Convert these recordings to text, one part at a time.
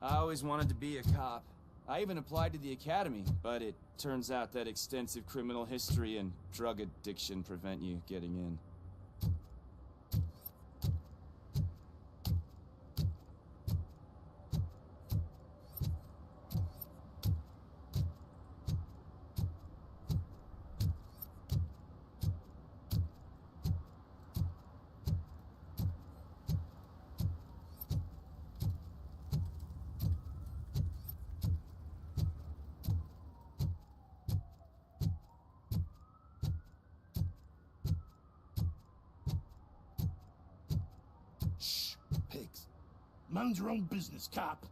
I always wanted to be a cop. I even applied to the academy, but it turns out that extensive criminal history and drug addiction prevent you getting in. Pigs. Mind your own business, cop.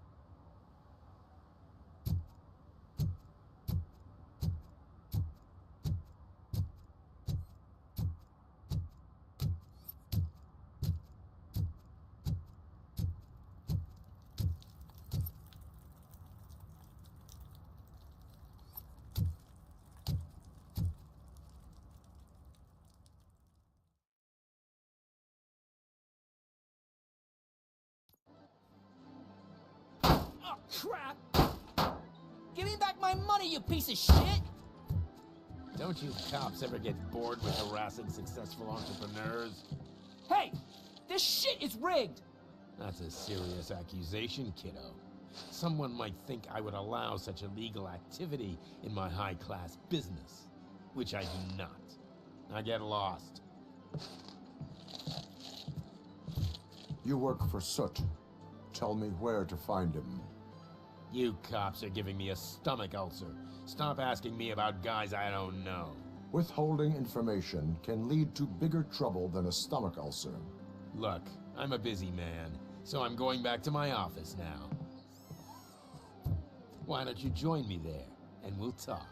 Oh, crap! Give me back my money, you piece of shit! Don't you cops ever get bored with harassing successful entrepreneurs? Hey! This shit is rigged! That's a serious accusation, kiddo. Someone might think I would allow such illegal activity in my high-class business, which I do not. Now get lost. You work for Soot. Tell me where to find him. You cops are giving me a stomach ulcer. Stop asking me about guys I don't know. Withholding information can lead to bigger trouble than a stomach ulcer. Look, I'm a busy man, so I'm going back to my office now. Why don't you join me there, and we'll talk.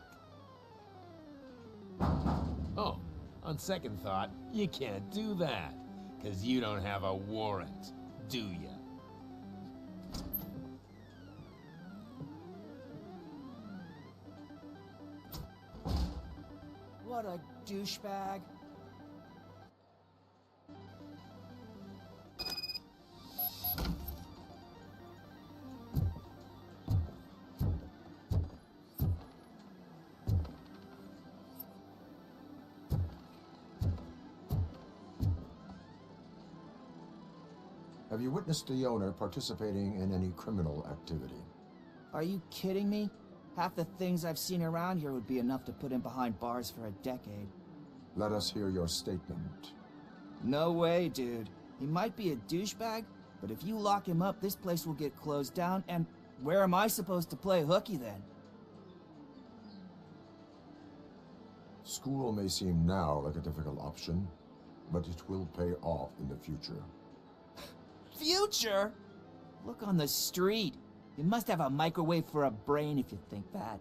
Oh, on second thought, you can't do that, 'cause you don't have a warrant, do ya? What a douchebag. Have you witnessed the owner participating in any criminal activity? Are you kidding me? Half the things I've seen around here would be enough to put him behind bars for a decade. Let us hear your statement. No way, dude. He might be a douchebag, but if you lock him up, this place will get closed down, and where am I supposed to play hooky then? School may seem now like a difficult option, but it will pay off in the future. Future? Look on the street. You must have a microwave for a brain if you think that.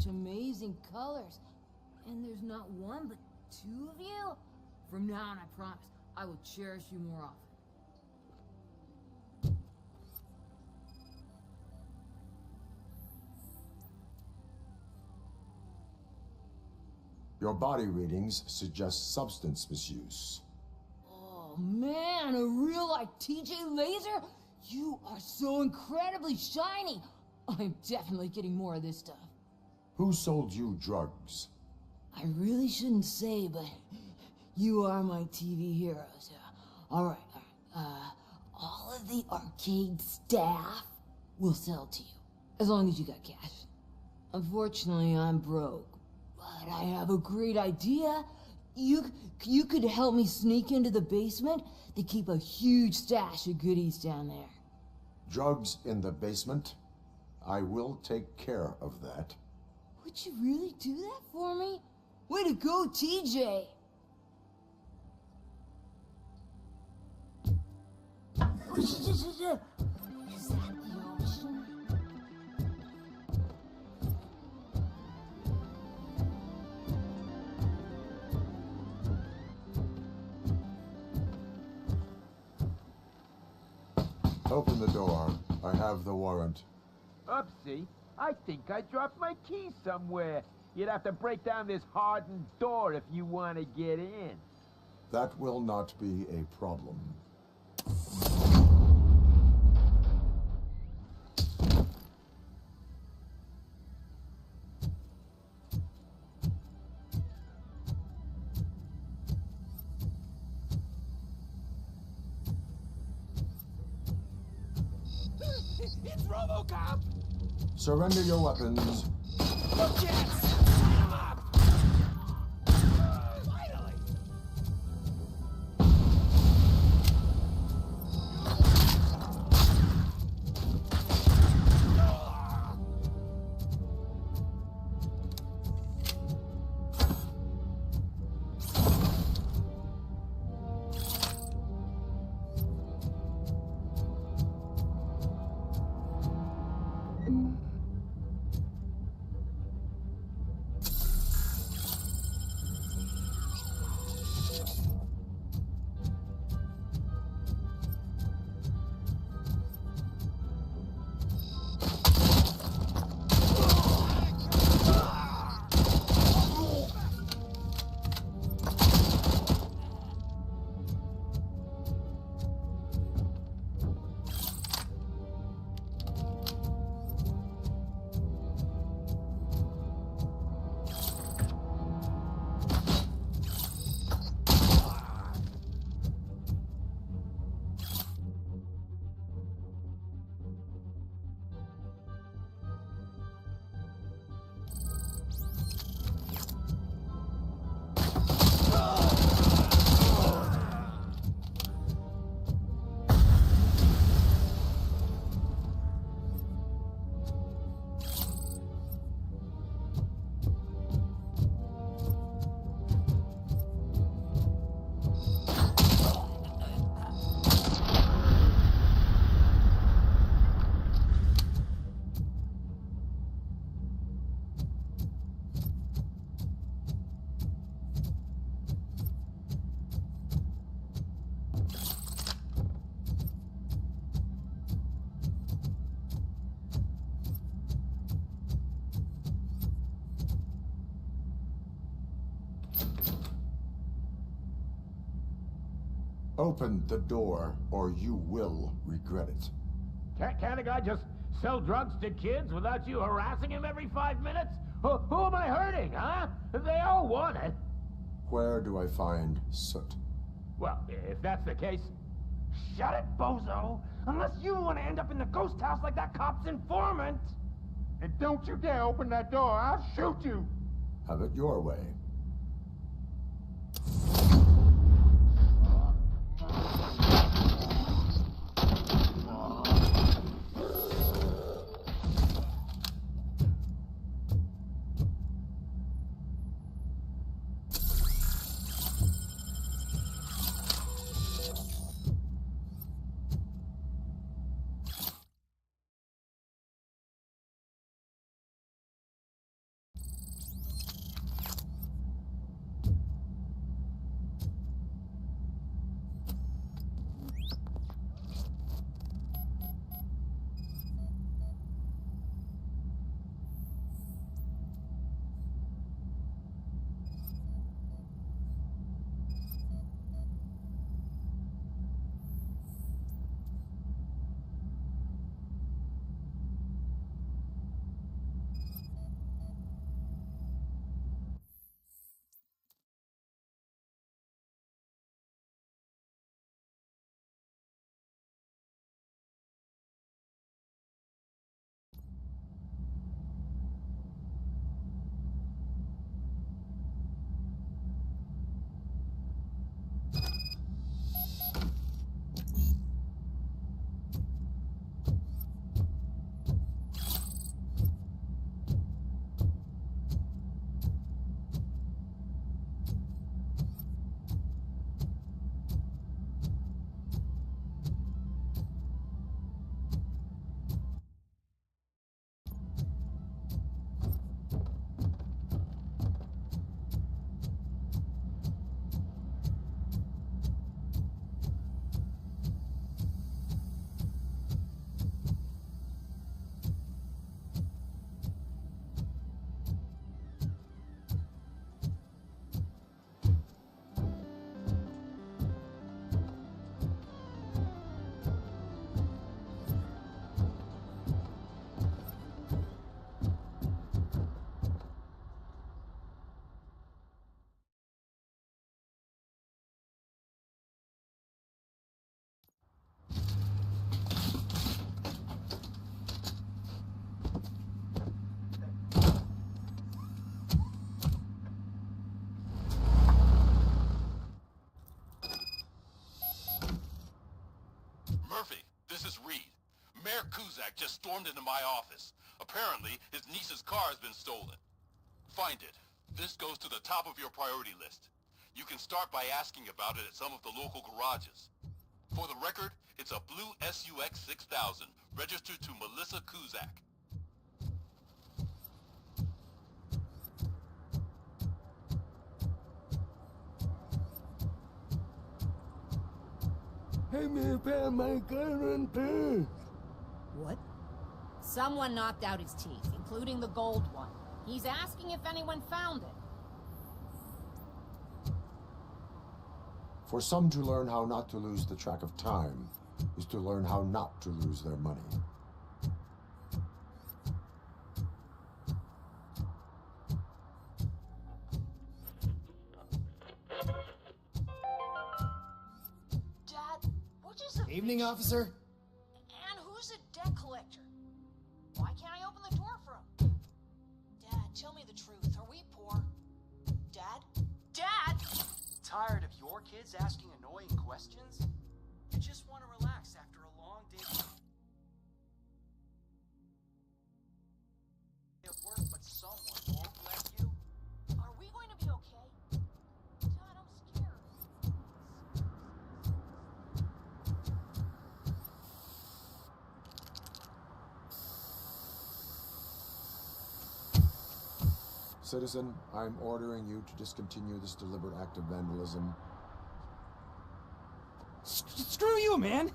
Amazing colors. And there's not one, but two of you? From now on, I promise, I will cherish you more often. Your body readings suggest substance misuse. Oh man, a real like TJ Laser? You are so incredibly shiny. I'm definitely getting more of this stuff. Who sold you drugs? I really shouldn't say, but you are my TV heroes. All right. All of the arcade staff will sell to you, as long as you got cash. Unfortunately, I'm broke, but I have a great idea. You could help me sneak into the basement. They keep a huge stash of goodies down there. Drugs in the basement? I will take care of that. Would you really do that for me? Way to go, TJ! Is that the ocean? Open the door. I have the warrant. Oopsie. I think I dropped my key somewhere. You'd have to break down this hardened door if you want to get in. That will not be a problem. It's RoboCop! Surrender your weapons. Look, Jets! Light 'em up! Finally! Open the door, or you will regret it. Can't a guy just sell drugs to kids without you harassing him every 5 minutes? Who am I hurting, huh? They all want it. Where do I find Soot? Well, if that's the case... Shut it, bozo! Unless you want to end up in the ghost house like that cop's informant! And don't you dare open that door, I'll shoot you! Have it your way. Murphy, this is Reed. Mayor Kuzak just stormed into my office. Apparently, his niece's car has been stolen. Find it. This goes to the top of your priority list. You can start by asking about it at some of the local garages. For the record, it's a blue SUX 6000, registered to Melissa Kuzak. Hey, me found my gun and purse. What? Someone knocked out his teeth, including the gold one. He's asking if anyone found it. For some to learn how not to lose the track of time is to learn how not to lose their money. Dad, what is a Evening, officer. And who's a debt collector? Why can't I open the door for him? Dad, tell me the truth. Are we poor? Dad? Dad! Tired of your kids asking annoying questions? You just want to relax after a long day of work, but someone won't let you? Are we going to be okay? Dad, I'm scared. Citizen, I'm ordering you to discontinue this deliberate act of vandalism. Screw you, man!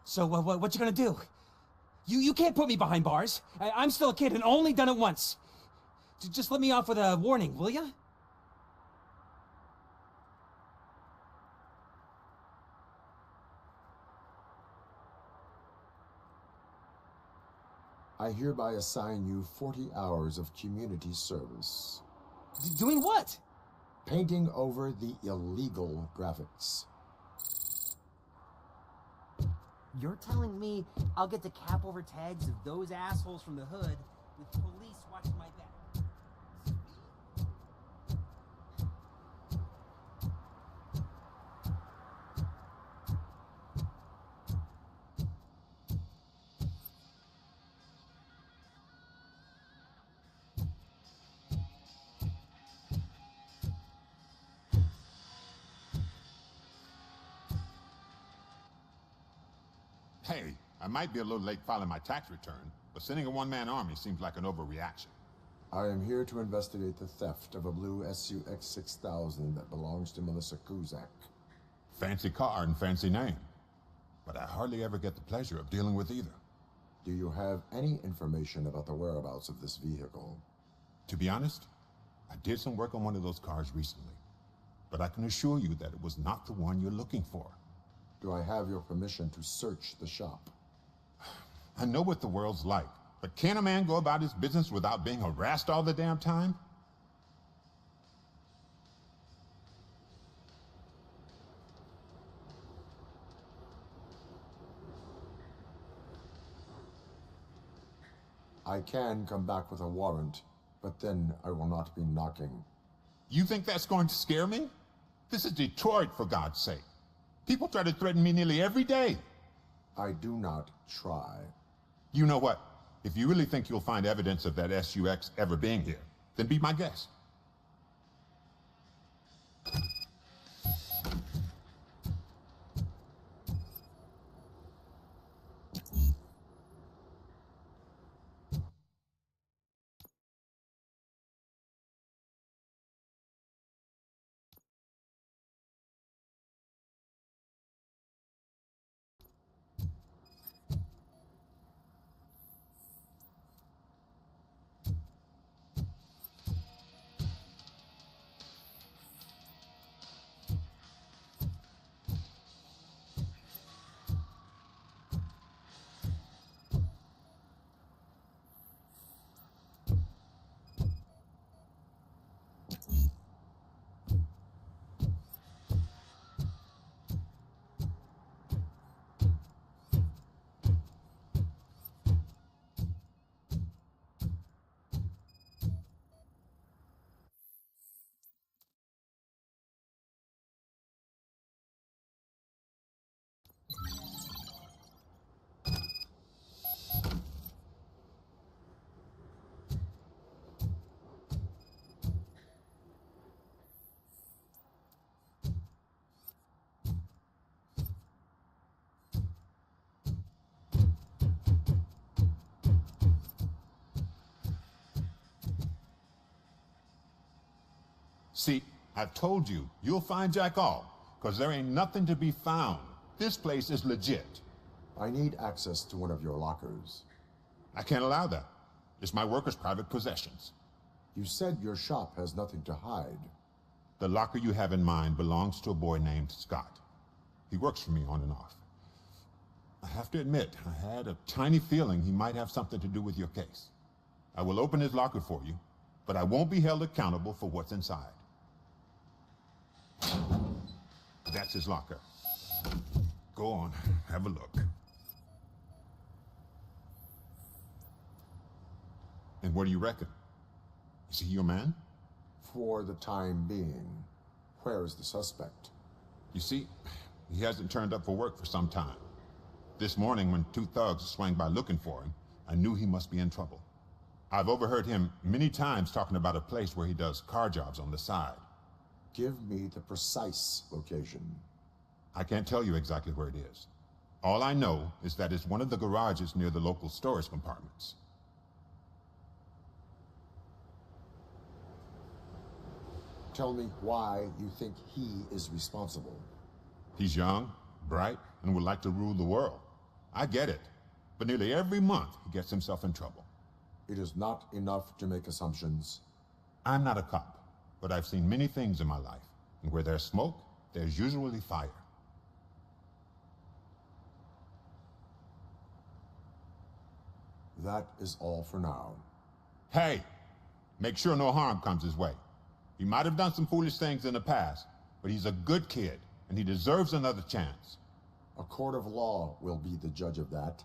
So, what you gonna do? You can't put me behind bars. I'm still a kid and only done it once. Just let me off with a warning, will ya? I hereby assign you 40 hours of community service. Doing what? Painting over the illegal graphics. You're telling me I'll get to cap over tags of those assholes from the hood with police watching my back? Hey, I might be a little late filing my tax return, but sending a one-man army seems like an overreaction. I am here to investigate the theft of a blue SUX 6000 that belongs to Melissa Kuzak. Fancy car and fancy name, but I hardly ever get the pleasure of dealing with either. Do you have any information about the whereabouts of this vehicle? To be honest, I did some work on one of those cars recently, but I can assure you that it was not the one you're looking for. Do I have your permission to search the shop? I know what the world's like, but can a man go about his business without being harassed all the damn time? I can come back with a warrant, but then I will not be knocking. You think that's going to scare me? This is Detroit, for God's sake. People try to threaten me nearly every day. I do not try. You know what? If you really think you'll find evidence of that SUX ever being here, then be my guest. See, I've told you, you'll find Jack all, because there ain't nothing to be found. This place is legit. I need access to one of your lockers. I can't allow that. It's my workers' private possessions. You said your shop has nothing to hide. The locker you have in mind belongs to a boy named Scott. He works for me on and off. I have to admit, I had a tiny feeling he might have something to do with your case. I will open his locker for you, but I won't be held accountable for what's inside. That's his locker. Go on, have a look. And what do you reckon? Is he your man? For the time being. Where is the suspect? You see, he hasn't turned up for work for some time. This morning, when two thugs swang by looking for him, I knew he must be in trouble. I've overheard him many times talking about a place where he does car jobs on the side. Give me the precise location. I can't tell you exactly where it is. All I know is that it's one of the garages near the local storage compartments. Tell me why you think he is responsible. He's young, bright, and would like to rule the world. I get it. But nearly every month, he gets himself in trouble. It is not enough to make assumptions. I'm not a cop, but I've seen many things in my life. And where there's smoke, there's usually fire. That is all for now. Hey, make sure no harm comes his way. He might have done some foolish things in the past, but he's a good kid, and he deserves another chance. A court of law will be the judge of that.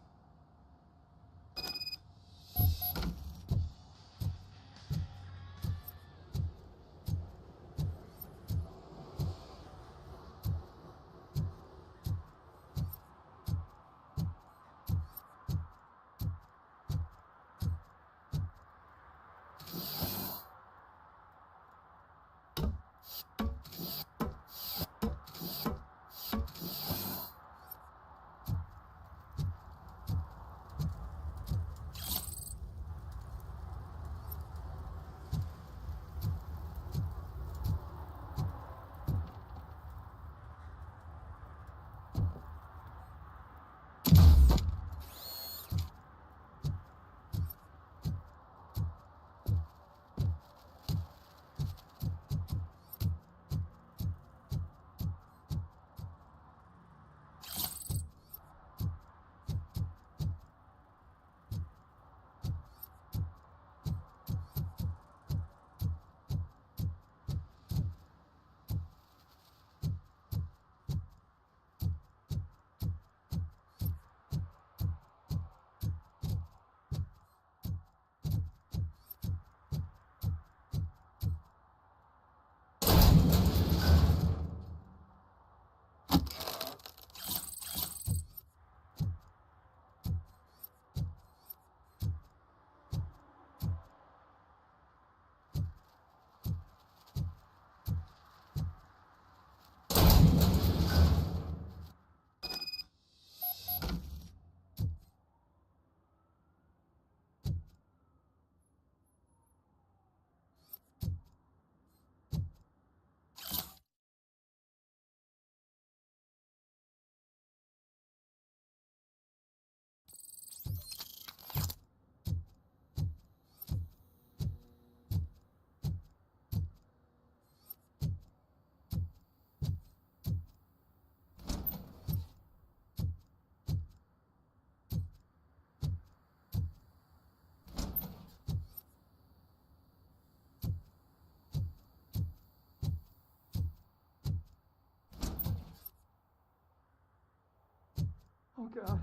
Oh God,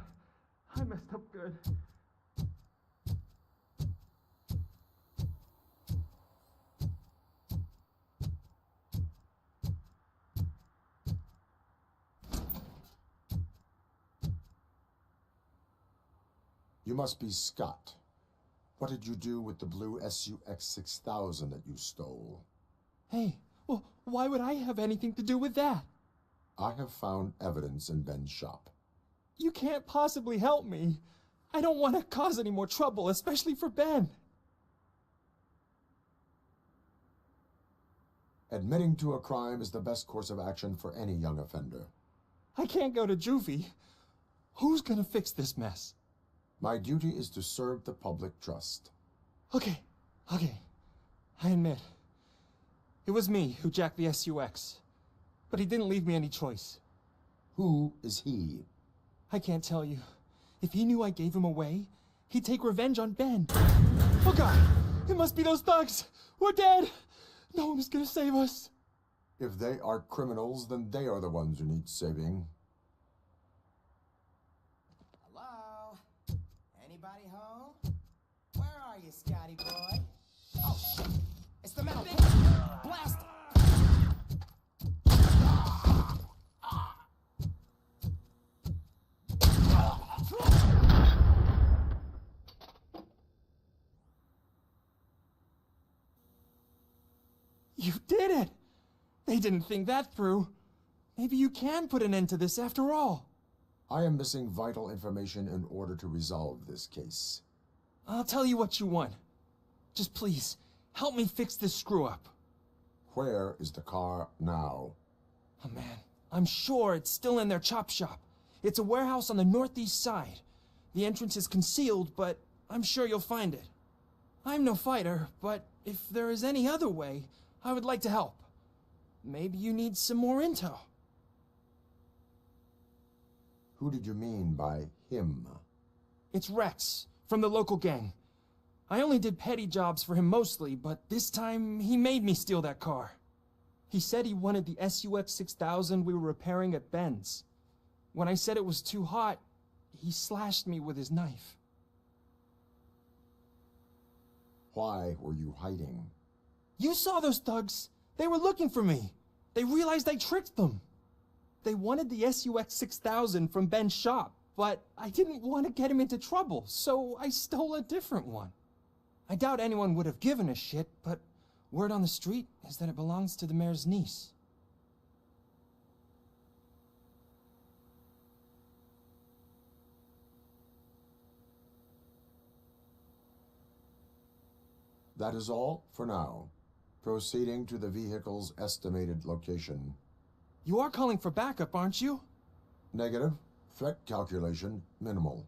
I messed up good. You must be Scott. What did you do with the blue SUX 6000 that you stole? Hey, well, why would I have anything to do with that? I have found evidence in Ben's shop. You can't possibly help me. I don't want to cause any more trouble, especially for Ben. Admitting to a crime is the best course of action for any young offender. I can't go to juvie. Who's gonna fix this mess? My duty is to serve the public trust. Okay. I admit. It was me who jacked the SUX. But he didn't leave me any choice. Who is he? I can't tell you. If he knew I gave him away, he'd take revenge on Ben. Oh God! It must be those thugs! We're dead! No one is gonna save us. If they are criminals, then they are the ones who need saving. Hello? Anybody home? Where are you, Scotty boy? Oh, shit! It's the metal thing! Blast! You did it! They didn't think that through. Maybe you can put an end to this after all. I am missing vital information in order to resolve this case. I'll tell you what you want. Just please, help me fix this screw-up. Where is the car now? Oh man, I'm sure it's still in their chop shop. It's a warehouse on the northeast side. The entrance is concealed, but I'm sure you'll find it. I'm no fighter, but if there is any other way, I would like to help. Maybe you need some more intel. Who did you mean by him? It's Rex, from the local gang. I only did petty jobs for him mostly, but this time he made me steal that car. He said he wanted the SUX 6000 we were repairing at Ben's. When I said it was too hot, he slashed me with his knife. Why were you hiding? You saw those thugs. They were looking for me. They realized I tricked them. They wanted the SUX 6000 from Ben's shop, but I didn't want to get him into trouble, so I stole a different one. I doubt anyone would have given a shit, but word on the street is that it belongs to the mayor's niece. That is all for now. Proceeding to the vehicle's estimated location. You are calling for backup, aren't you? Negative. Threat calculation minimal.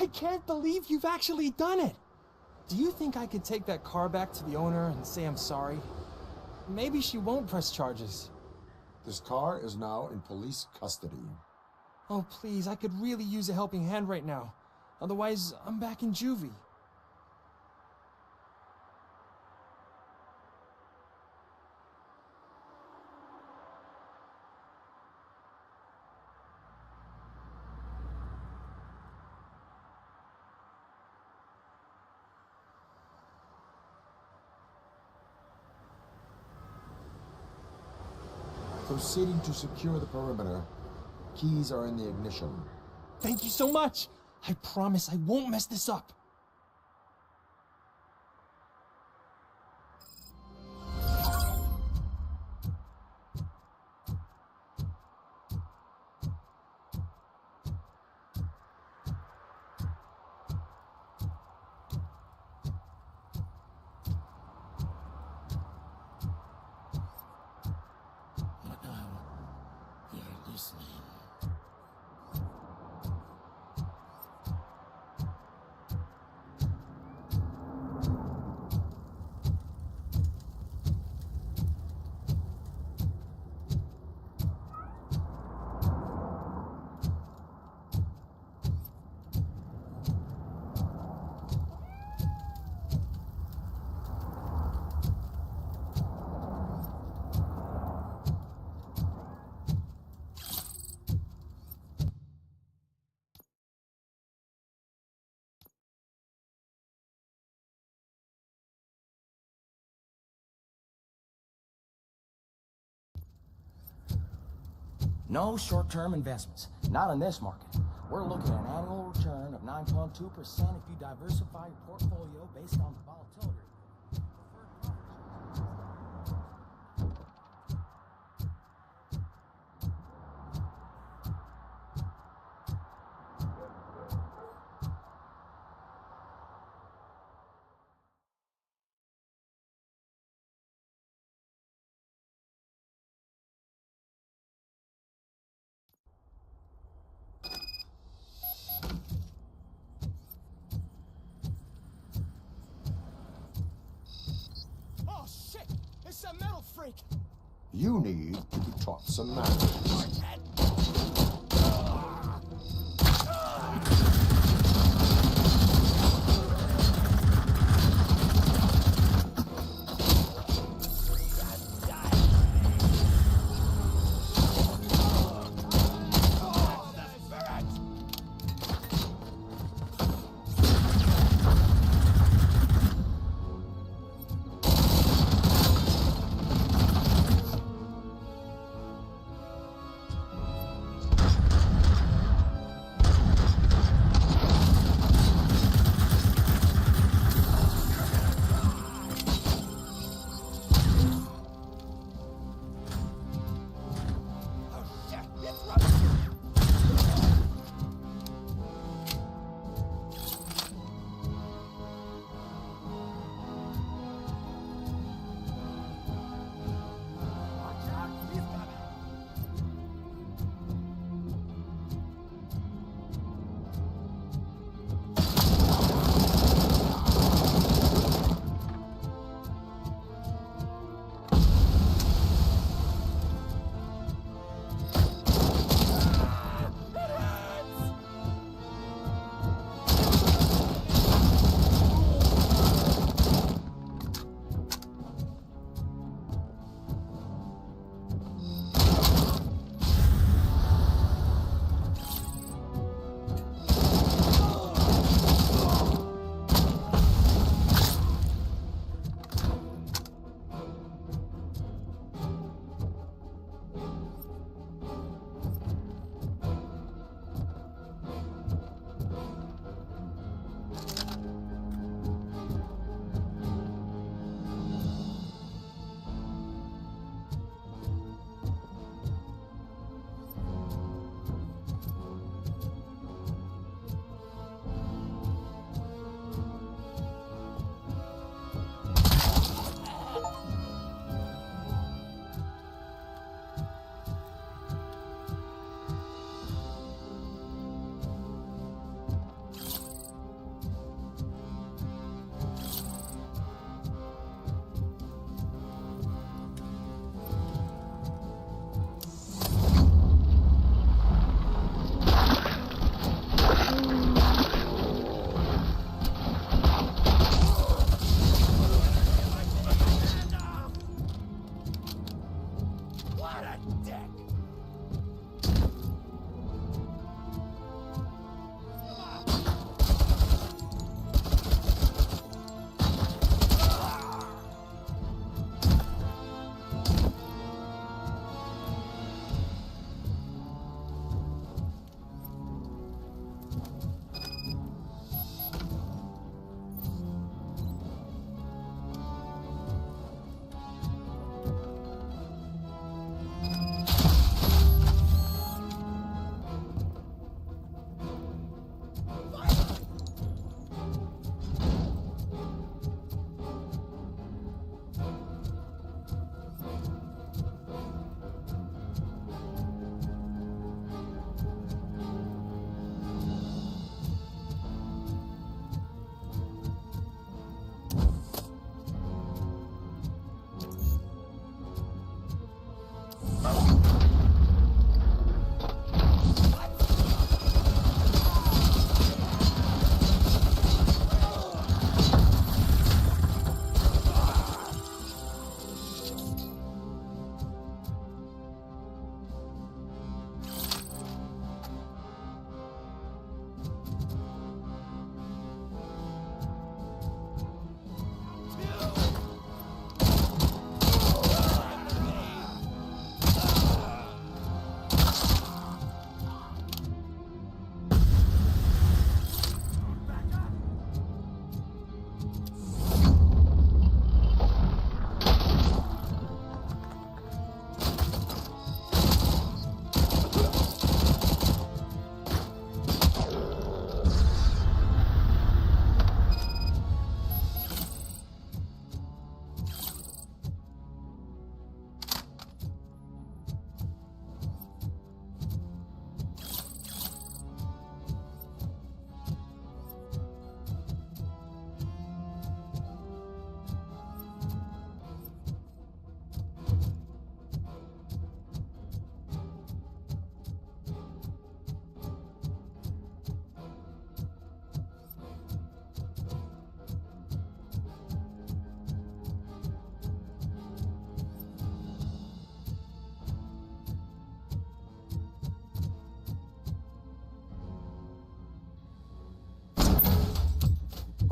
I can't believe you've actually done it. Do you think I could take that car back to the owner and say I'm sorry? Maybe she won't press charges. This car is now in police custody. Oh, please, I could really use a helping hand right now. Otherwise, I'm back in juvie. Proceeding to secure the perimeter. Keys are in the ignition. Thank you so much. I promise I won't mess this up. You're listening. No short-term investments, not in this market. We're looking at an annual return of 9.2% if you diversify your portfolio based on the volatility. Oh, shit! It's a metal freak! You need to be taught some manners.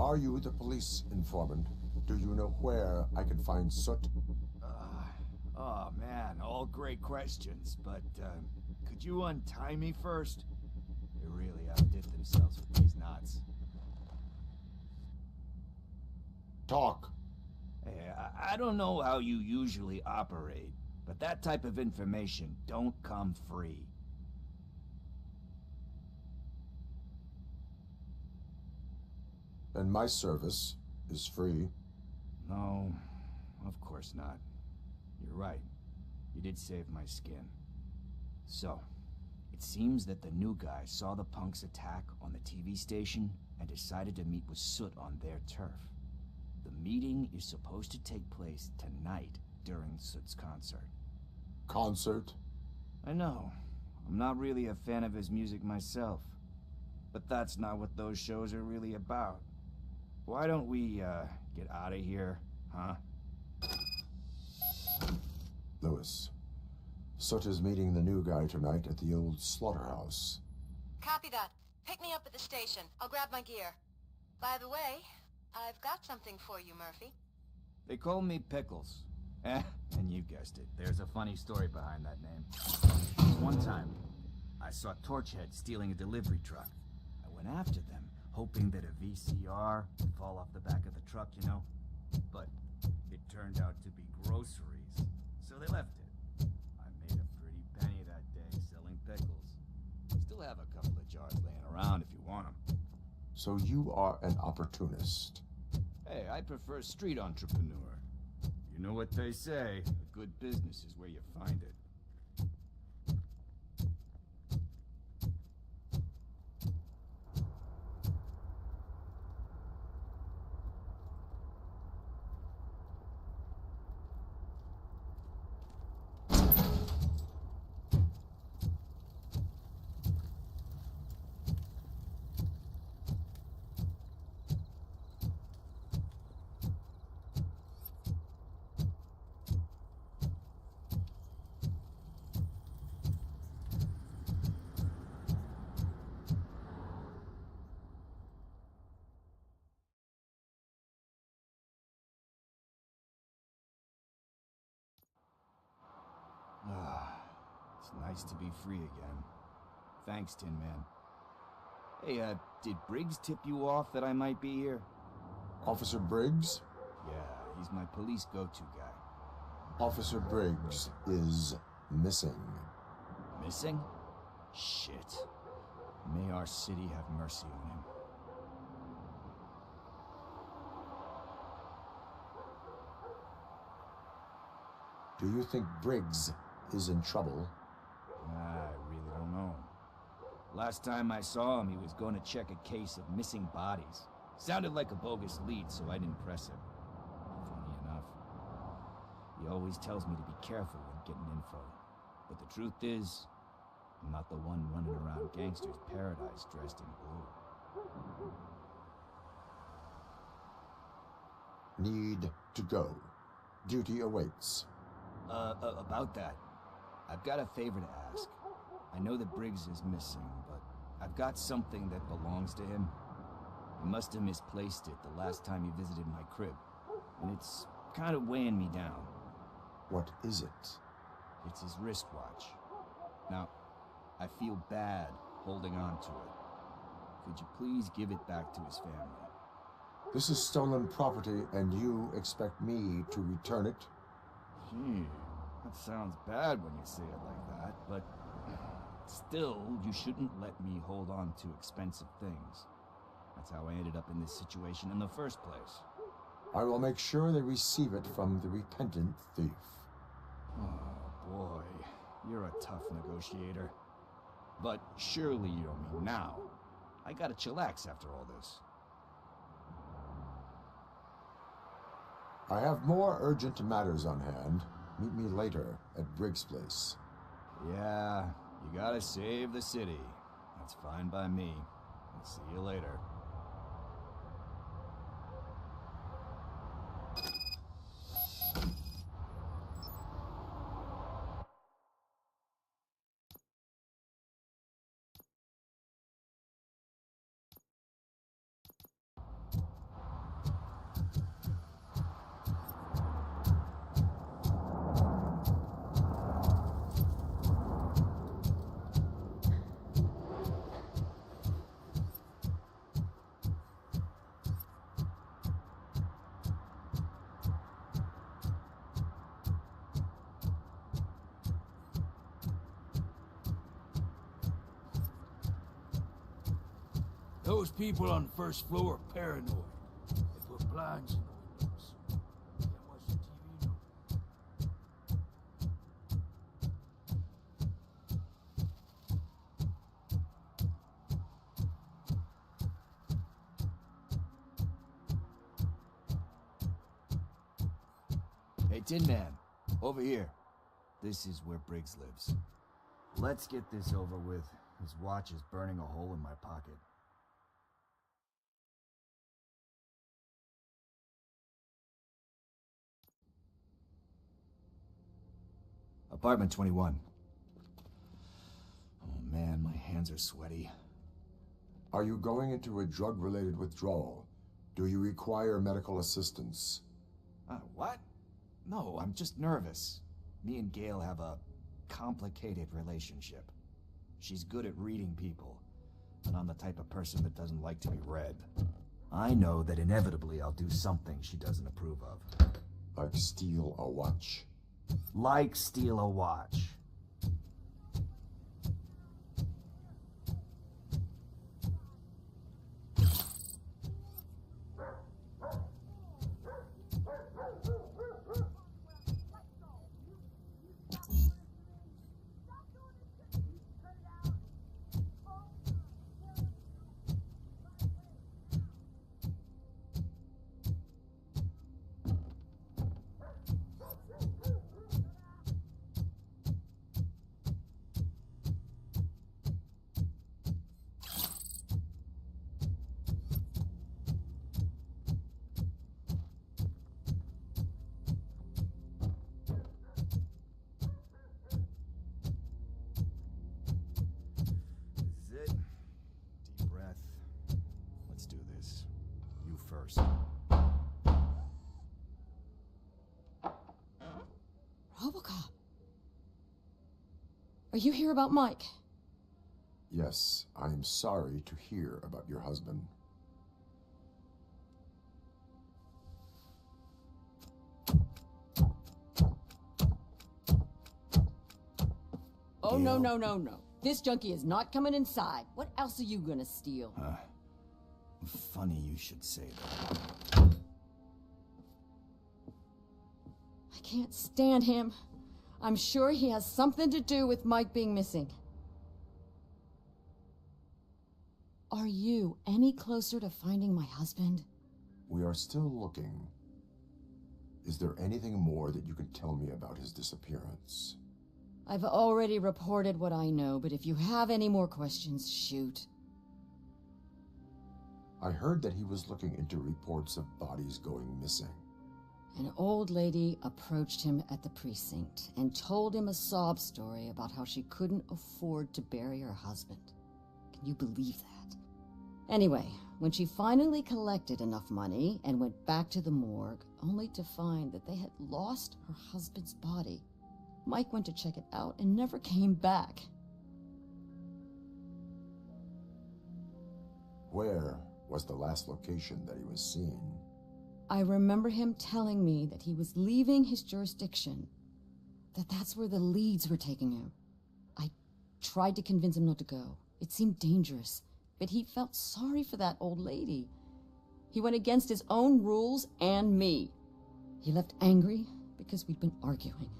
Are you the police informant? Do you know where I can find Soot? Oh man, all great questions, but could you untie me first? They really outdid themselves with these knots. Talk. Hey, I don't know how you usually operate, but that type of information don't come free. And my service is free. No, of course not. You're right. You did save my skin. So, it seems that the new guy saw the punks' attack on the TV station and decided to meet with Soot on their turf. The meeting is supposed to take place tonight during Soot's concert. Concert? I know. I'm not really a fan of his music myself. But that's not what those shows are really about. Why don't we, get out of here, huh? Lewis, Soot is meeting the new guy tonight at the old slaughterhouse. Copy that. Pick me up at the station. I'll grab my gear. By the way, I've got something for you, Murphy. They call me Pickles. And you guessed it, there's a funny story behind that name. One time, I saw Torchhead stealing a delivery truck. I went after them, hoping that a VCR would fall off the back of the truck, you know? But it turned out to be groceries, so they left it. I made a pretty penny that day selling pickles. Still have a couple of jars laying around if you want them. So you are an opportunist. Hey, I prefer street entrepreneur. You know what they say, a good business is where you find it. It's nice to be free again. Thanks, Tin Man. Hey, did Briggs tip you off that I might be here? Officer Briggs? Yeah, he's my police go-to guy. Officer Briggs is missing. Missing? Shit. May our city have mercy on him. Do you think Briggs is in trouble? I really don't know. Last time I saw him, he was going to check a case of missing bodies. Sounded like a bogus lead, so I didn't press him. Funny enough. He always tells me to be careful when getting info. But the truth is, I'm not the one running around Gangster's Paradise dressed in blue. Need to go. Duty awaits. About that, I've got a favor to ask. I know that Briggs is missing, but I've got something that belongs to him. He must have misplaced it the last time he visited my crib, and it's kind of weighing me down. What is it? It's his wristwatch. Now, I feel bad holding on to it. Could you please give it back to his family? This is stolen property, and you expect me to return it? Gee, that sounds bad when you say it like that, but still, you shouldn't let me hold on to expensive things. That's how I ended up in this situation in the first place. I will make sure they receive it from the repentant thief. Oh boy, you're a tough negotiator. But surely you don't mean now. I gotta chillax after all this. I have more urgent matters on hand. Meet me later at Briggs' place. Yeah, you gotta save the city. That's fine by me. I'll see you later. Those people on the first floor are paranoid. They put blinds in the windows. Can't watch the TV no. Hey, Tin Man, over here. This is where Briggs lives. Let's get this over with. His watch is burning a hole in my pocket. Apartment 21. Oh man, my hands are sweaty. Are you going into a drug-related withdrawal? Do you require medical assistance? What? No, I'm just nervous. Me and Gail have a complicated relationship. She's good at reading people, but I'm the type of person that doesn't like to be read. I know that inevitably I'll do something she doesn't approve of. Like steal a watch? Like steal a watch. First. RoboCop. Are you here about Mike? Yes, I am sorry to hear about your husband. Oh, no, no, no, no. This junkie is not coming inside. What else are you gonna steal? Funny you should say that. I can't stand him. I'm sure he has something to do with Mike being missing. Are you any closer to finding my husband? We are still looking. Is there anything more that you can tell me about his disappearance? I've already reported what I know, but if you have any more questions, shoot. I heard that he was looking into reports of bodies going missing. An old lady approached him at the precinct and told him a sob story about how she couldn't afford to bury her husband. Can you believe that? Anyway, when she finally collected enough money and went back to the morgue, only to find that they had lost her husband's body, Mike went to check it out and never came back. Where was the last location that he was seen? I remember him telling me that he was leaving his jurisdiction, that's where the leads were taking him. I tried to convince him not to go. It seemed dangerous, but he felt sorry for that old lady. He went against his own rules and me. He left angry because we'd been arguing.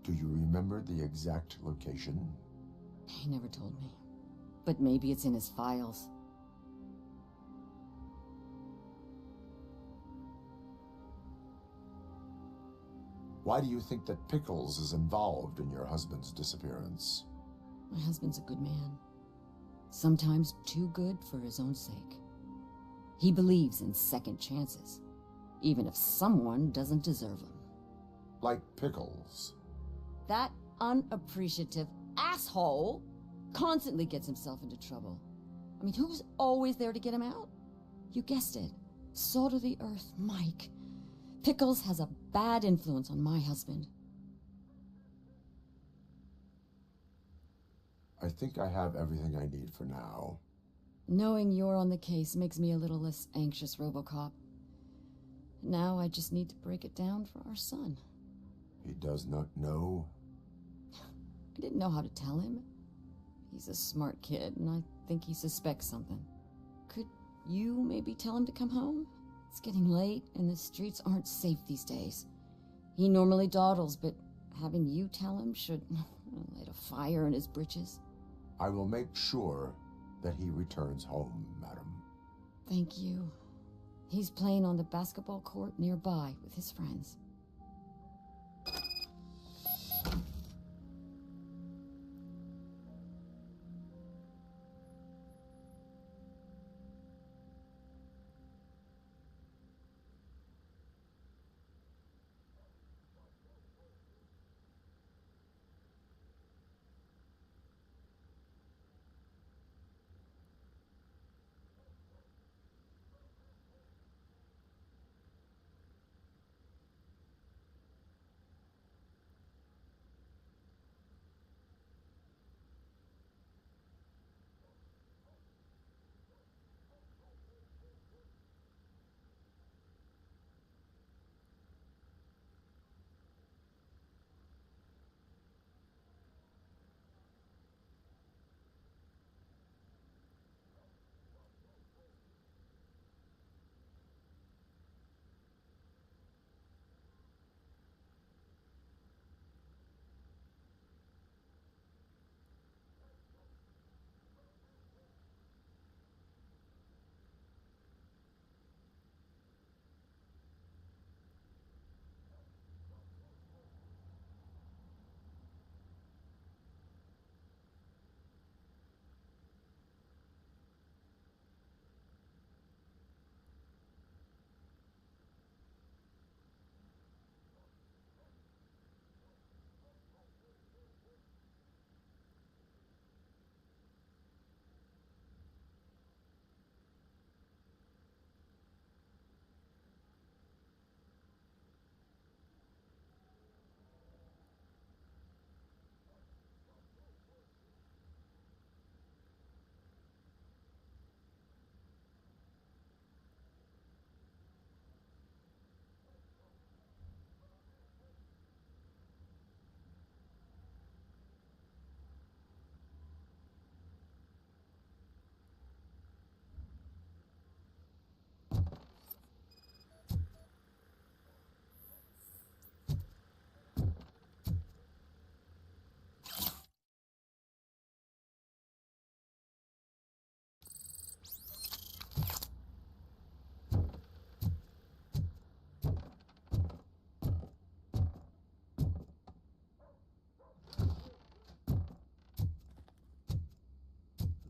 Do you remember the exact location? He never told me, but maybe it's in his files. Why do you think that Pickles is involved in your husband's disappearance? My husband's a good man. Sometimes too good for his own sake. He believes in second chances, even if someone doesn't deserve them. Like Pickles. That unappreciative asshole constantly gets himself into trouble. I mean, who's always there to get him out? You guessed it. Salt of the earth, Mike. Pickles has a bad influence on my husband. I think I have everything I need for now. Knowing you're on the case makes me a little less anxious, RoboCop. Now I just need to break it down for our son. He does not know? I didn't know how to tell him. He's a smart kid, and I think he suspects something. Could you maybe tell him to come home? It's getting late, and the streets aren't safe these days. He normally dawdles, but having you tell him should light a fire in his britches. I will make sure that he returns home, madam. Thank you. He's playing on the basketball court nearby with his friends.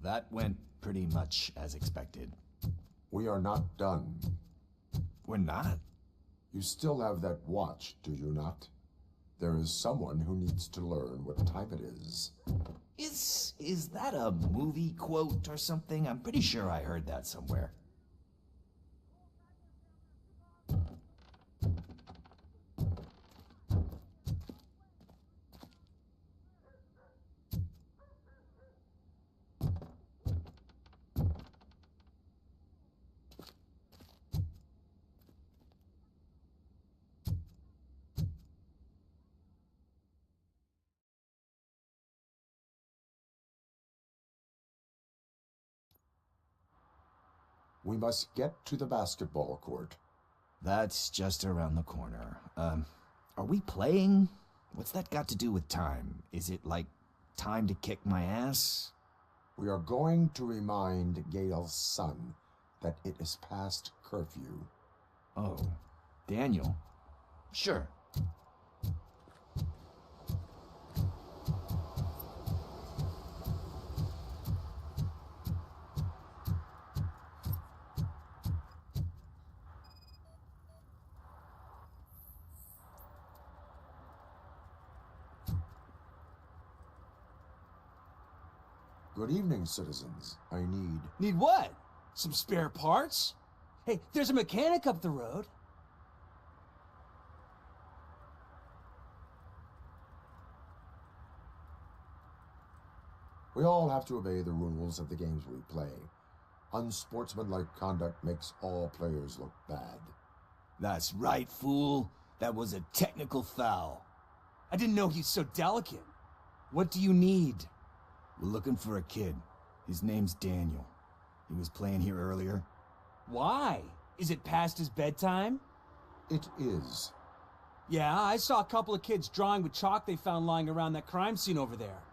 That went pretty much as expected. We are not done. We're not? You still have that watch, do you not? There is someone who needs to learn what time it is. Is that a movie quote or something? I'm pretty sure I heard that somewhere. We must get to the basketball court. That's just around the corner. Are we playing? What's that got to do with time? Is it like time to kick my ass? We are going to remind Gail's son that it is past curfew. Oh, Daniel? Sure. Good evening, citizens. I need... Need what? Some spare parts? Hey, there's a mechanic up the road. We all have to obey the rules of the games we play. Unsportsmanlike conduct makes all players look bad. That's right, fool. That was a technical foul. I didn't know he's so delicate. What do you need? We're looking for a kid. His name's Daniel. He was playing here earlier. Why? Is it past his bedtime? It is. Yeah, I saw a couple of kids drawing with chalk they found lying around that crime scene over there.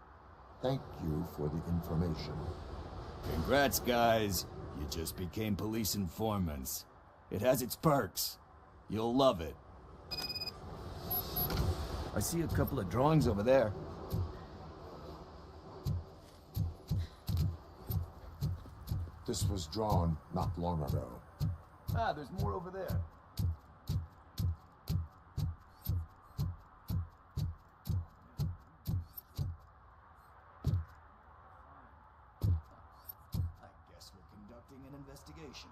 Thank you for the information. Congrats, guys. You just became police informants. It has its perks. You'll love it. I see a couple of drawings over there. This was drawn not long ago. Ah, there's more over there. I guess we're conducting an investigation.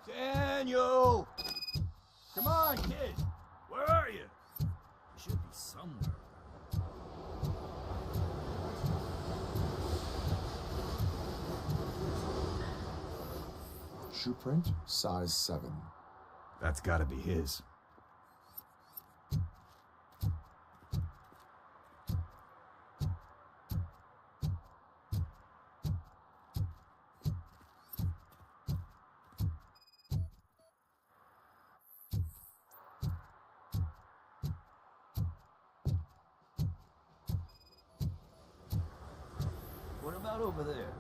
Daniel! Come on, kid! Where are you? You should be somewhere. Shoe print, size 7. That's gotta be his. What about over there?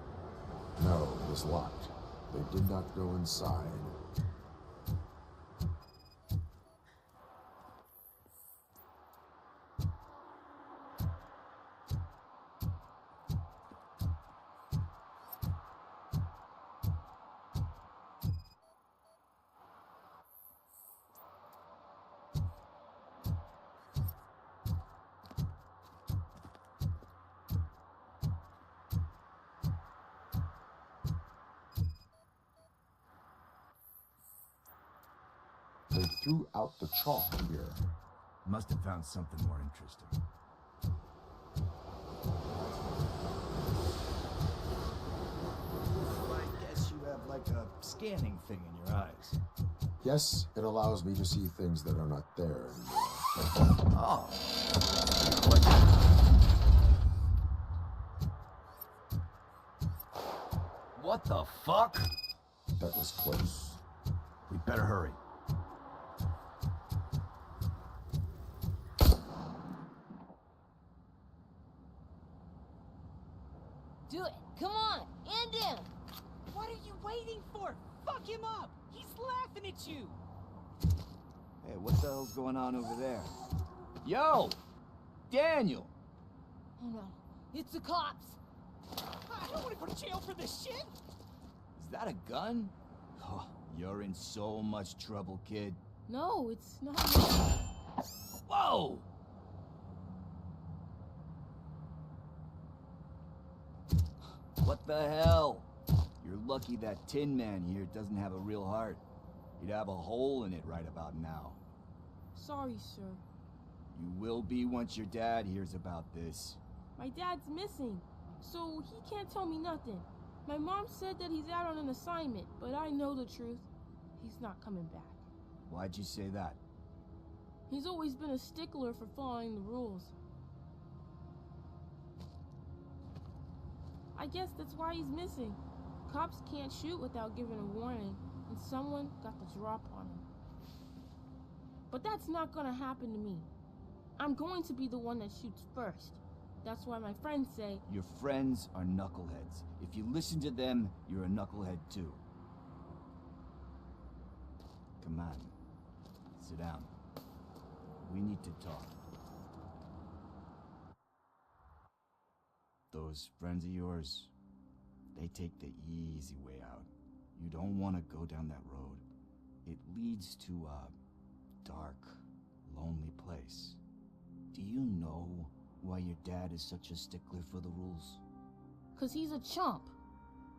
No, it was locked. They did not go inside. They threw out the chalk here. Must have found something more interesting. I guess you have like a scanning thing in your eyes. Yes, it allows me to see things that are not there anymore. Oh. What the fuck? That was close. We better hurry. Do it. Come on. End him. What are you waiting for? Fuck him up. He's laughing at you. Hey, what the hell's going on over there? Yo! Daniel! Oh no. It's the cops. I don't want to go to jail for this shit. Is that a gun? Oh, you're in so much trouble, kid. No, it's not. Whoa! What the hell? You're lucky that Tin Man here doesn't have a real heart. He'd have a hole in it right about now. Sorry, sir. You will be once your dad hears about this. My dad's missing, so he can't tell me nothing. My mom said that he's out on an assignment, but I know the truth. He's not coming back. Why'd you say that? He's always been a stickler for following the rules. I guess that's why he's missing. Cops can't shoot without giving a warning, and someone got the drop on him. But that's not gonna happen to me. I'm going to be the one that shoots first. That's why my friends say... Your friends are knuckleheads. If you listen to them, you're a knucklehead too. Come on. Sit down. We need to talk. Those friends of yours, they take the easy way out. You don't want to go down that road. It leads to a dark, lonely place. Do you know why your dad is such a stickler for the rules? 'Cause he's a chump.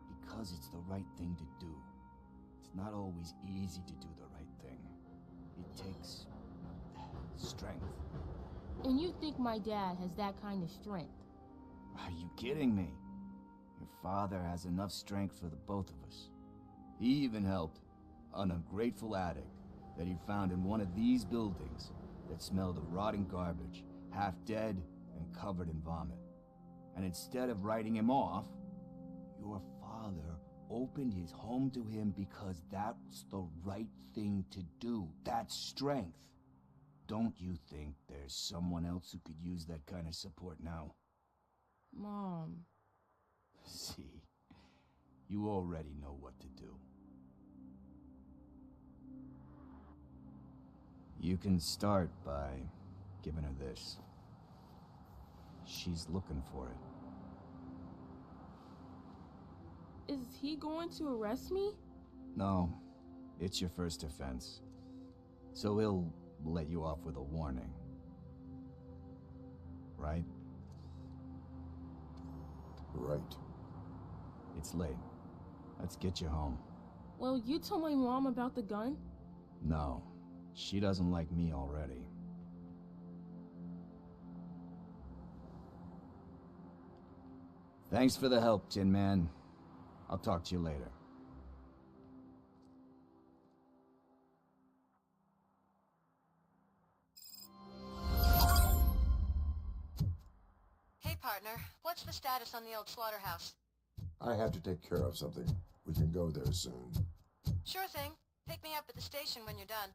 Because it's the right thing to do. It's not always easy to do the right thing. It takes strength. And you think my dad has that kind of strength? Are you kidding me? Your father has enough strength for the both of us. He even helped an ungrateful addict that he found in one of these buildings that smelled of rotting garbage, half dead and covered in vomit. And instead of writing him off, your father opened his home to him because that was the right thing to do. That's strength. Don't you think there's someone else who could use that kind of support now? Mom. See, you already know what to do. You can start by giving her this. She's looking for it. Is he going to arrest me? No, it's your first offense. So he'll let you off with a warning. Right? Right. It's late. Let's get you home. Well, you told my mom about the gun? No, she doesn't like me already. Thanks for the help, Tin Man. I'll talk to you later. Hey, partner. What's the status on the old slaughterhouse? I have to take care of something. We can go there soon. Sure thing. Pick me up at the station when you're done.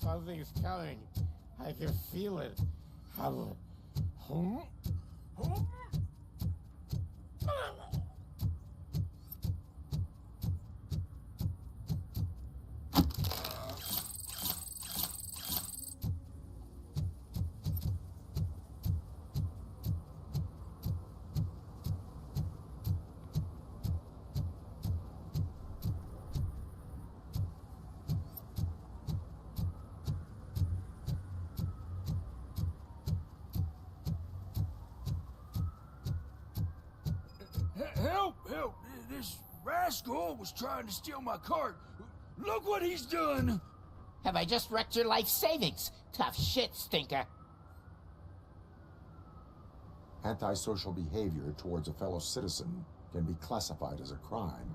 Something's coming. I can feel it. Help! Help! This rascal was trying to steal my cart. Look what he's done! Have I just wrecked your life savings? Tough shit, stinker. Antisocial behavior towards a fellow citizen can be classified as a crime.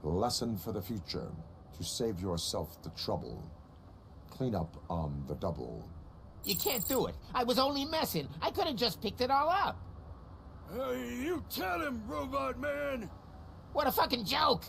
Lesson for the future. To save yourself the trouble. Clean up on the double. You can't do it. I was only messing. I could have just picked it all up. You tell him, Robot Man! What a fucking joke!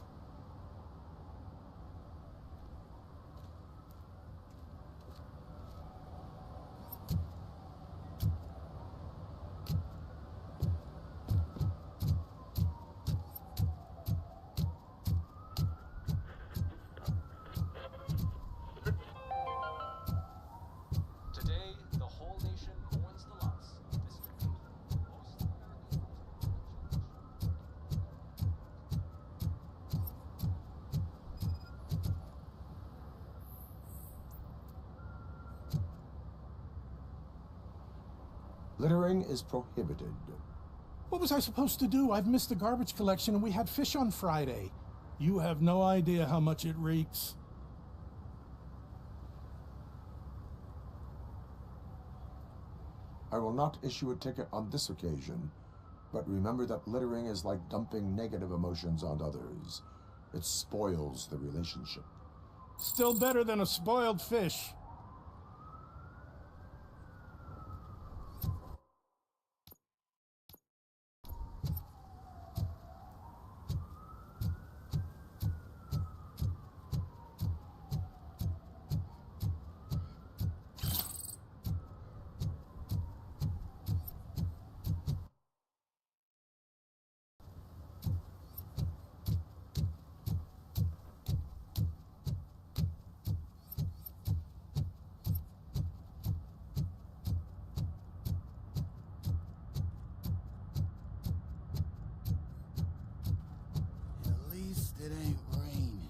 Littering is prohibited. What was I supposed to do? I've missed the garbage collection and we had fish on Friday. You have no idea how much it reeks. I will not issue a ticket on this occasion, but remember that littering is like dumping negative emotions on others. It spoils the relationship. Still better than a spoiled fish. It ain't raining.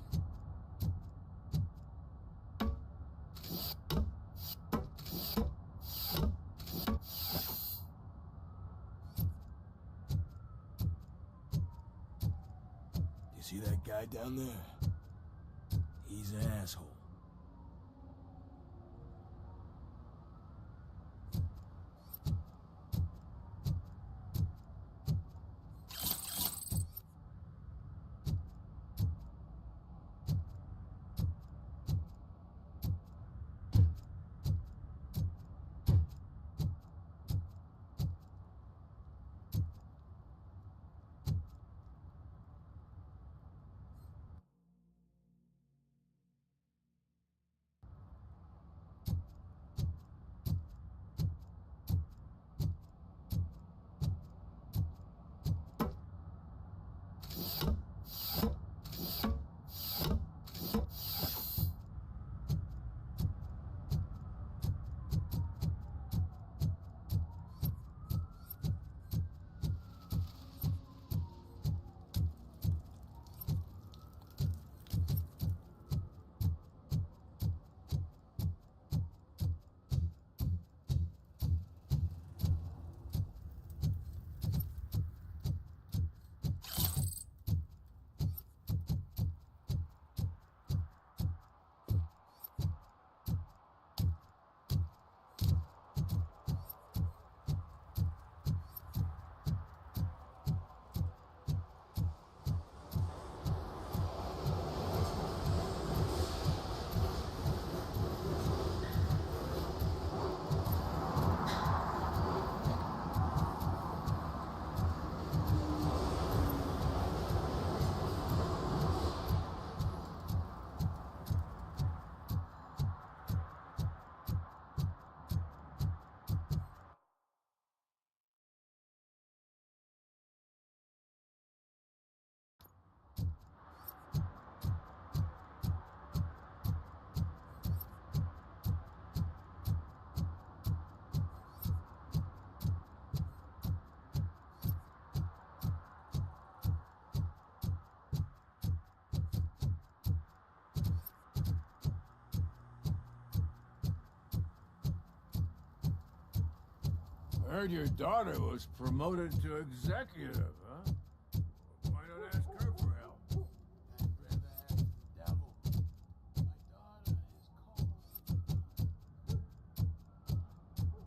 You see that guy down there? He's an asshole. I heard your daughter was promoted to executive, huh? Why not ask her for help? I'd rather have the devil. My daughter is cold.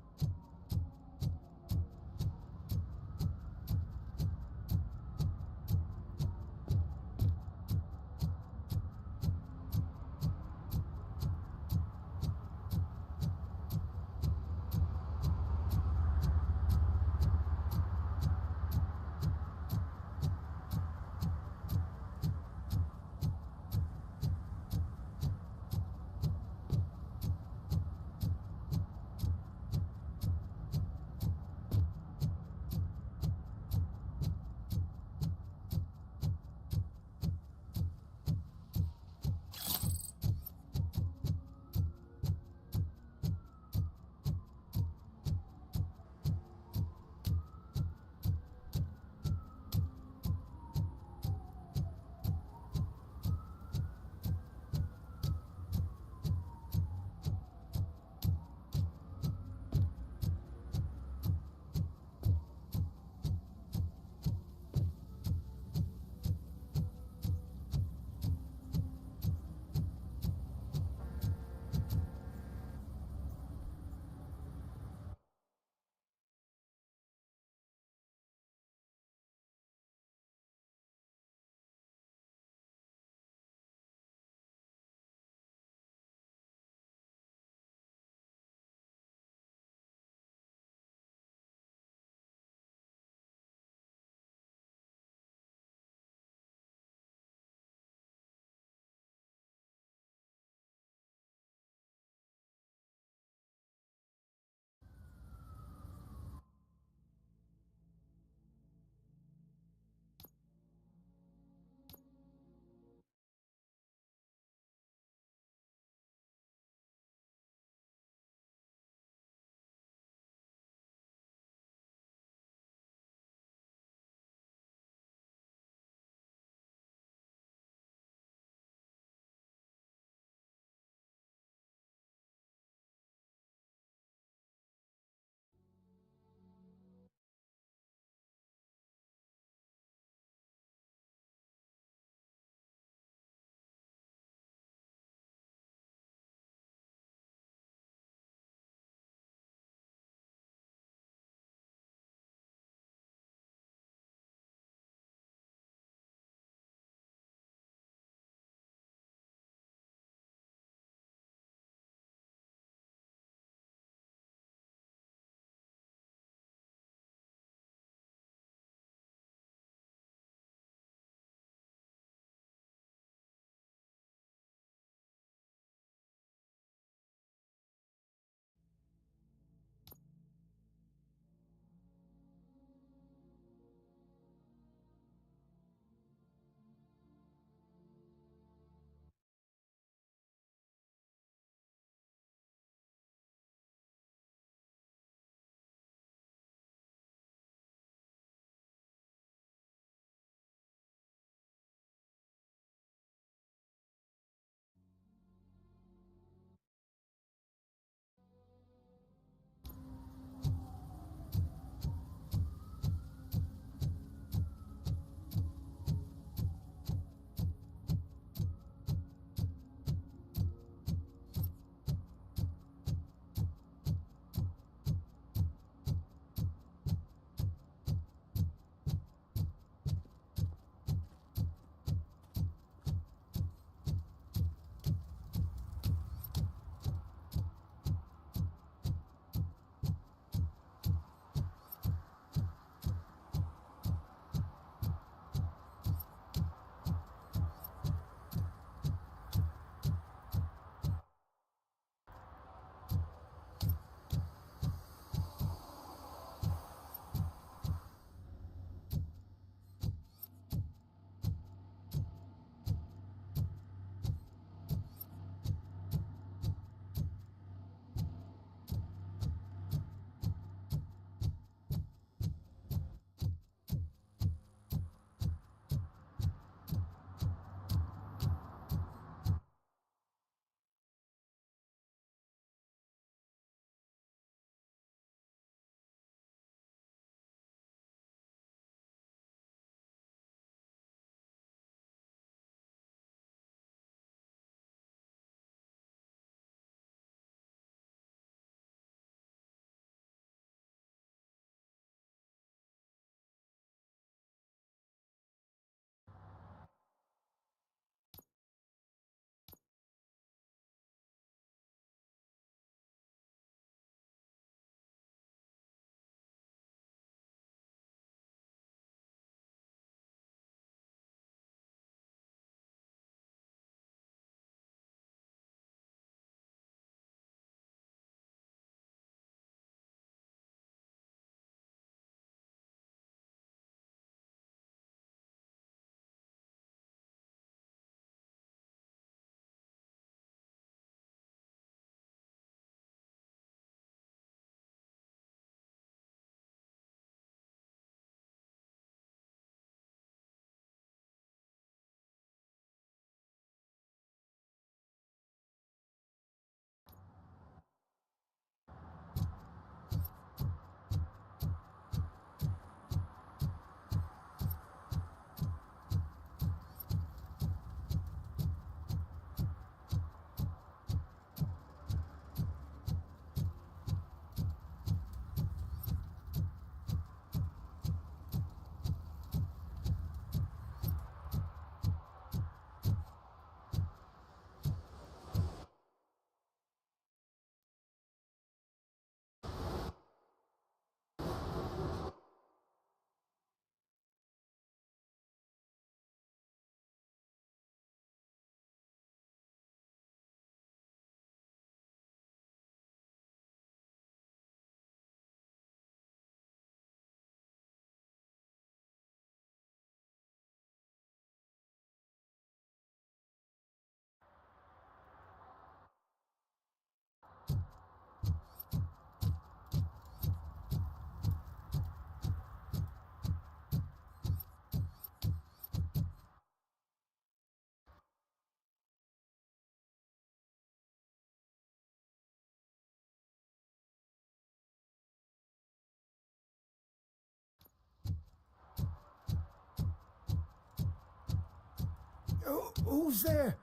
Who's there?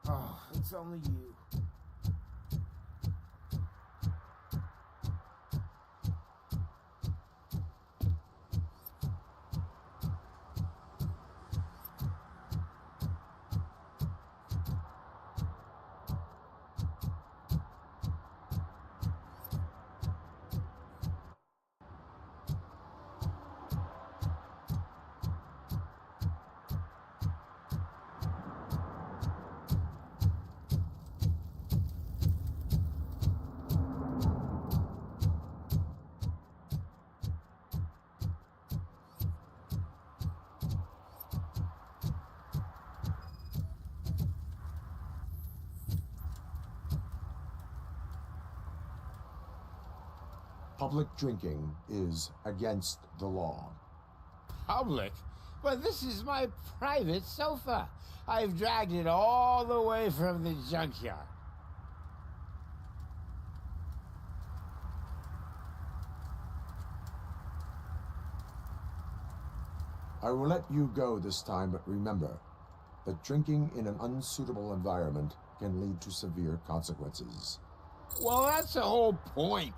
Oh, it's only you. Public drinking is against the law. Public? But this is my private sofa. I've dragged it all the way from the junkyard. I will let you go this time, but remember that drinking in an unsuitable environment can lead to severe consequences. Well, that's the whole point.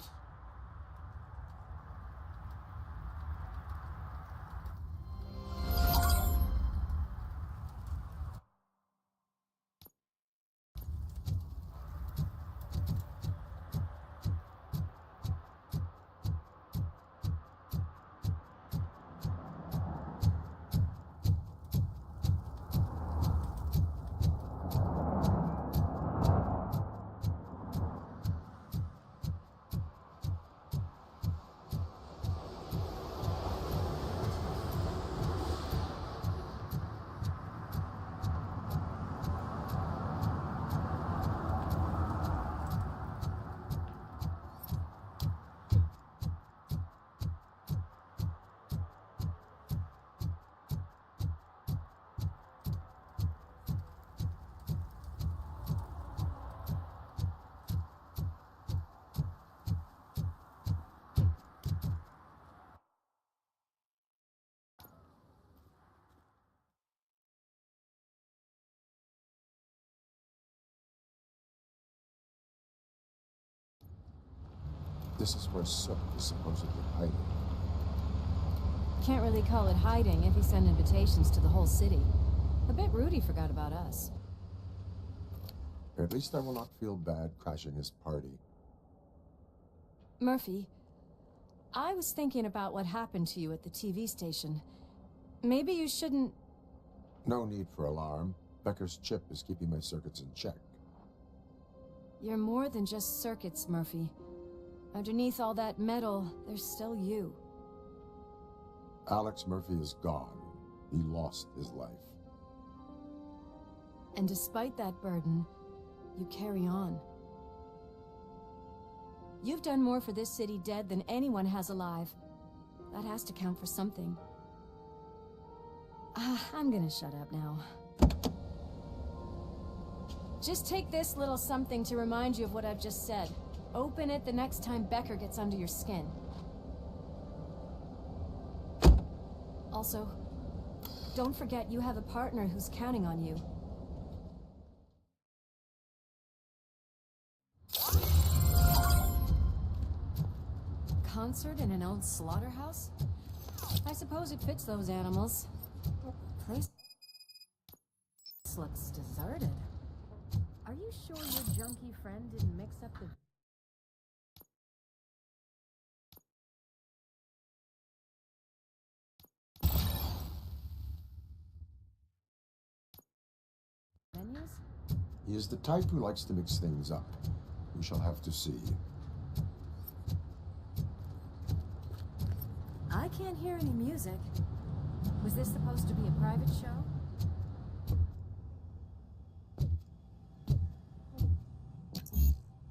This is where Sook is supposedly hiding. Can't really call it hiding if he sent invitations to the whole city. I bet Rudy forgot about us. At least I will not feel bad crashing his party. Murphy, I was thinking about what happened to you at the TV station. Maybe you shouldn't... No need for alarm. Becker's chip is keeping my circuits in check. You're more than just circuits, Murphy. Underneath all that metal, there's still you. Alex Murphy is gone. He lost his life. And despite that burden, you carry on. You've done more for this city dead than anyone has alive. That has to count for something. I'm gonna shut up now. Just take this little something to remind you of what I've just said. Open it the next time Becker gets under your skin. Also, don't forget you have a partner who's counting on you. Concert in an old slaughterhouse? I suppose it fits those animals. Place looks deserted. Are you sure your junkie friend didn't mix up the... venues? He is the type who likes to mix things up. We shall have to see. I can't hear any music. Was this supposed to be a private show?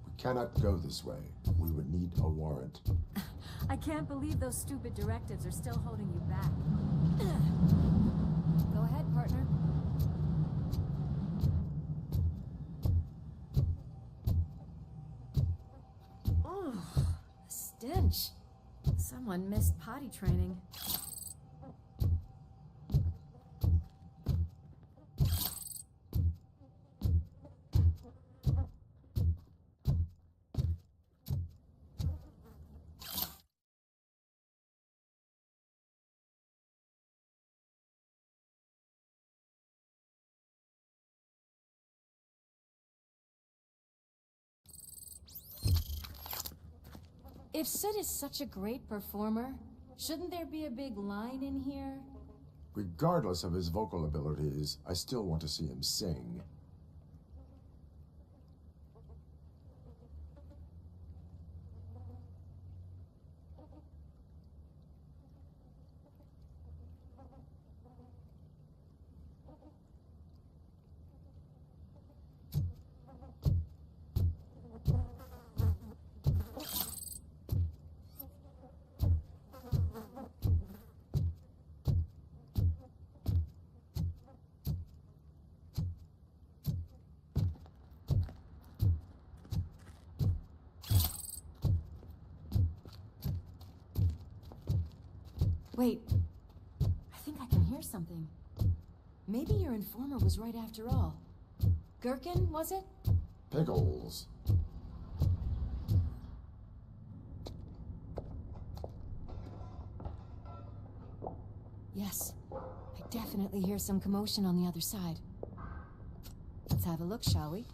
We cannot go this way. We would need a warrant. I can't believe those stupid directives are still holding you back. Go ahead, partner. Oh, the stench. Someone missed potty training. If Sid is such a great performer, shouldn't there be a big line in here? Regardless of his vocal abilities, I still want to see him sing. Wait, I think I can hear something. Maybe your informer was right after all. Gherkin, was it? Pickles. Yes, I definitely hear some commotion on the other side. Let's have a look, shall we?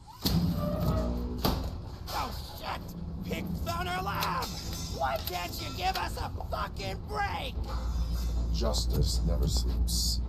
Oh, shit! Pigs on our lab! Why can't you give us a fucking break? Justice never sleeps.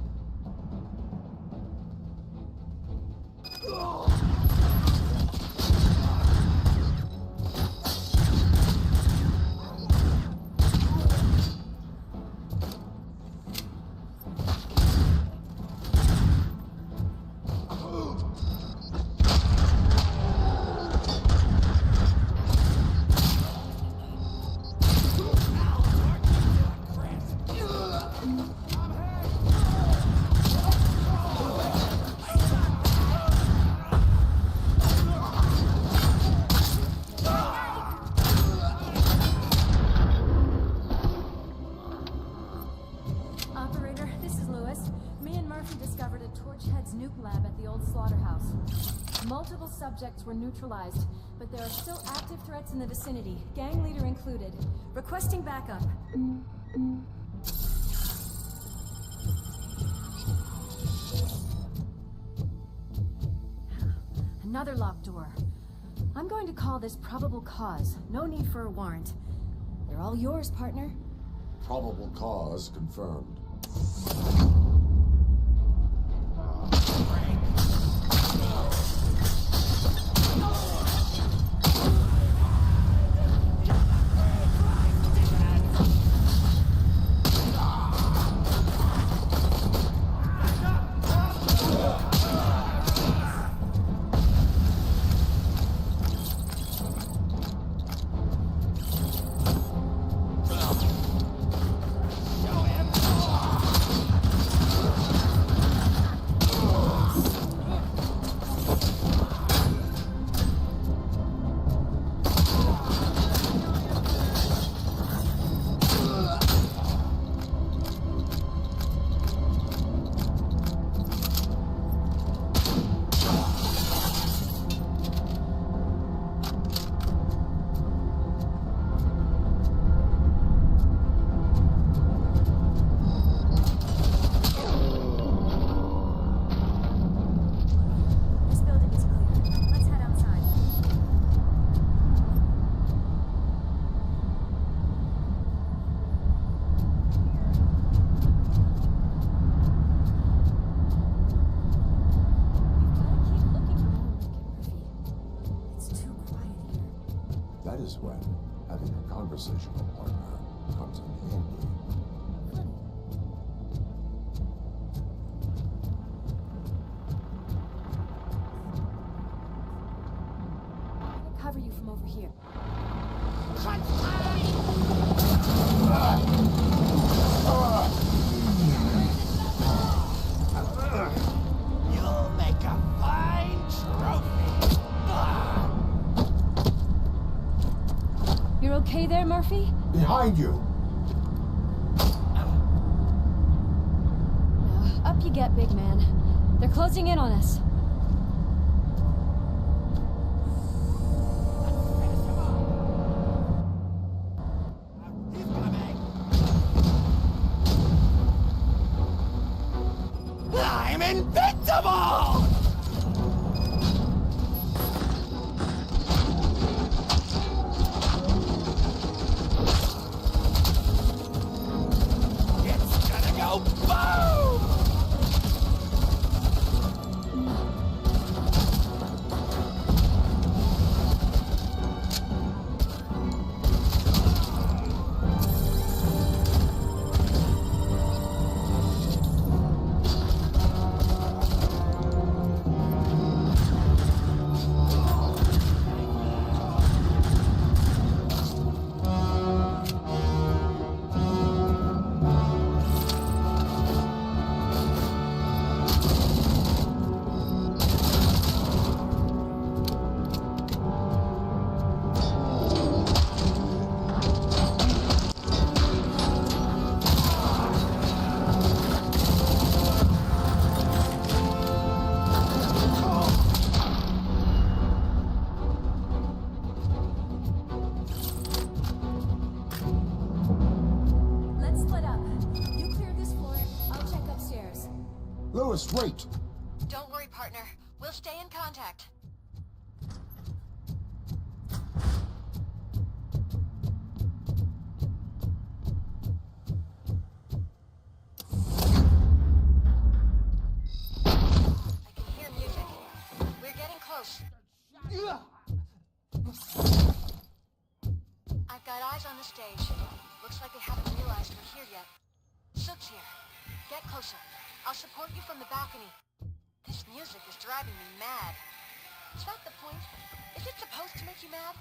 Subjects were neutralized, but there are still active threats in the vicinity, gang leader included. Requesting backup. Another locked door. I'm going to call this probable cause. No need for a warrant. They're all yours, partner. Probable cause confirmed. That is when having a conversational partner comes in handy. I'm gonna cover you from over here. You'll make a fine trophy. You're okay there, Murphy? Behind you! Up you get, big man. They're closing in on us. I'm invincible! Let's split up. You clear this floor, I'll check upstairs. Lewis, wait! Don't worry, partner. We'll stay in contact. I can hear music. We're getting close. I've got eyes on the stage. Looks like they haven't realized we're here yet. Sook's here. Get closer. I'll support you from the balcony. This music is driving me mad. Is that the point? Is it supposed to make you mad?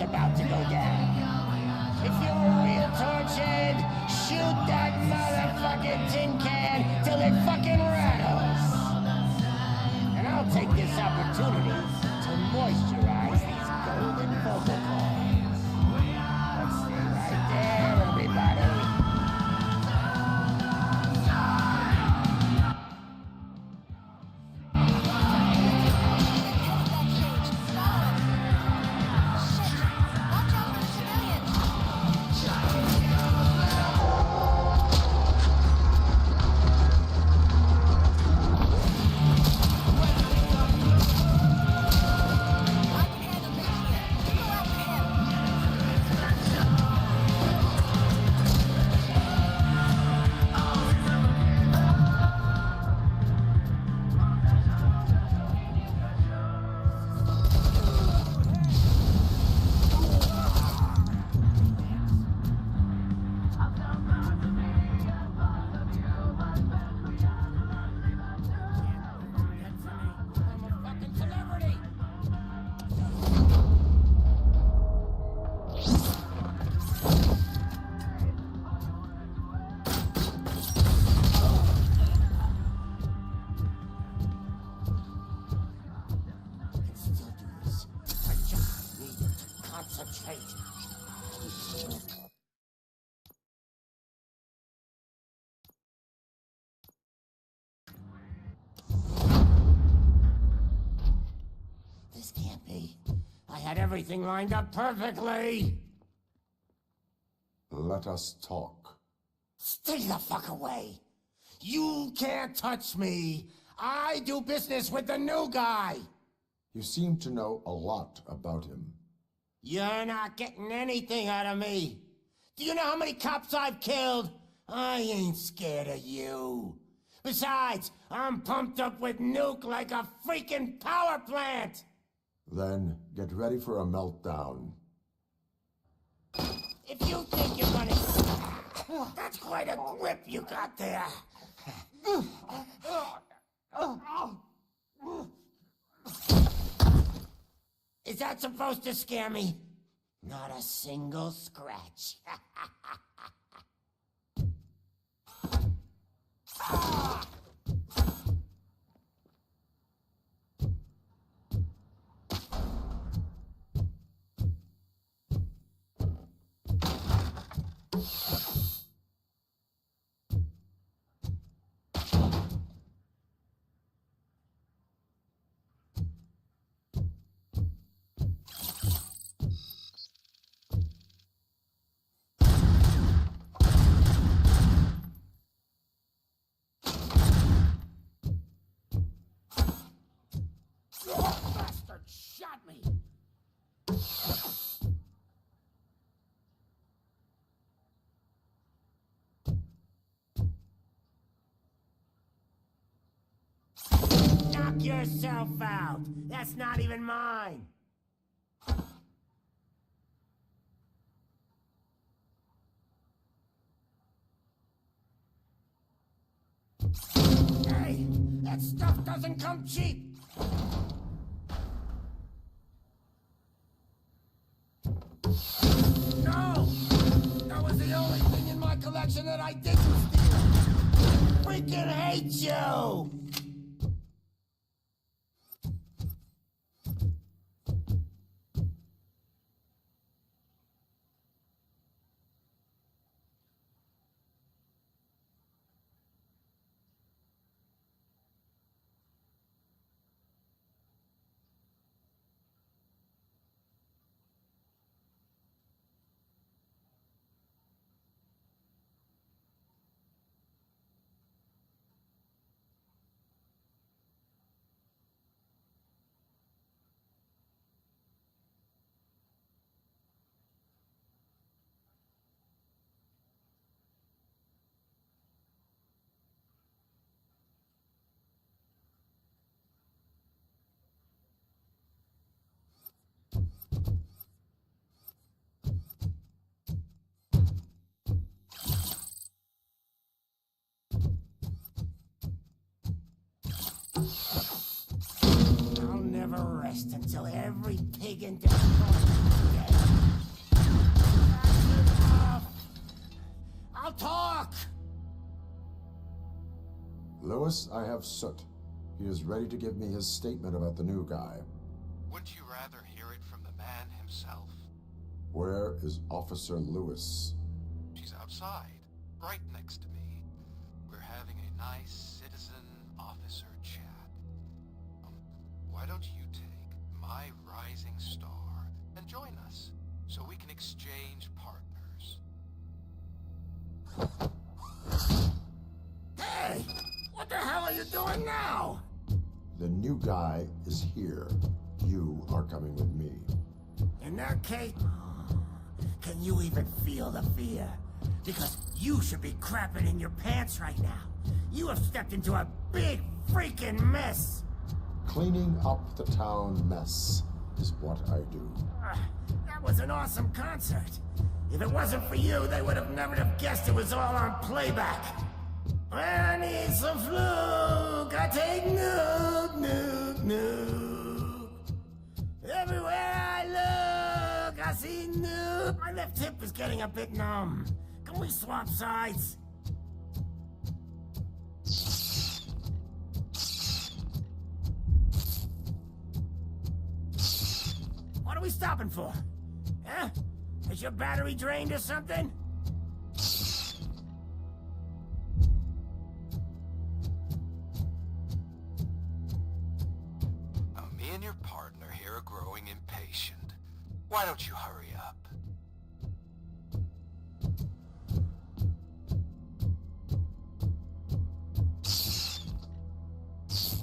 About to go down. If you're a real torchhead, shoot that motherfucking tin can till it fucking rattles. And I'll take this opportunity to moisturize these golden vocal cords. Let's stay right there, everybody. This can't be. I had everything lined up perfectly. Let us talk. Stay the fuck away. You can't touch me. I do business with the new guy. You seem to know a lot about him. You're not getting anything out of me. Do you know how many cops I've killed? I ain't scared of you. Besides, I'm pumped up with nuke like a freaking power plant. Then get ready for a meltdown. If you think you're gonna... That's quite a grip you got there. Is that supposed to scare me? Not a single scratch. Bastard shot me! Now Knock yourself out. That's not even mine. Hey, that stuff doesn't come cheap. No! That was the only thing in my collection that I didn't steal! Freaking hate you! I'll never rest until every pig in Detroit is dead. That's enough. I'll talk! Lewis, I have Soot. He is ready to give me his statement about the new guy. Wouldn't you rather hear it from the man himself? Where is Officer Lewis? She's outside, right next to me. We're having a nice citizen-officer chat. Why don't you take my rising star and join us, so we can exchange partners? Hey! What the hell are you doing now? The new guy is here. You are coming with me. In that case, can you even feel the fear? Because you should be crapping in your pants right now. You have stepped into a big freaking mess. Cleaning up the town mess is what I do. That was an awesome concert. If it wasn't for you, they would have never have guessed it was all on playback. When I need some fluke, I take nuke. Everywhere I look, I see nuke. My left hip is getting a bit numb. Can we swap sides? What are we stopping for? Huh? Is your battery drained or something? Me and your partner here are growing impatient. Why don't you hurry up?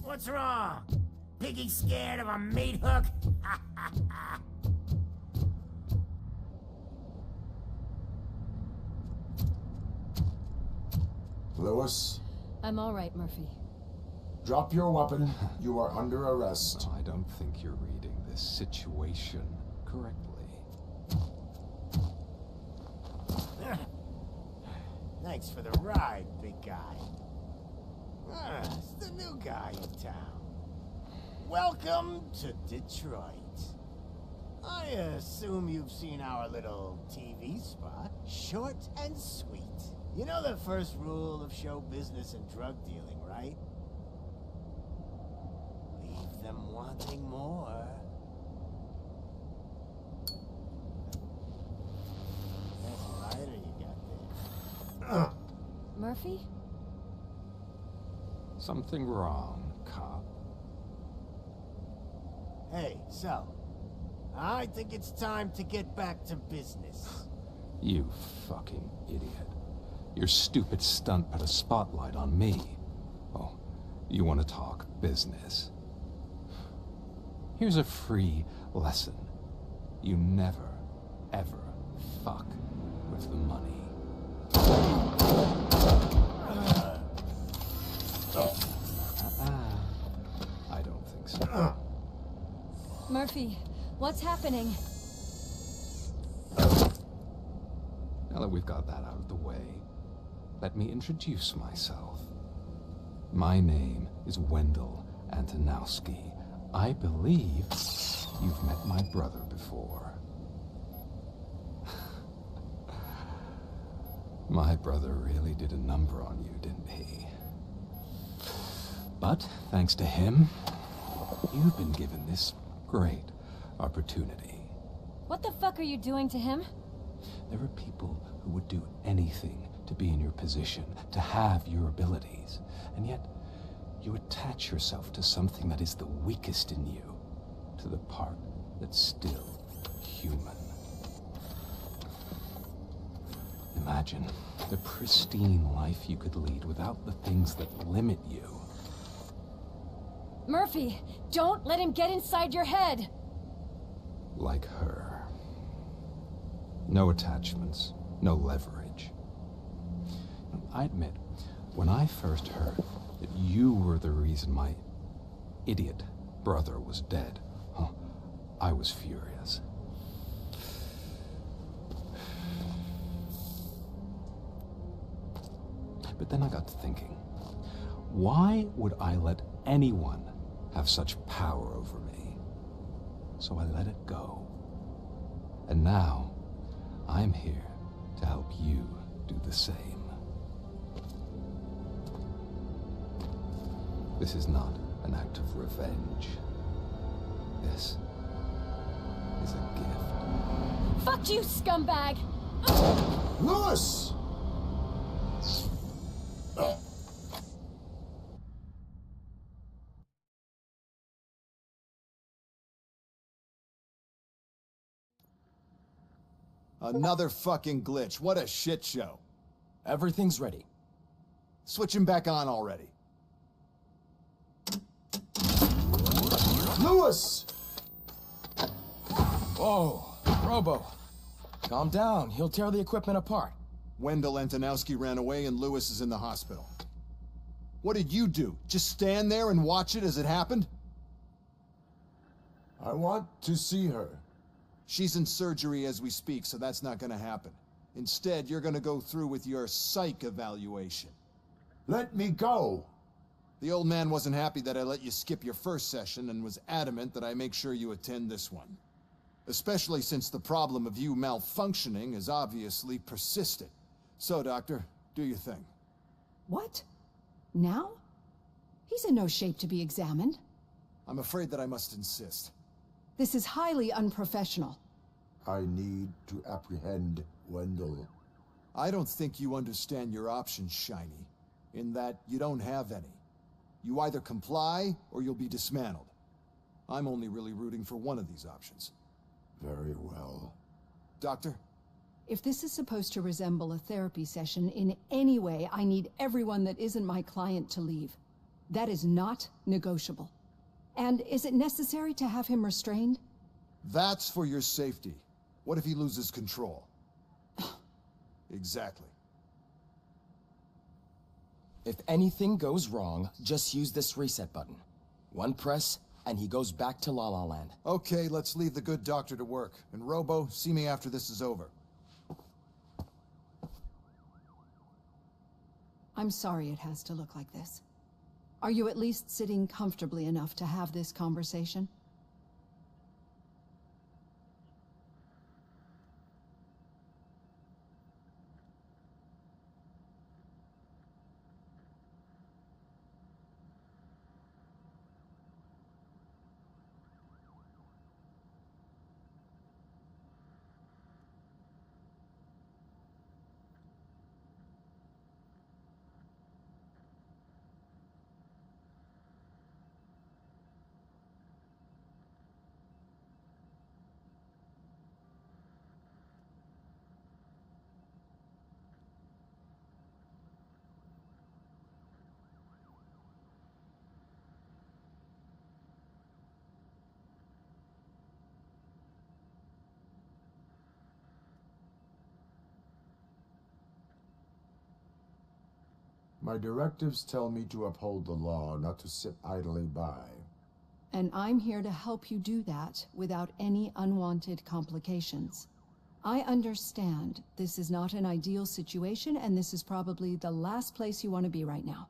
What's wrong? Piggy scared of a meat hook? Lewis, I'm all right, Murphy. drop your weapon. You are under arrest. I don't think you're reading this situation correctly. Thanks for the ride, big guy. It's the new guy in town. Welcome to Detroit. I assume you've seen our little TV spot. Short and sweet. You know the first rule of show business and drug dealing, right? Leave them wanting more. That's a lighter you got there. Murphy? Something wrong, cop. Hey, so, I think it's time to get back to business. You fucking idiot. Your stupid stunt put a spotlight on me. Oh, you want to talk business? Here's a free lesson. You never, ever fuck with the money. I Murphy, what's happening? Now that we've got that out of the way, let me introduce myself. My name is Wendell Antonowski. I believe you've met my brother before. My brother really did a number on you, didn't he? But thanks to him, you've been given this great opportunity. What the fuck are you doing to him? There are people who would do anything to be in your position, to have your abilities, and yet you attach yourself to something that is the weakest in you, to the part that's still human. Imagine the pristine life you could lead without the things that limit you. Murphy, don't let him get inside your head! Like her. No attachments, no leverage. I admit, when I first heard that you were the reason my idiot brother was dead, I was furious. But then I got to thinking, why would I let anyone have such power over me? So I let it go. And now, I'm here to help you do the same. This is not an act of revenge. This is a gift. Fuck you, scumbag! Lewis! Another fucking glitch. What a shit show. Everything's ready. Switch him back on already. Lewis! Whoa, Robo. Calm down. He'll tear the equipment apart. Wendell Antonowski ran away and Lewis is in the hospital. What did you do? Just stand there and watch it as it happened? I want to see her. She's in surgery as we speak, so that's not gonna happen. Instead, you're gonna go through with your psych evaluation. Let me go! The old man wasn't happy that I let you skip your first session and was adamant that I make sure you attend this one. Especially since the problem of you malfunctioning has obviously persisted. So, Doctor, do your thing. What? Now? He's in no shape to be examined. I'm afraid that I must insist. This is highly unprofessional. I need to apprehend Wendell. I don't think you understand your options, Shiny, in that you don't have any. You either comply, or you'll be dismantled. I'm only really rooting for one of these options. Very well. Doctor? If this is supposed to resemble a therapy session in any way, I need everyone that isn't my client to leave. That is not negotiable. And is it necessary to have him restrained? That's for your safety. What if he loses control? Exactly. If anything goes wrong, just use this reset button. One press, and he goes back to La La Land. Okay, let's leave the good doctor to work. And Robo, see me after this is over. I'm sorry it has to look like this. Are you at least sitting comfortably enough to have this conversation? My directives tell me to uphold the law, not to sit idly by. And I'm here to help you do that without any unwanted complications. I understand this is not an ideal situation, and this is probably the last place you want to be right now.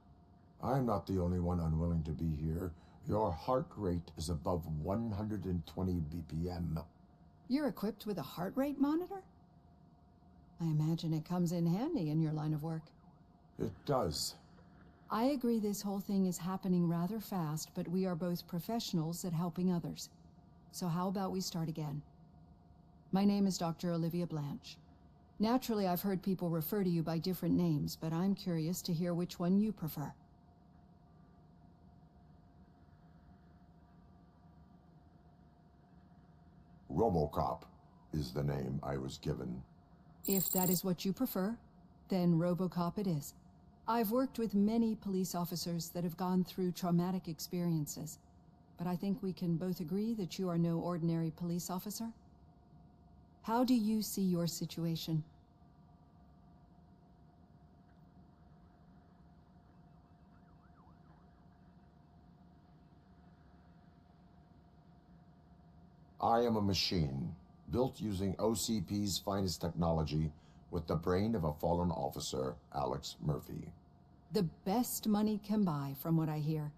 I'm not the only one unwilling to be here. Your heart rate is above 120 BPM. You're equipped with a heart rate monitor? I imagine it comes in handy in your line of work. It does. I agree this whole thing is happening rather fast, but we are both professionals at helping others. So how about we start again? My name is Dr. Olivia Blanche. Naturally, I've heard people refer to you by different names, but I'm curious to hear which one you prefer. RoboCop is the name I was given. If that is what you prefer, then RoboCop it is. I've worked with many police officers that have gone through traumatic experiences, but I think we can both agree that you are no ordinary police officer. How do you see your situation? I am a machine, built using OCP's finest technology with the brain of a fallen officer, Alex Murphy. The best money can buy, from what I hear.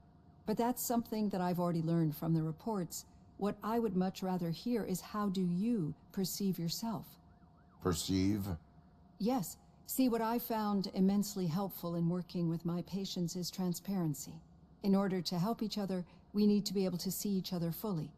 But that's something that I've already learned from the reports. What I would much rather hear is how do you perceive yourself? Perceive? Yes. See, what I found immensely helpful in working with my patients is transparency. In order to help each other, we need to be able to see each other fully.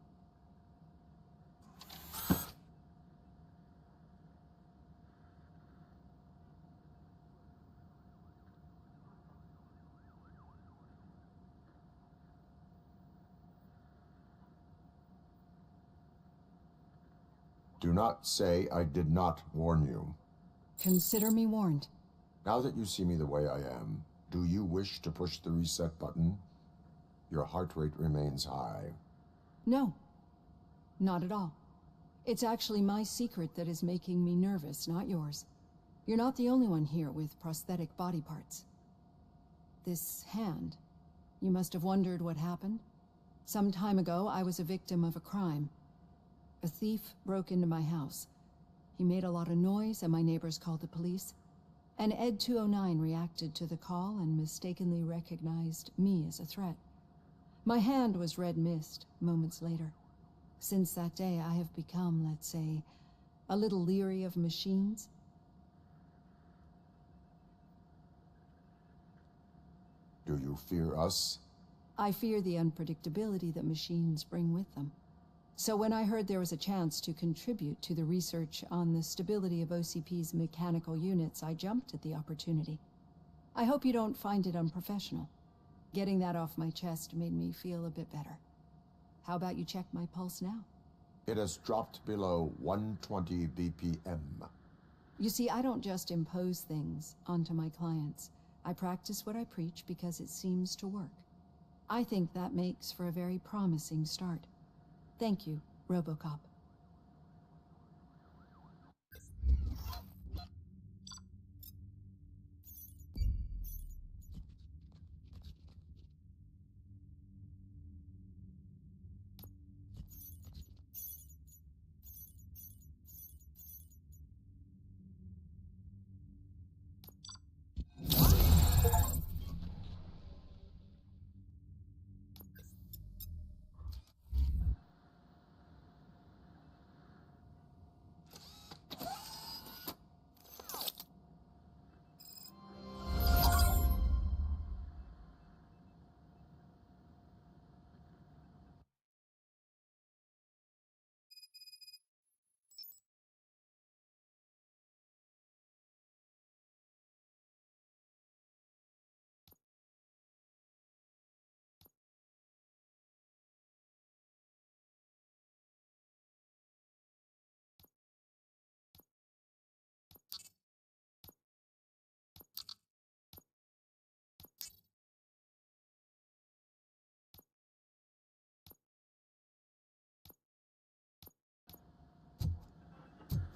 Do not say I did not warn you. Consider me warned. Now that you see me the way I am, do you wish to push the reset button? Your heart rate remains high. No, not at all. It's actually my secret that is making me nervous, not yours. You're not the only one here with prosthetic body parts. This hand, you must have wondered what happened. Some time ago, I was a victim of a crime. A thief broke into my house. He made a lot of noise and my neighbors called the police. And Ed 209 reacted to the call and mistakenly recognized me as a threat. My hand was red mist moments later. Since that day, I have become, let's say, a little leery of machines. Do you fear us? I fear the unpredictability that machines bring with them. So when I heard there was a chance to contribute to the research on the stability of OCP's mechanical units, I jumped at the opportunity. I hope you don't find it unprofessional. Getting that off my chest made me feel a bit better. How about you check my pulse now? It has dropped below 120 BPM. You see, I don't just impose things onto my clients. I practice what I preach because it seems to work. I think that makes for a very promising start. Thank you, RoboCop.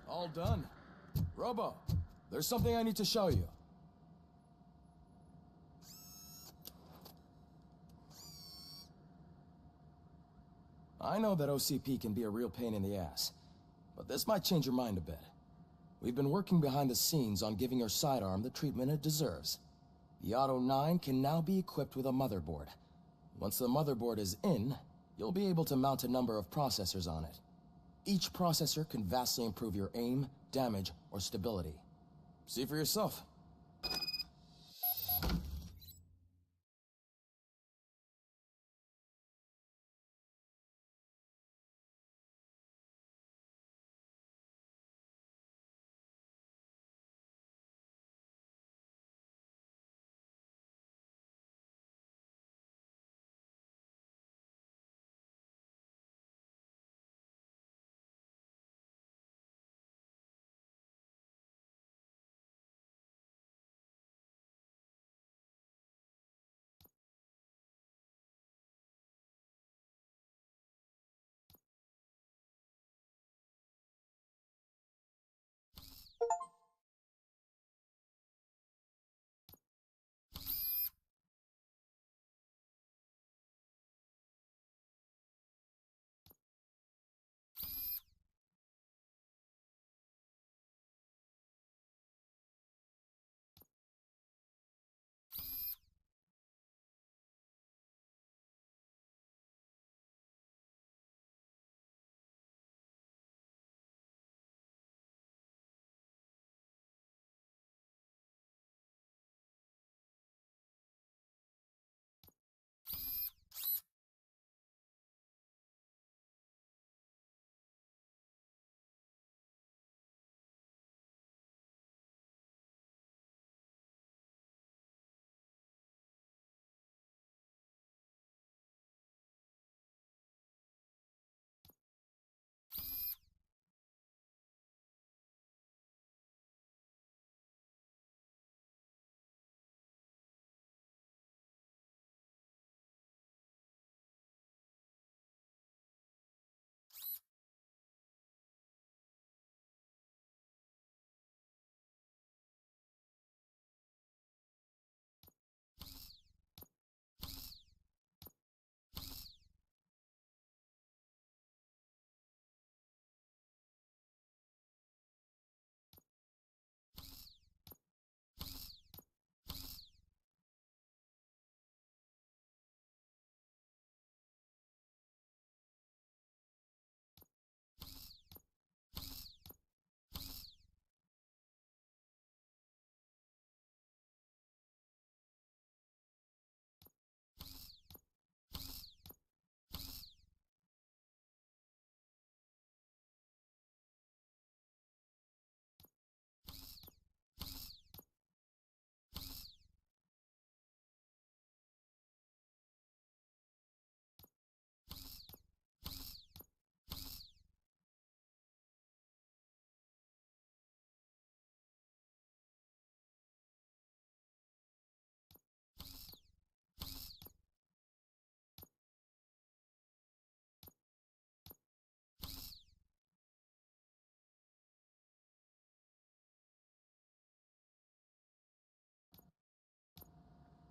All done. Robo, there's something I need to show you. I know that OCP can be a real pain in the ass, but this might change your mind a bit. We've been working behind the scenes on giving your sidearm the treatment it deserves. The Auto 9 can now be equipped with a motherboard. Once the motherboard is in, you'll be able to mount a number of processors on it. Each processor can vastly improve your aim, damage, or stability. See for yourself.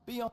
Be on.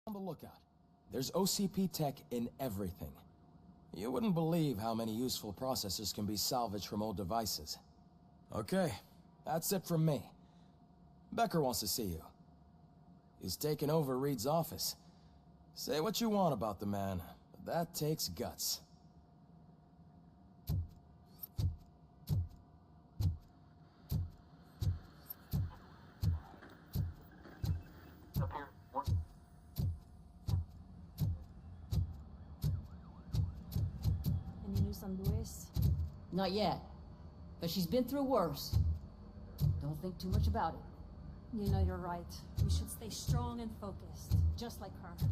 On the lookout. There's OCP tech in everything. You wouldn't believe how many useful processors can be salvaged from old devices. Okay, that's it from me. Becker wants to see you. He's taken over Reed's office. Say what you want about the man, but that takes guts. worse on Lewis? Not yet. But she's been through worse. Don't think too much about it. You know, you're right. We should stay strong and focused, just like her.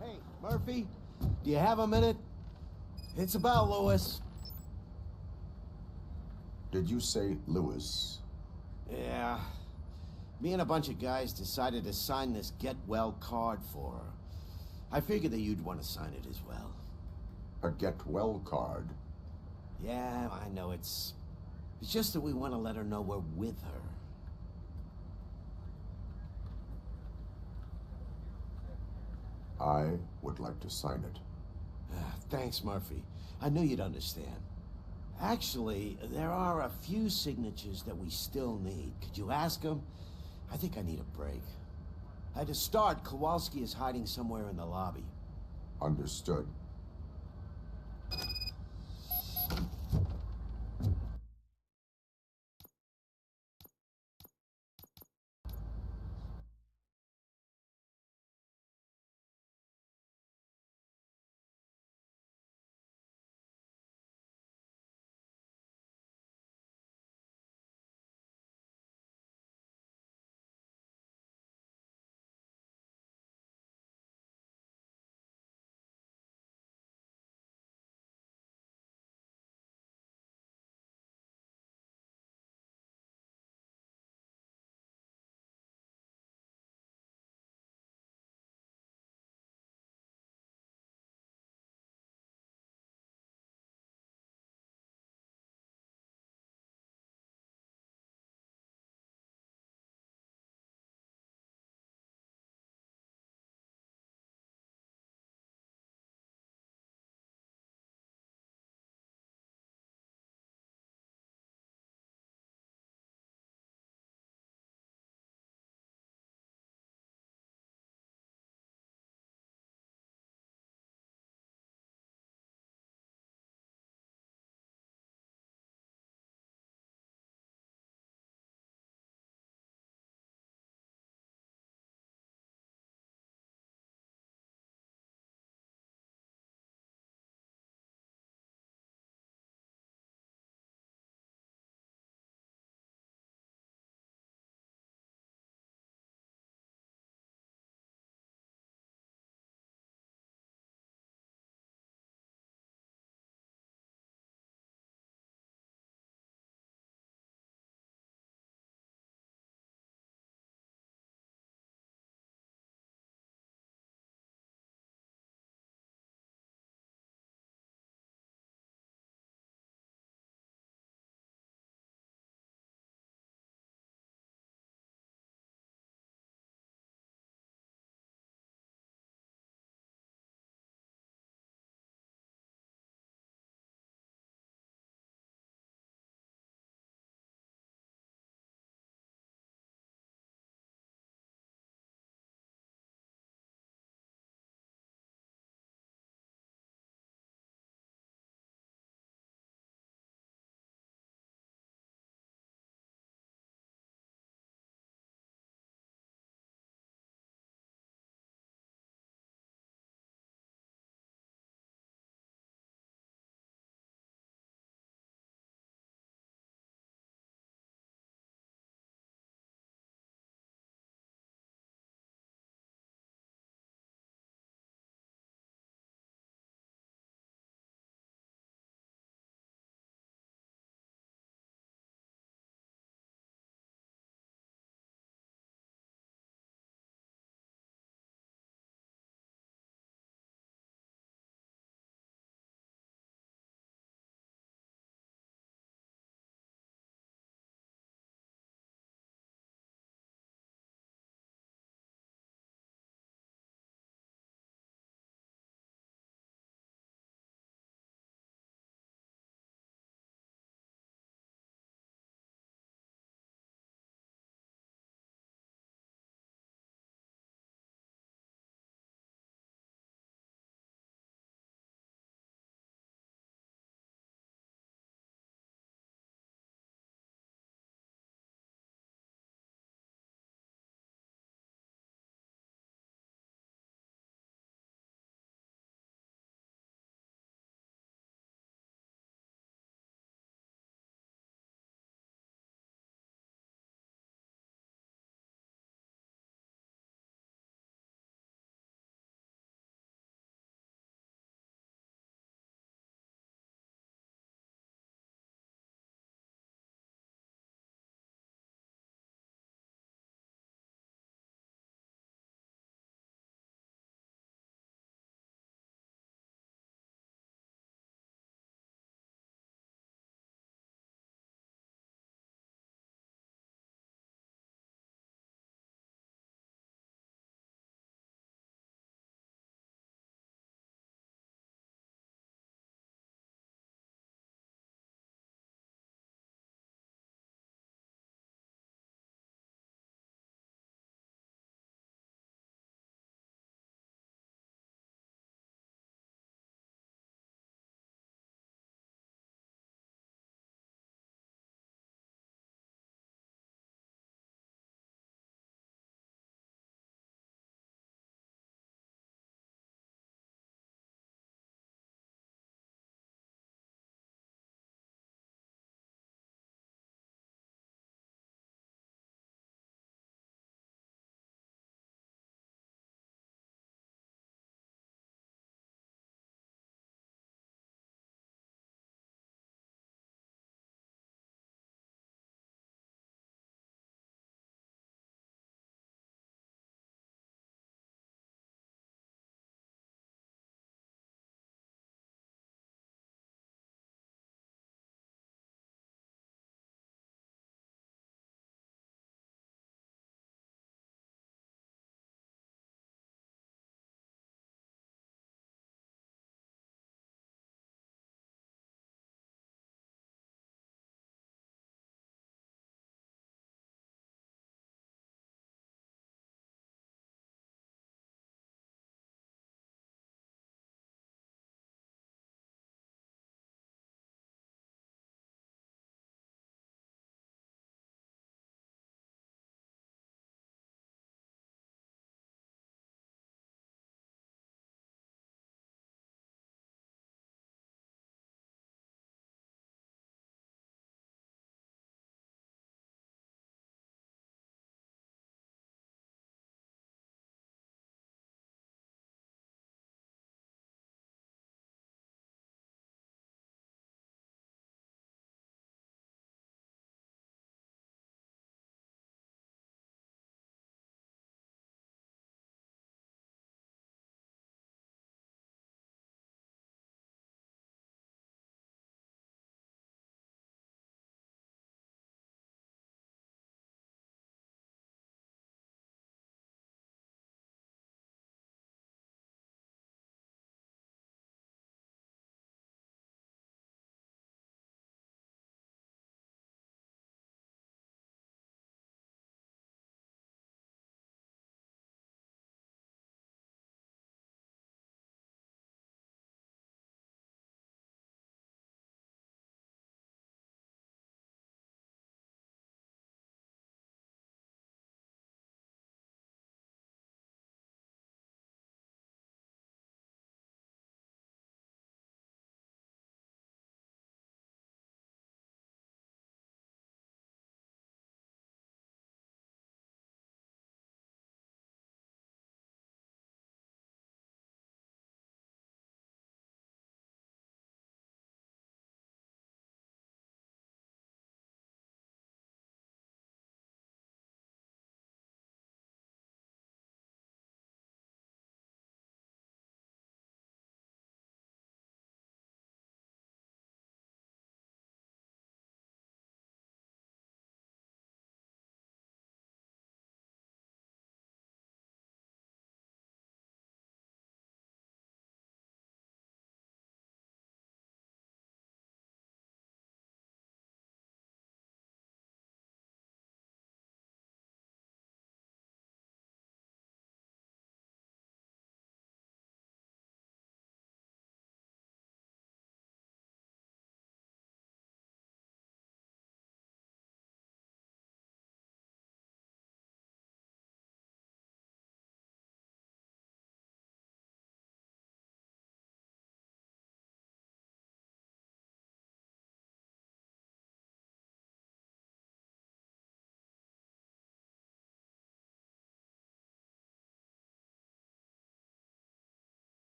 Hey, Murphy, do you have a minute? It's about Lewis. Did you say Lewis? Yeah. Me and a bunch of guys decided to sign this get well card for her. I figured that you'd want to sign it as well. A get well card? Yeah, I know it's just that we want to let her know we're with her. I would like to sign it. Thanks, Murphy. I knew you'd understand. Actually, there are a few signatures that we still need. Could you ask them? I think I need a break. To start, Kowalski is hiding somewhere in the lobby. Understood.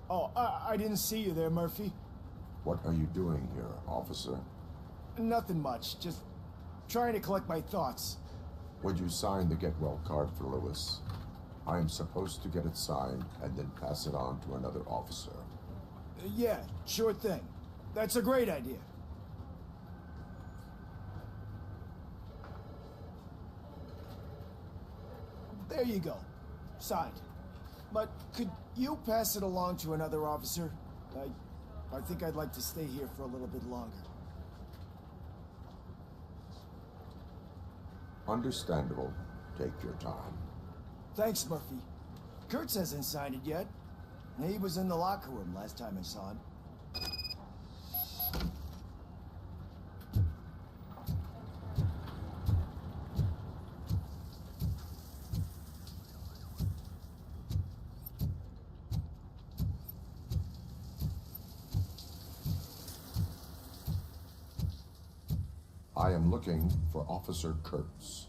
Oh, I didn't see you there, Murphy. What are you doing here, officer? Nothing much, just trying to collect my thoughts. Would you sign the get well card for Lewis? I am supposed to get it signed and then pass it on to another officer. Yeah, sure thing. That's a great idea. There you go. Signed. But could you pass it along to another officer? I think I'd like to stay here for a little bit longer. Understandable. Take your time. Thanks, Murphy. Kurtz hasn't signed it yet. He was in the locker room last time I saw him. I am looking for Officer Kurtz.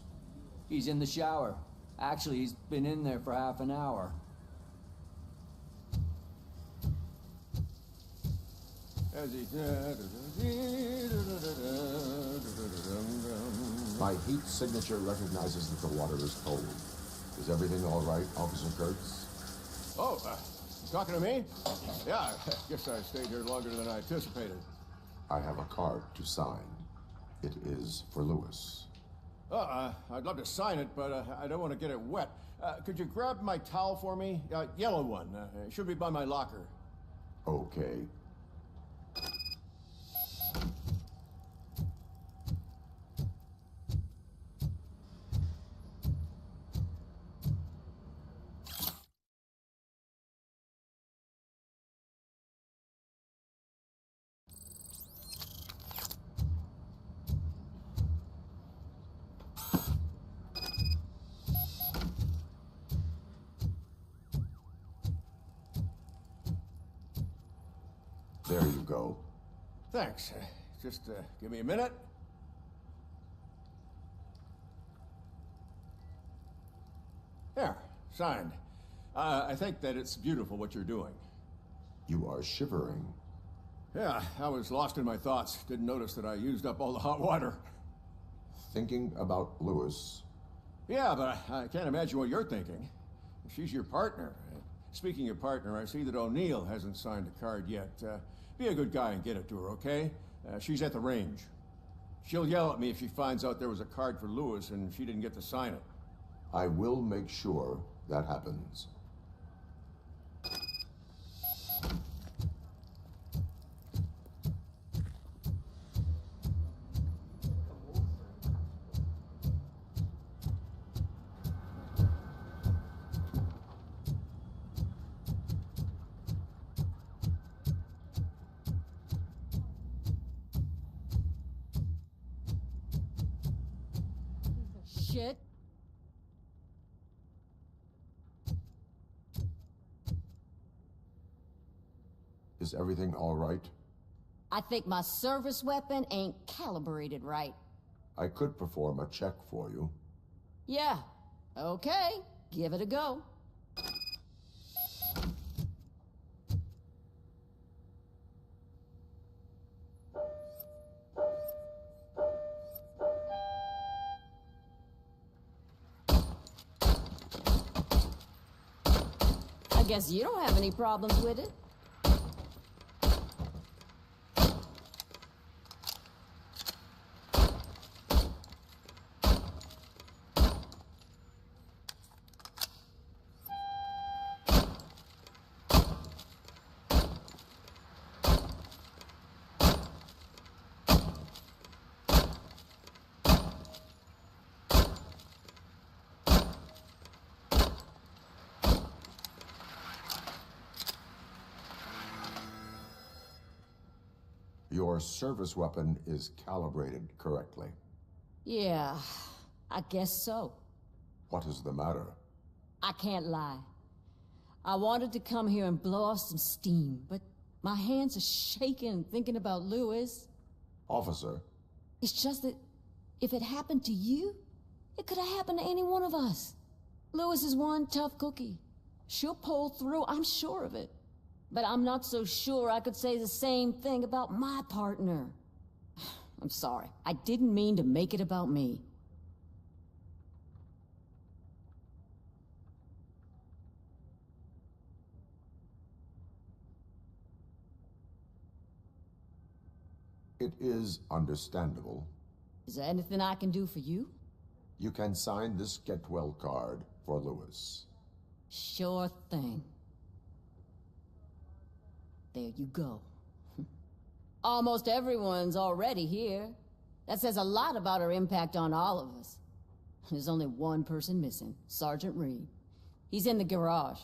He's in the shower. Actually, he's been in there for half an hour. My heat signature recognizes that the water is cold. Is everything all right, Officer Kurtz? Oh, you talking to me? Yeah, I guess I stayed here longer than I anticipated. I have a card to sign. It is for Lewis. I'd love to sign it, but I don't want to get it wet. Could you grab my towel for me? Yellow one. It should be by my locker. Okay. There you go. Thanks. Just give me a minute. There, signed. I think that it's beautiful what you're doing. You are shivering. Yeah, I was lost in my thoughts. Didn't notice that I used up all the hot water. Thinking about Lewis. Yeah, but I can't imagine what you're thinking. She's your partner. Speaking of partner, I see that O'Neill hasn't signed a card yet. Be a good guy and get it to her, okay? She's at the range. She'll yell at me if she finds out there was a card for Lewis and she didn't get to sign it. I will make sure that happens. Shit. Is everything all right? I think my service weapon ain't calibrated right. I could perform a check for you. Yeah. Okay. Give it a go. I guess you don't have any problems with it. Your service weapon is calibrated correctly. Yeah, I guess so. What is the matter? I can't lie. I wanted to come here and blow off some steam, but my hands are shaking thinking about Lewis. Officer. It's just that if it happened to you, it could have happened to any one of us. Lewis is one tough cookie. She'll pull through, I'm sure of it. But I'm not so sure I could say the same thing about my partner. I'm sorry. I didn't mean to make it about me. It is understandable. Is there anything I can do for you? You can sign this Get Well card for Lewis. Sure thing. There you go. Almost everyone's already here. That says a lot about her impact on all of us. There's only one person missing, Sergeant Reed. He's in the garage.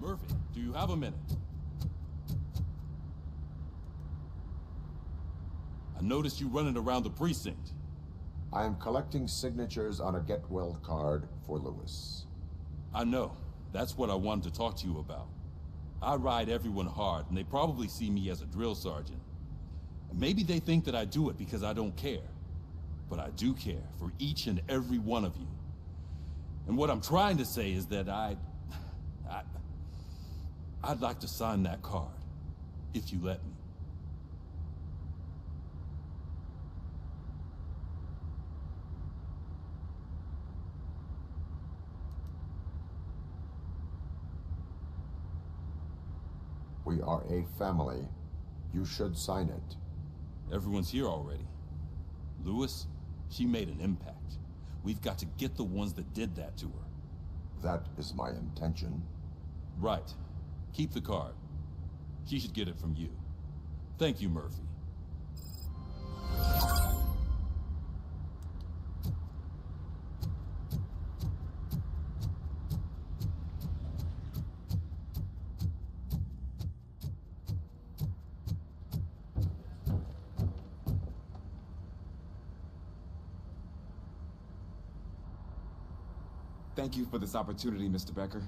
Murphy, do you have a minute? I noticed you running around the precinct. I am collecting signatures on a Get Well card for Lewis. I know. That's what I wanted to talk to you about. I ride everyone hard, and they probably see me as a drill sergeant. Maybe they think that I do it because I don't care. But I do care for each and every one of you. And what I'm trying to say is that I'd like to sign that card, if you let me. We are a family. You should sign it. Everyone's here already. Lewis, she made an impact. We've got to get the ones that did that to her. That is my intention. Right. Keep the card. She should get it from you. Thank you, Murphy. Thank you for this opportunity, Mr. Becker.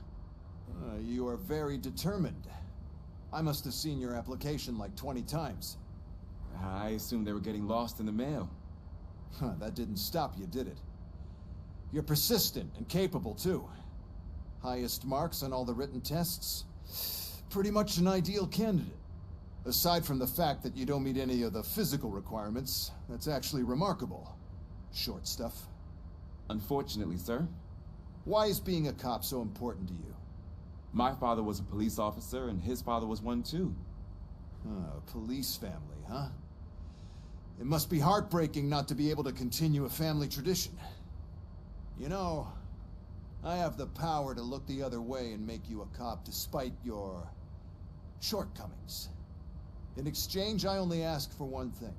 You are very determined. I must have seen your application like 20 times. I assumed they were getting lost in the mail. That didn't stop you, did it? You're persistent and capable, too. Highest marks on all the written tests. Pretty much an ideal candidate. Aside from the fact that you don't meet any of the physical requirements, that's actually remarkable. Short stuff. Unfortunately, sir. Why is being a cop so important to you? My father was a police officer, and his father was one, too. A police family, huh? It must be heartbreaking not to be able to continue a family tradition. You know, I have the power to look the other way and make you a cop despite your shortcomings. In exchange, I only ask for one thing.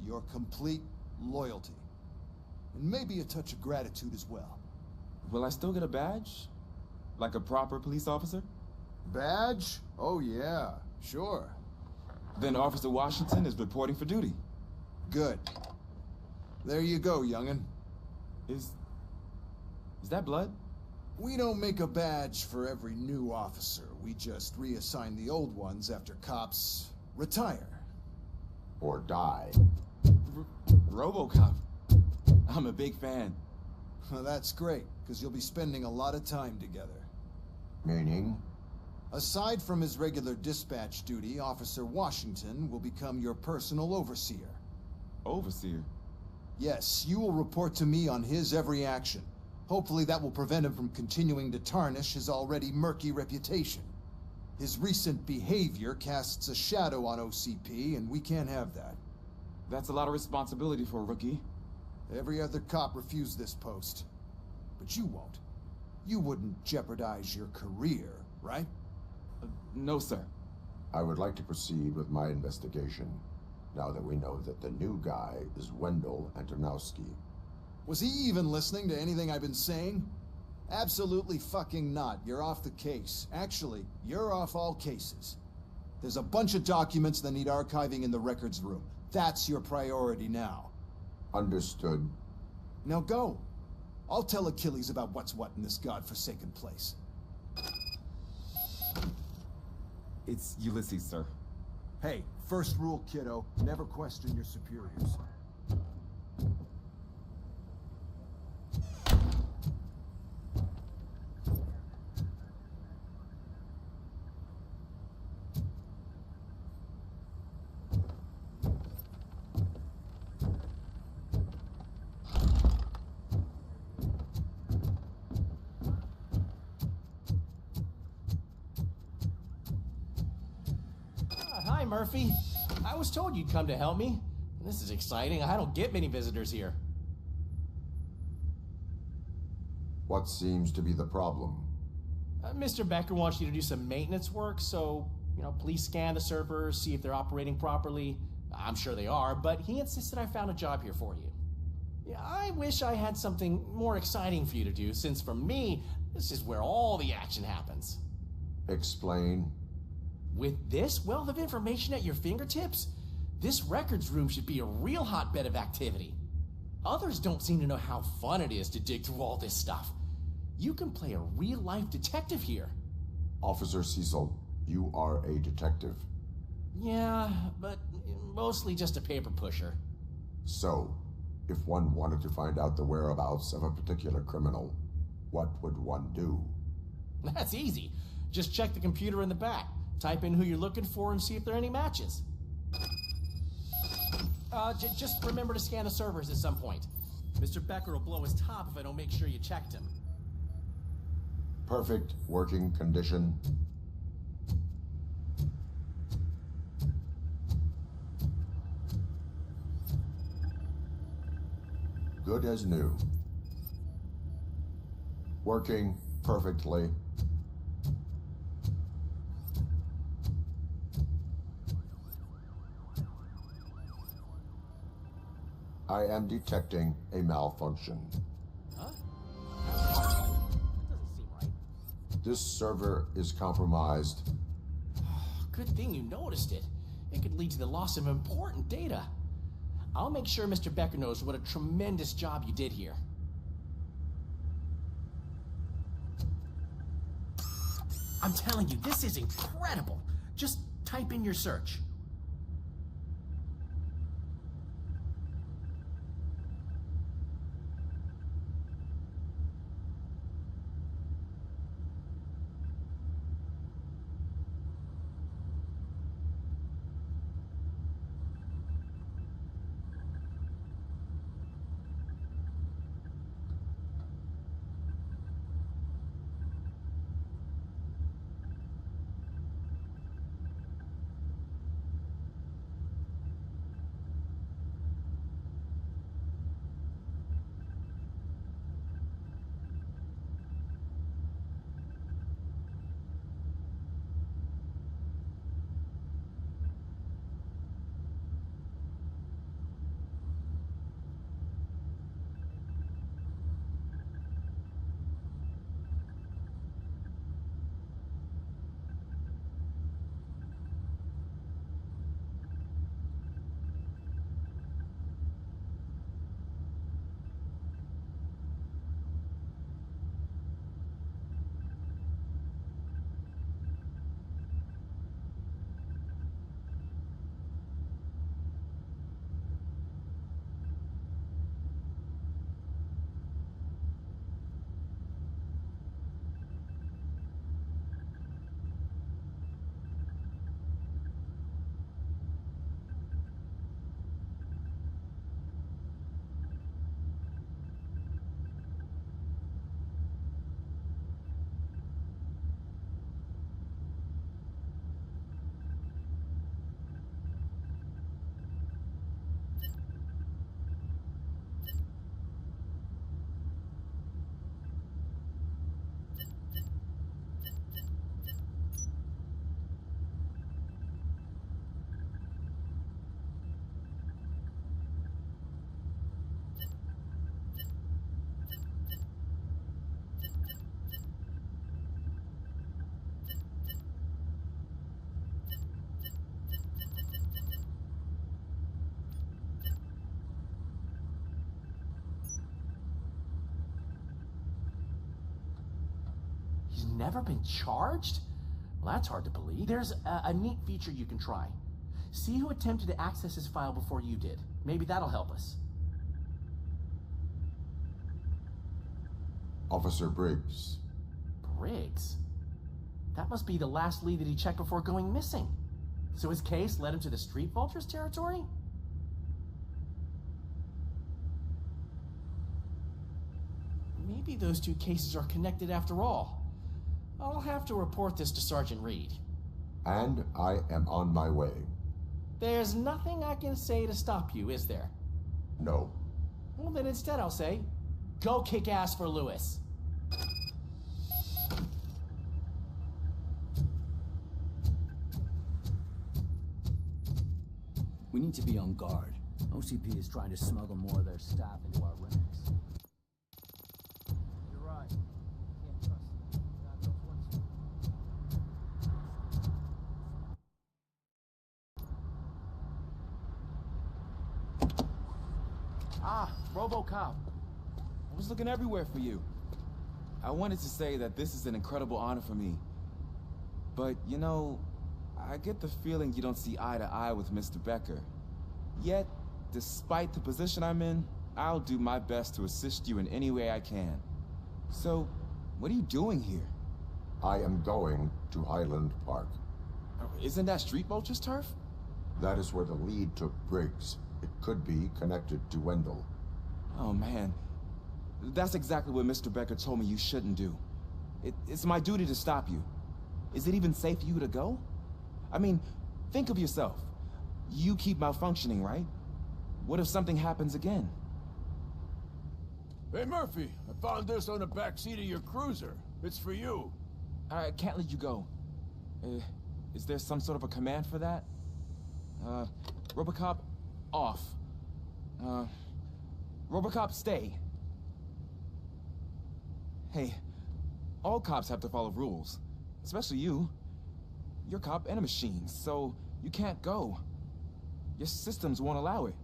Your complete loyalty. And maybe a touch of gratitude as well. Will I still get a badge? Like a proper police officer? Badge? Oh yeah, sure. Then Officer Washington is reporting for duty. Good. There you go, young'un. Is that blood? We don't make a badge for every new officer. We just reassign the old ones after cops retire. Or die. RoboCop. I'm a big fan. Well, that's great, because you'll be spending a lot of time together. Meaning? Aside from his regular dispatch duty, Officer Washington will become your personal overseer. Overseer? Yes, you will report to me on his every action. Hopefully that will prevent him from continuing to tarnish his already murky reputation. His recent behavior casts a shadow on OCP, and we can't have that. That's a lot of responsibility for a rookie. Every other cop refused this post. But you won't. You wouldn't jeopardize your career, right? No, sir. I would like to proceed with my investigation, now that we know that the new guy is Wendell Antonowski. Was he even listening to anything I've been saying? Absolutely fucking not. You're off the case. Actually, you're off all cases. There's a bunch of documents that need archiving in the records room. That's your priority now. Understood. Now go. I'll tell Achilles about what's what in this godforsaken place. It's Ulysses, sir. Hey, first rule, kiddo, never question your superiors. Hi, Murphy. I was told you'd come to help me. This is exciting. I don't get many visitors here. What seems to be the problem? Mr. Becker wants you to do some maintenance work, so, please scan the servers, see if they're operating properly. I'm sure they are, but he insisted I found a job here for you. Yeah, I wish I had something more exciting for you to do, since for me, this is where all the action happens. Explain. With this wealth of information at your fingertips, this records room should be a real hotbed of activity. Others don't seem to know how fun it is to dig through all this stuff. You can play a real-life detective here. Officer Cecil, you are a detective. Yeah, but mostly just a paper pusher. So, if one wanted to find out the whereabouts of a particular criminal, what would one do? That's easy. Just check the computer in the back. Type in who you're looking for and see if there are any matches. Just remember to scan the servers at some point. Mr. Becker will blow his top if I don't make sure you checked him. Perfect working condition. Good as new. Working perfectly. I am detecting a malfunction. Huh? That doesn't seem right. This server is compromised. Good thing you noticed it. It could lead to the loss of important data. I'll make sure Mr. Becker knows what a tremendous job you did here. I'm telling you, this is incredible. Just type in your search. never been charged? Well, that's hard to believe. There's a neat feature you can try. See who attempted to access his file before you did. Maybe that'll help us. Officer Briggs. Briggs? That must be the last lead that he checked before going missing. So his case led him to the Street Vultures territory? Maybe those two cases are connected after all. I'll have to report this to Sergeant Reed. And I am on my way. There's nothing I can say to stop you, is there? No. Well, then instead I'll say, go kick ass for Lewis. We need to be on guard. OCP is trying to smuggle more of their staff into our ranks. You're right. Can't trust them. God knows what's... Ah, RoboCop. I was looking everywhere for you. I wanted to say that this is an incredible honor for me. But, you know, I get the feeling you don't see eye to eye with Mr. Becker. Yet, despite the position I'm in, I'll do my best to assist you in any way I can. So, what are you doing here? I am going to Highland Park. Isn't that Street Vulture's turf? That is where the lead took Briggs. It could be connected to Wendell. Oh, man. That's exactly what Mr. Becker told me you shouldn't do. It's my duty to stop you. Is it even safe for you to go? I mean, think of yourself. You keep malfunctioning, right? What if something happens again? Hey, Murphy, I found this on the back seat of your cruiser. It's for you. I can't let you go. Is there some sort of a command for that? RoboCop, off. RoboCop, stay. Hey, all cops have to follow rules. Especially you. You're a cop and a machine, so you can't go. Your systems won't allow it.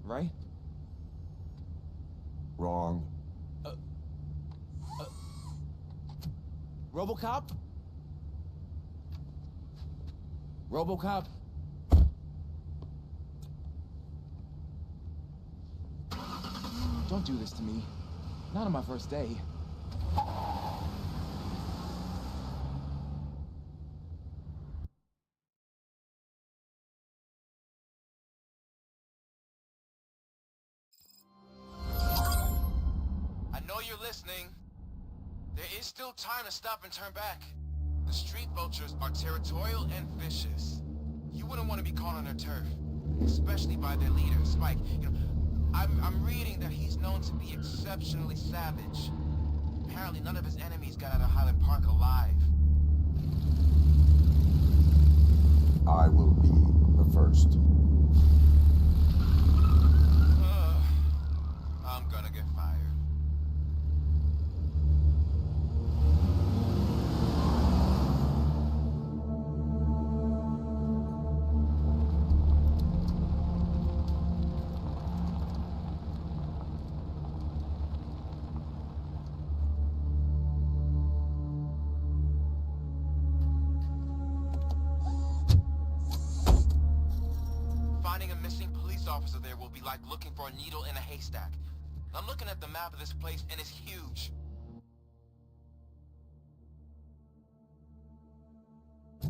Right? Wrong. RoboCop? RoboCop? Don't do this to me. Not on my first day. I know you're listening. There is still time to stop and turn back. The Street Vultures are territorial and vicious. You wouldn't want to be caught on their turf, especially by their leader, Spike. You know, I'm reading that he's known to be exceptionally savage. Apparently none of his enemies got out of Highland Park alive. I will be the first. I'm gonna get fired. Finding a missing police officer there will be like looking for a needle in a haystack. I'm looking at the map of this place and it's huge.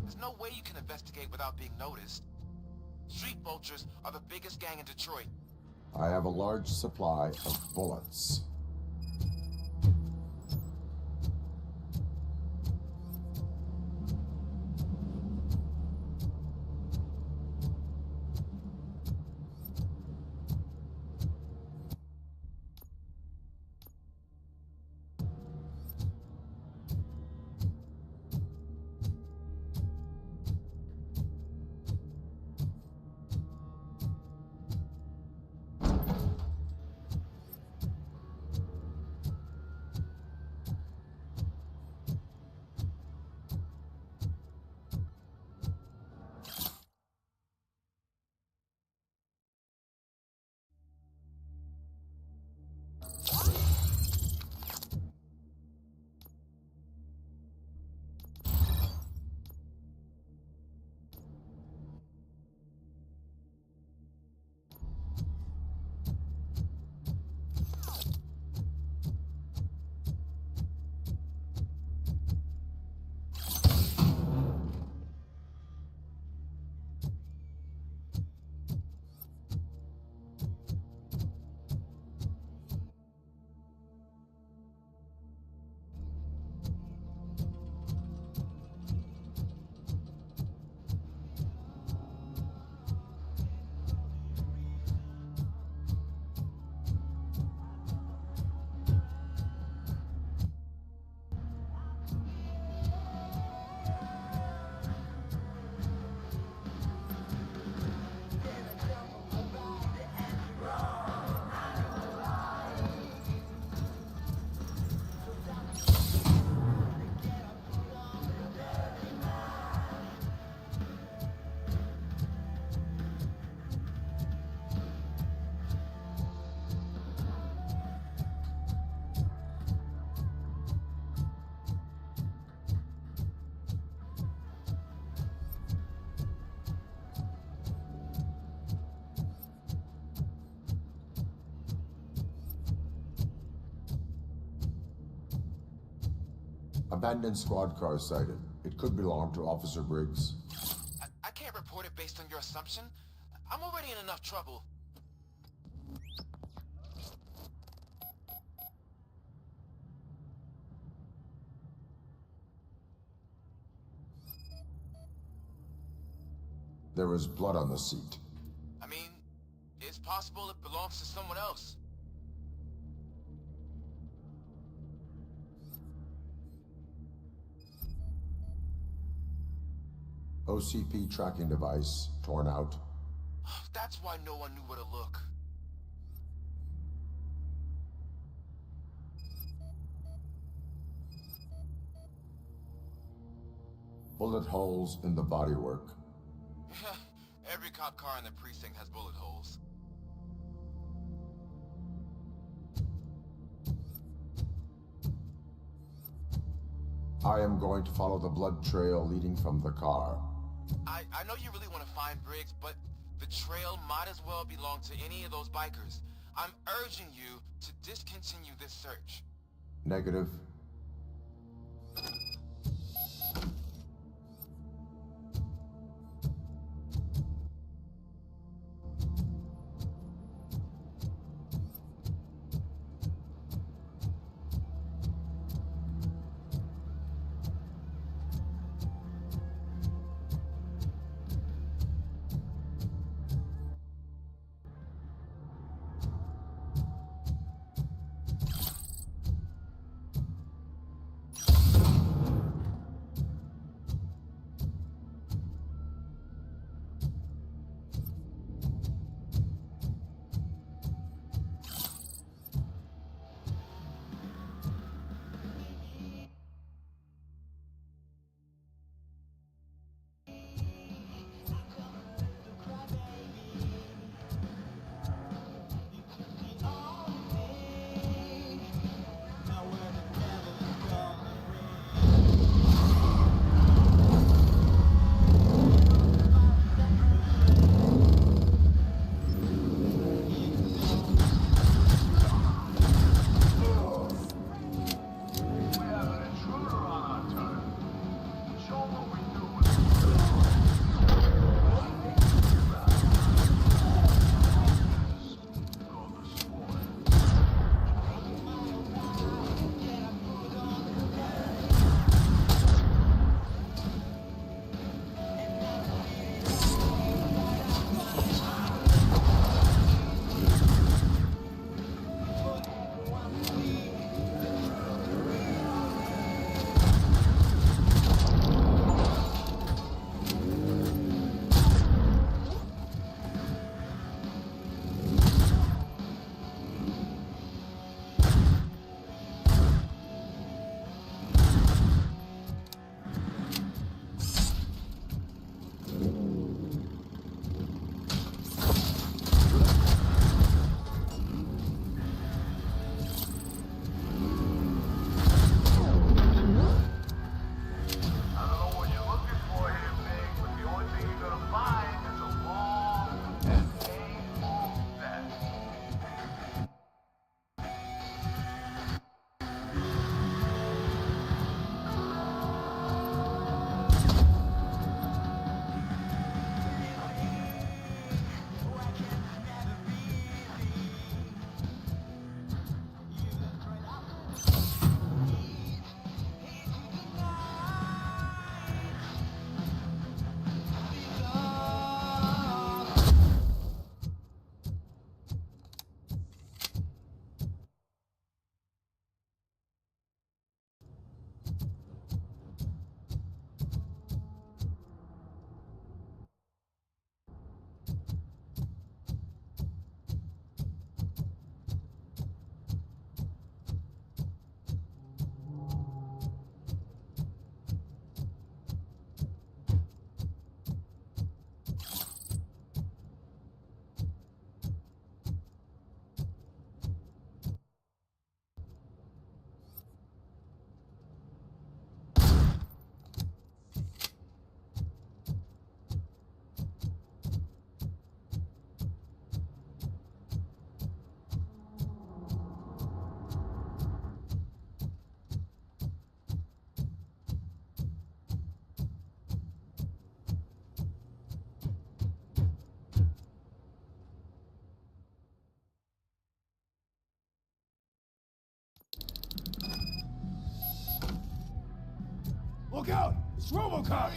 There's no way you can investigate without being noticed. Street Vultures are the biggest gang in Detroit. I have a large supply of bullets. Abandoned squad car sighted. It could belong to Officer Briggs. I can't report it based on your assumption. I'm already in enough trouble. There is blood on the seat. I mean, it's possible it belongs to someone else. OCP tracking device torn out. That's why no one knew where to look. Bullet holes in the bodywork. Every cop car in the precinct has bullet holes. I am going to follow the blood trail leading from the car. I know you really want to find Briggs, but the trail might as well belong to any of those bikers. I'm urging you to discontinue this search. Negative. Look out! It's RoboCop!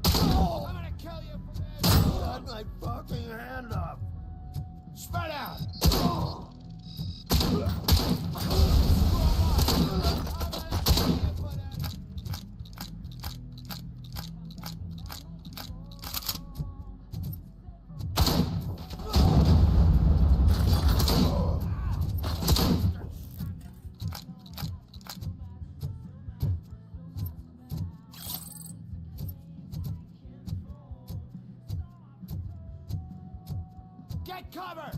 I'm gonna kill you for this! Cut my fucking hand off! Spread out! Get cover!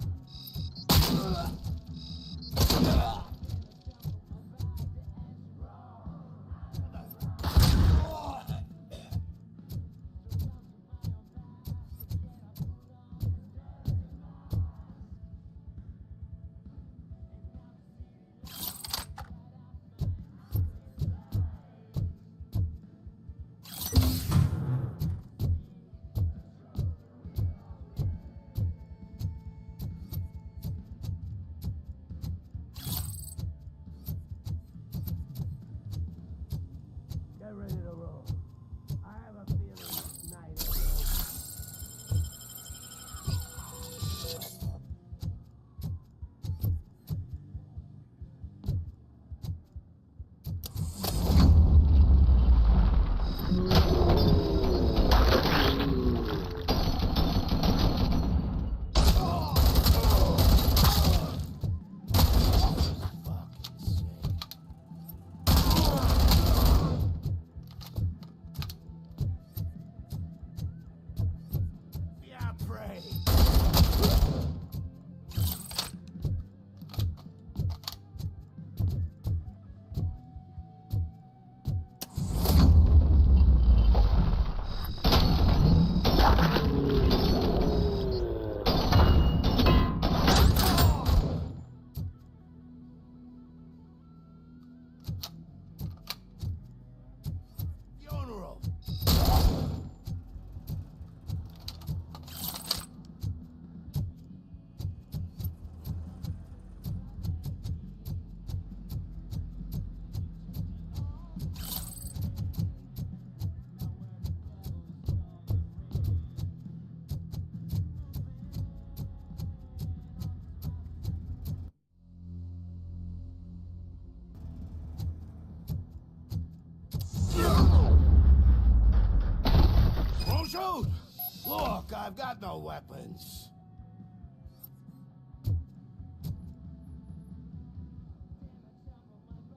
Get ready to roll. I have a feeling this night is over. Yeah, pray. Funeral. Won't shoot! Look, I've got no weapons.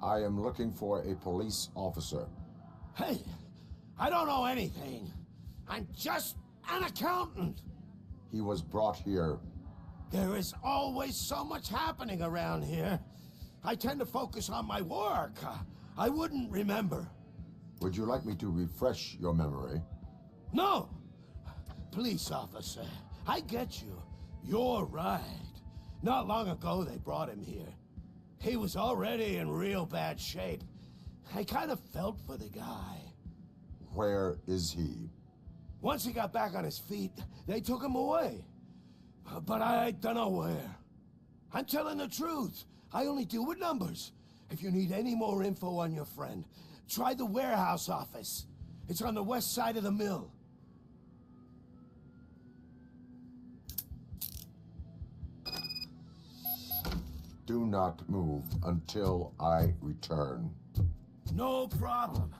I am looking for a police officer. Hey, I don't know anything. I'm just an accountant. He was brought here. There is always so much happening around here. I tend to focus on my work. I wouldn't remember. Would you like me to refresh your memory? No! Police officer, I get you. You're right. Not long ago they brought him here. He was already in real bad shape. I kind of felt for the guy. Where is he? Once he got back on his feet, they took him away. But I don't know where. I'm telling the truth. I only deal with numbers. If you need any more info on your friend, try the warehouse office. It's on the west side of the mill. Do not move until I return. No problem.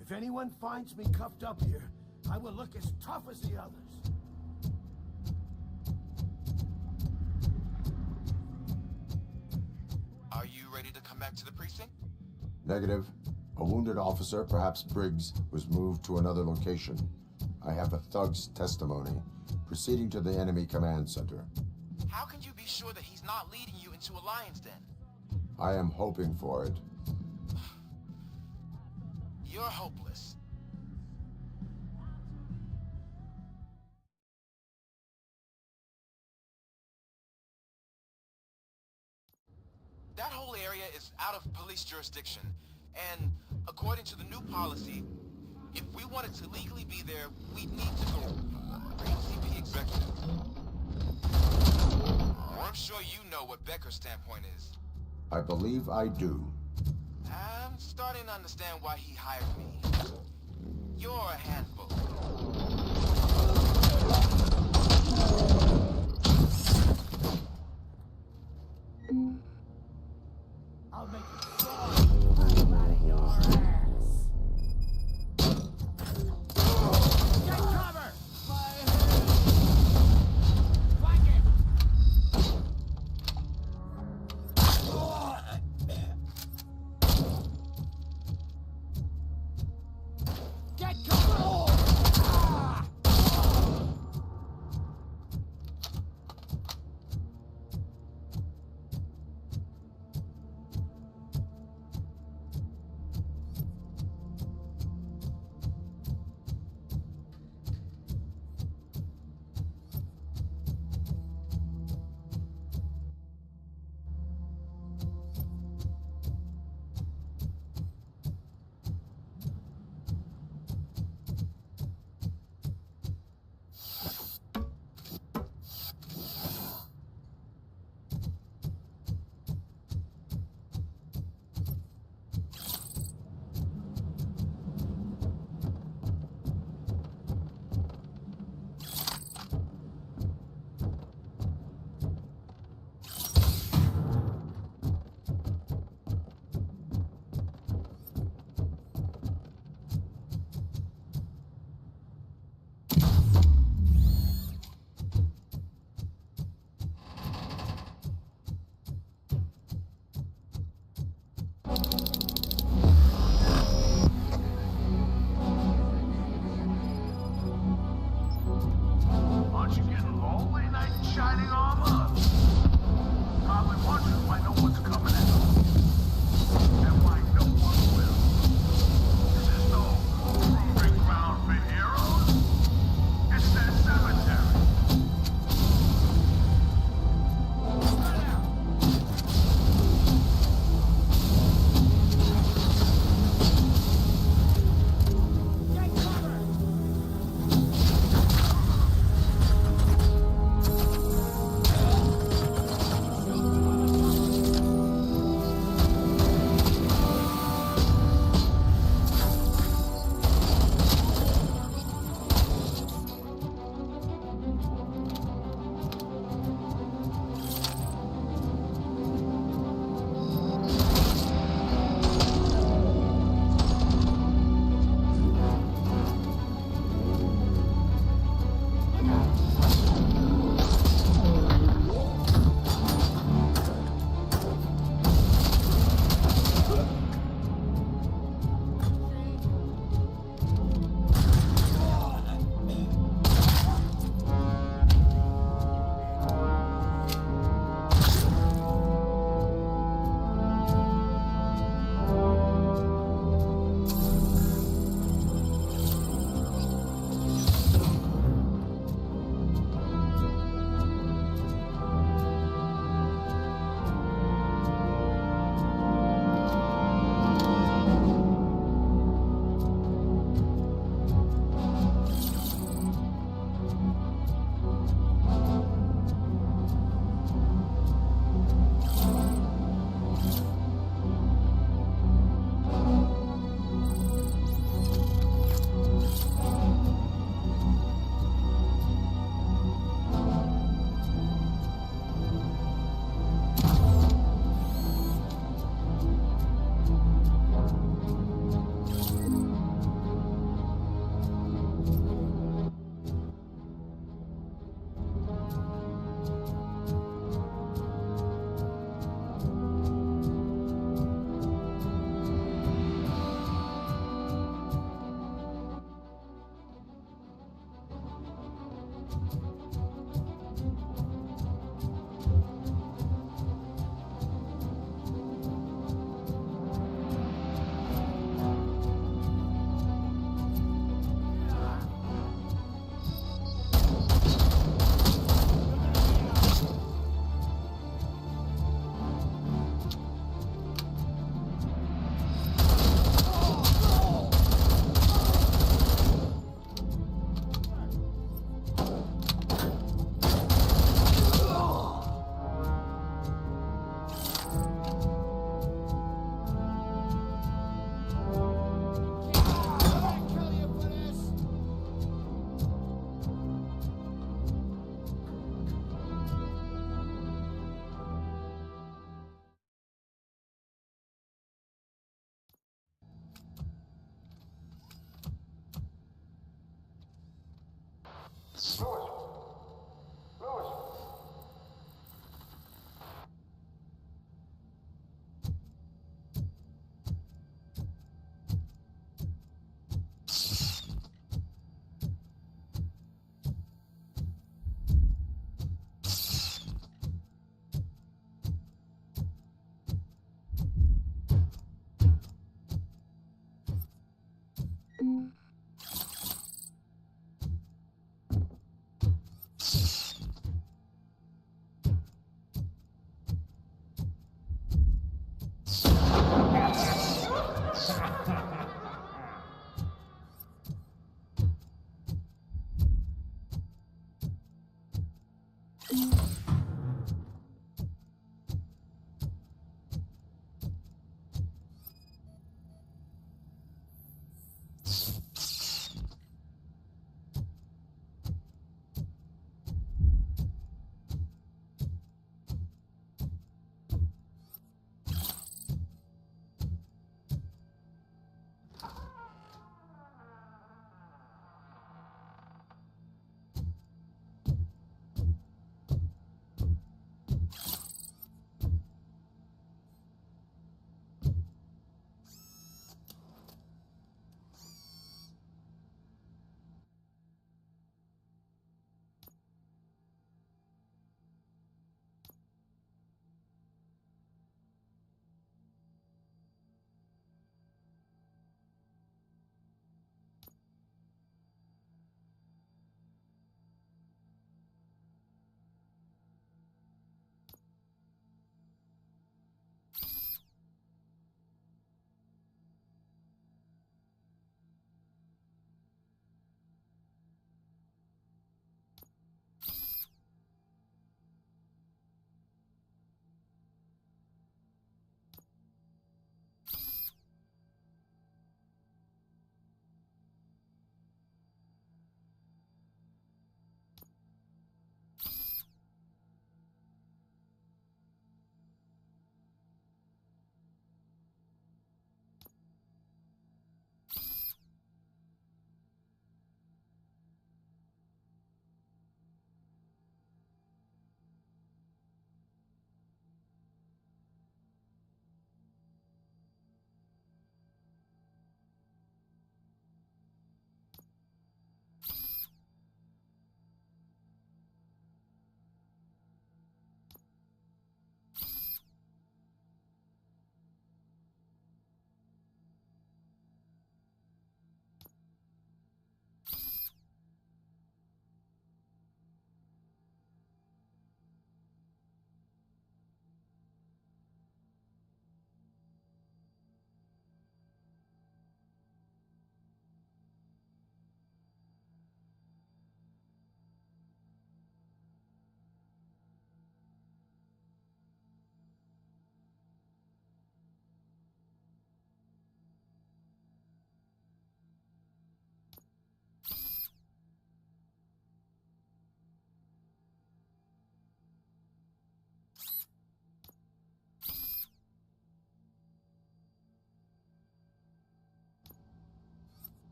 If anyone finds me cuffed up here, I will look as tough as the others. Are you ready to come back to the precinct? Negative. A wounded officer, perhaps Briggs, was moved to another location. I have a thug's testimony, proceeding to the enemy command center. How can you be sure that he's not leading you into a lion's den? I am hoping for it. You're hopeless. That whole area is out of police jurisdiction, and according to the new policy, if we wanted to legally be there, we'd need to go CP executive. I'm sure you know what Becker's standpoint is. I believe I do. I'm starting to understand why he hired me. You're a handful. I'll make it strong out of your ass. Get cover! My head! Flank it! Get cover!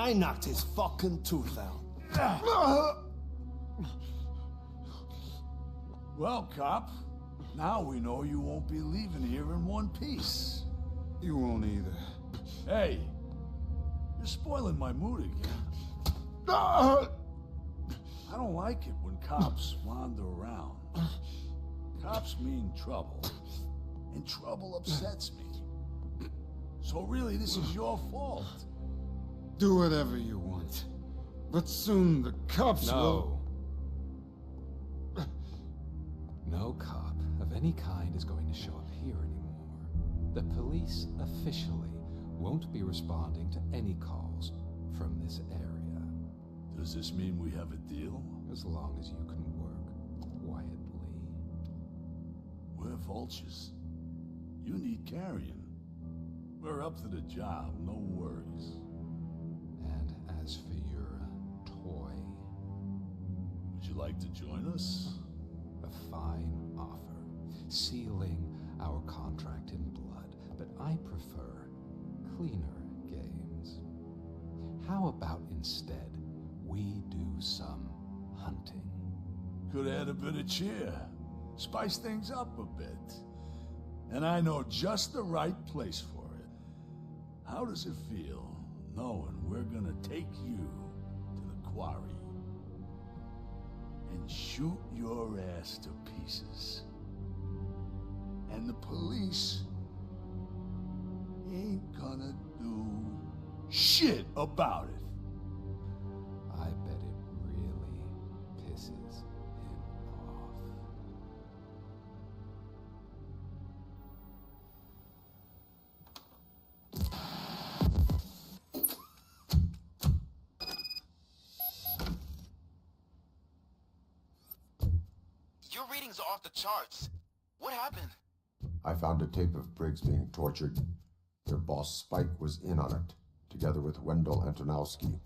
I knocked his fucking tooth out. Well, cop, now we know you won't be leaving here in one piece. You won't either. Hey, you're spoiling my mood again. I don't like it when cops wander around. Cops mean trouble, and trouble upsets me. So really, this is your fault. Do whatever you want. But soon the cops will... No cop of any kind is going to show up here anymore. The police officially won't be responding to any calls from this area. Does this mean we have a deal? As long as you can work quietly. We're vultures. You need carrion. We're up to the job, no worries. And as for your toy, would you like to join us? A fine offer, sealing our contract in blood, but I prefer cleaner games. How about instead we do some hunting? Could add a bit of cheer, spice things up a bit. And I know just the right place for it. How does it feel knowing we're gonna take you to the quarry and shoot your ass to pieces? And the police ain't gonna do shit about it. I bet it really pisses him off. Your readings are off the charts. What happened? I found a tape of Briggs being tortured. Their boss Spike was in on it, together with Wendell Antonowski.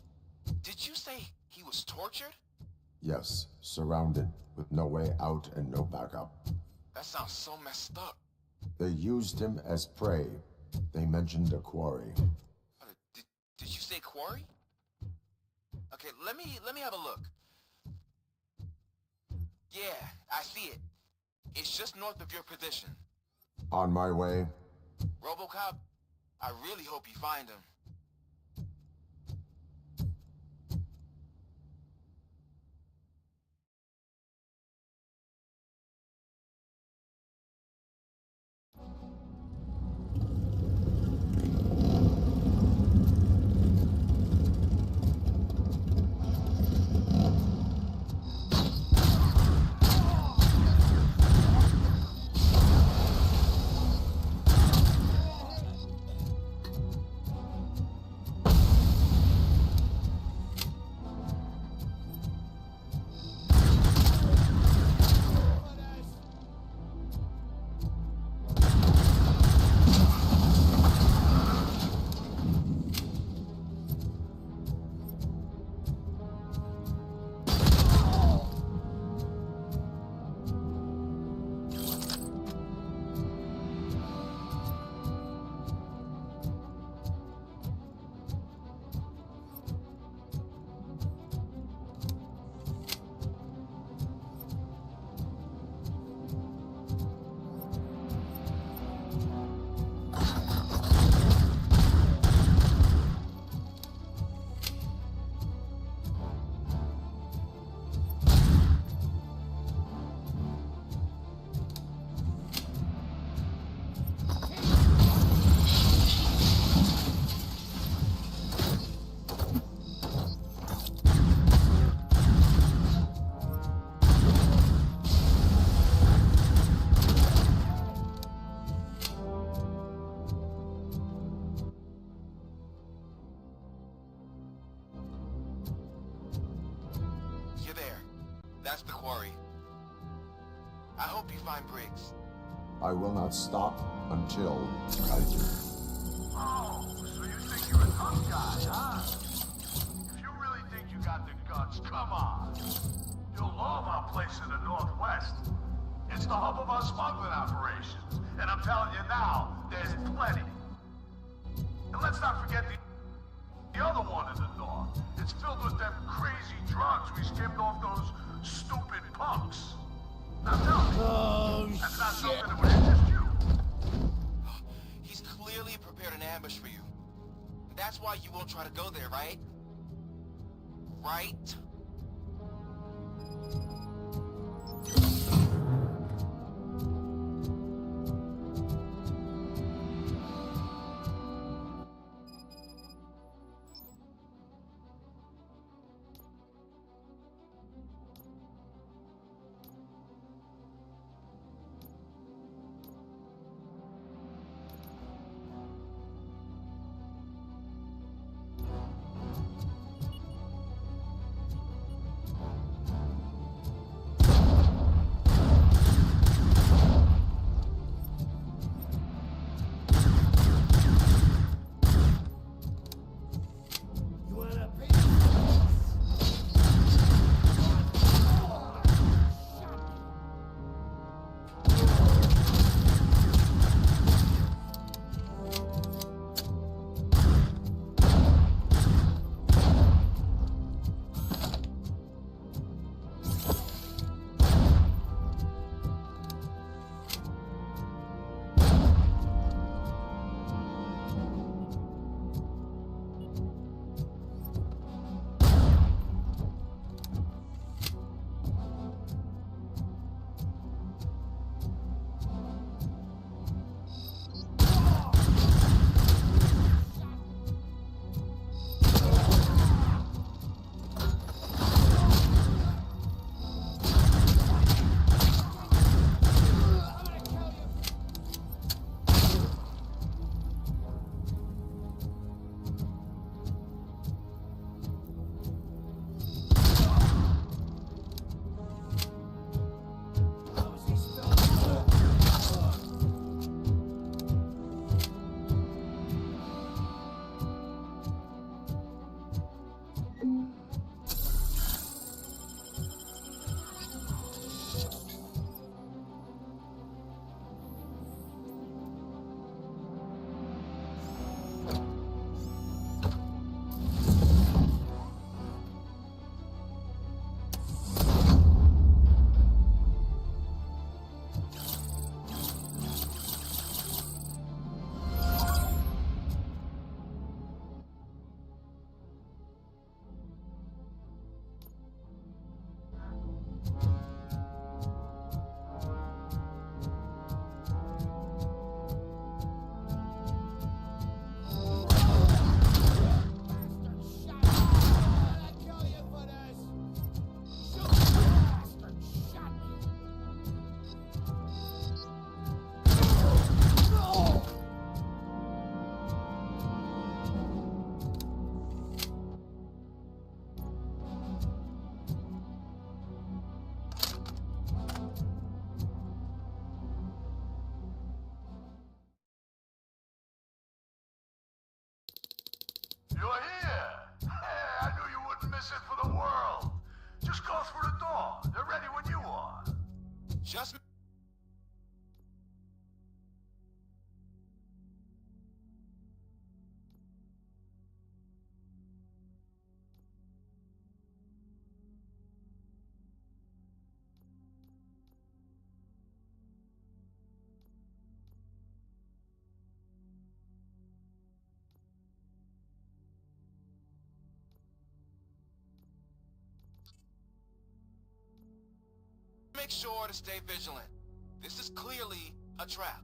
Did you say he was tortured? Yes, surrounded, with no way out and no backup. That sounds so messed up. They used him as prey. They mentioned a quarry. Did you say quarry? Okay, let me have a look. Yeah, I see it. It's just north of your position. On my way. RoboCop, I really hope you find him. That's the quarry. I hope you find Briggs. I will not stop until I do. Oh, so you think you're a tough guy, huh? If you really think you got the guts, come on. You'll love our place in the Northwest. It's the hub of our smuggling operations. And I'm telling you now, there's plenty. And let's not forget the other one in the north. It's filled with them crazy drugs we skimmed off those stupid punks. Now tell me, that's not something that would interest you? He's clearly prepared an ambush for you. That's why you won't try to go there, right? Right? You're here! Hey, I knew you wouldn't miss it for the world. Just go through the door. They're ready when you are. Just... Make sure to stay vigilant. This is clearly a trap.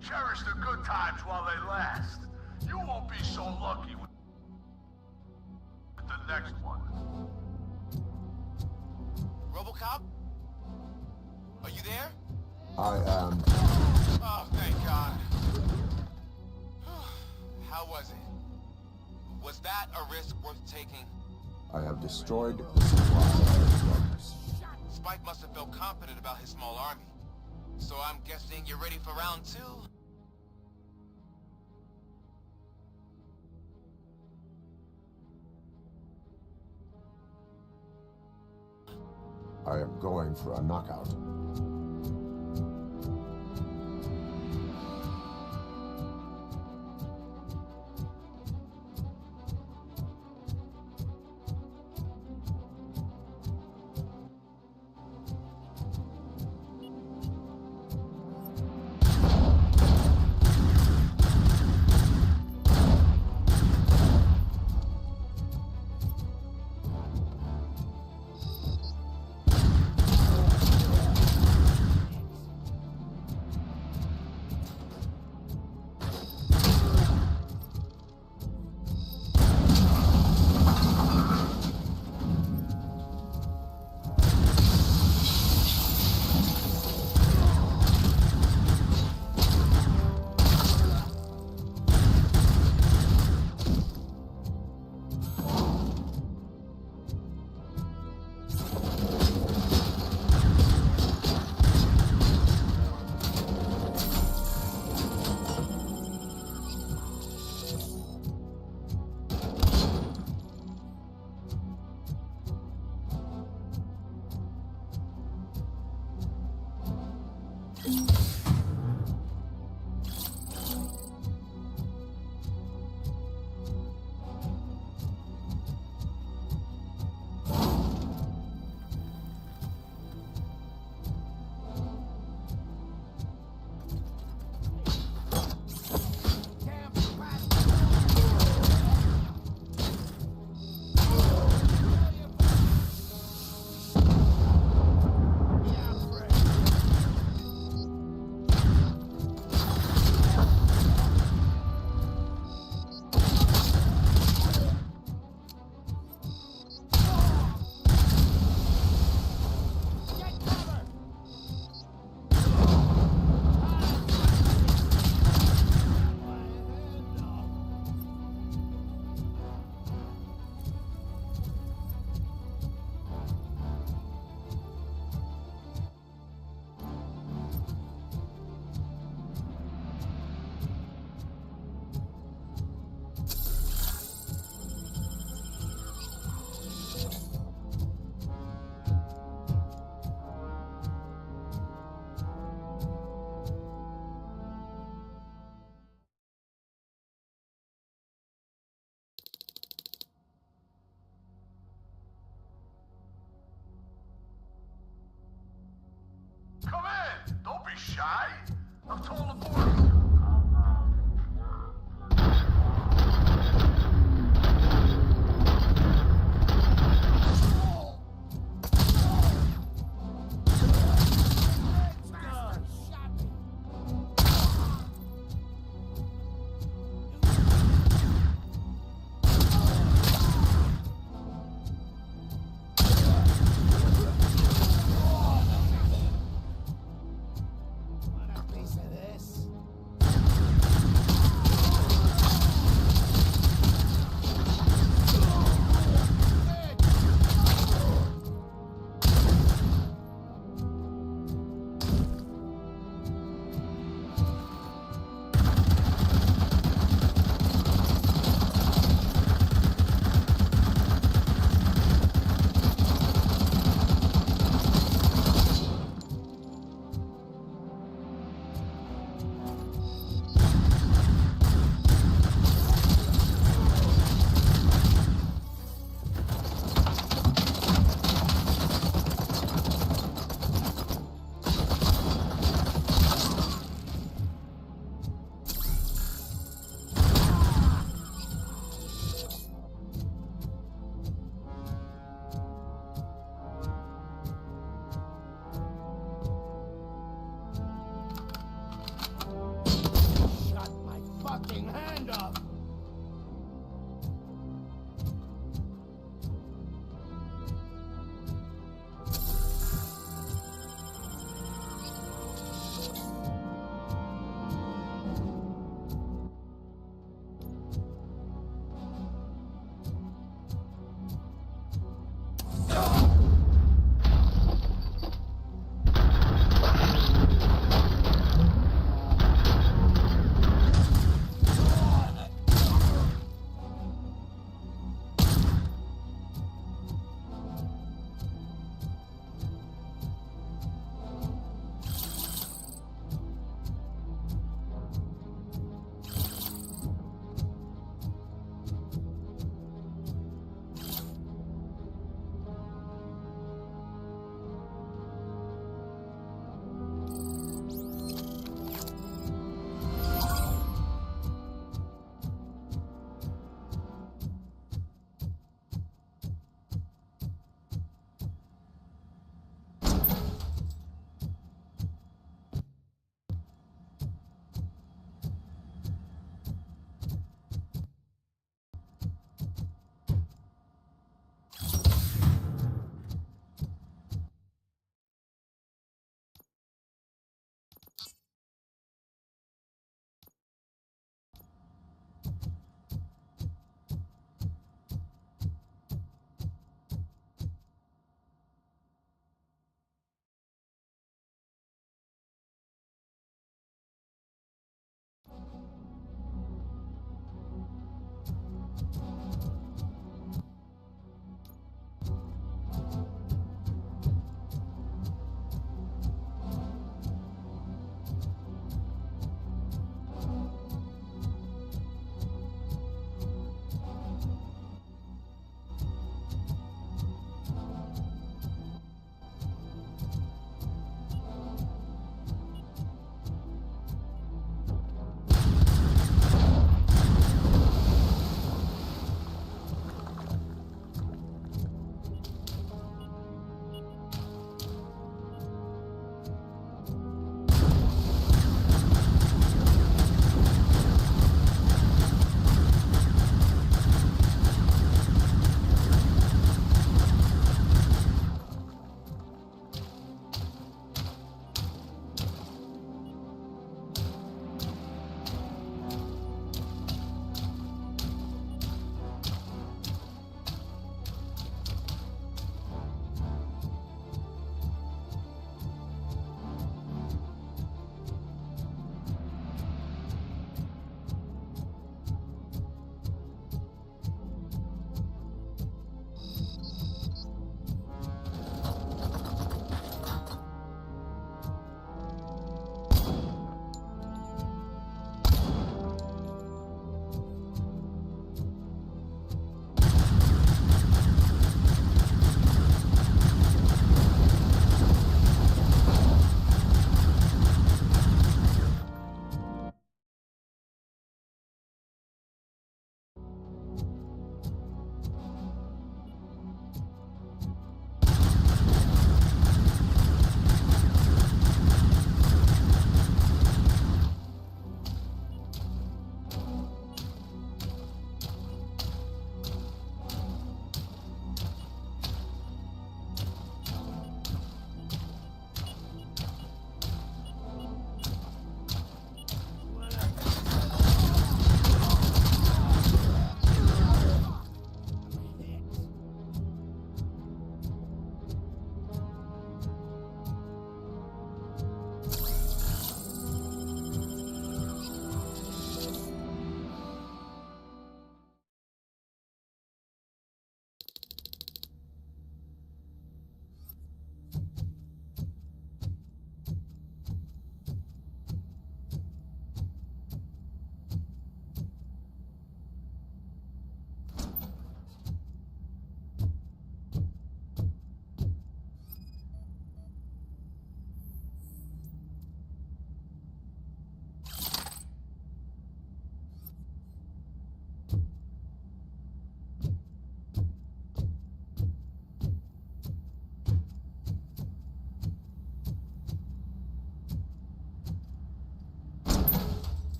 Cherish the good times while they last. You won't be so lucky with the next one. RoboCop? Are you there? I am. Oh, thank God. How was it? Was that a risk worth taking? I have destroyed the supply of drugs. Spike must have felt confident about his small army. So I'm guessing you're ready for round 2? I am going for a knockout. Come in! Don't be shy! I've told the board. kind of.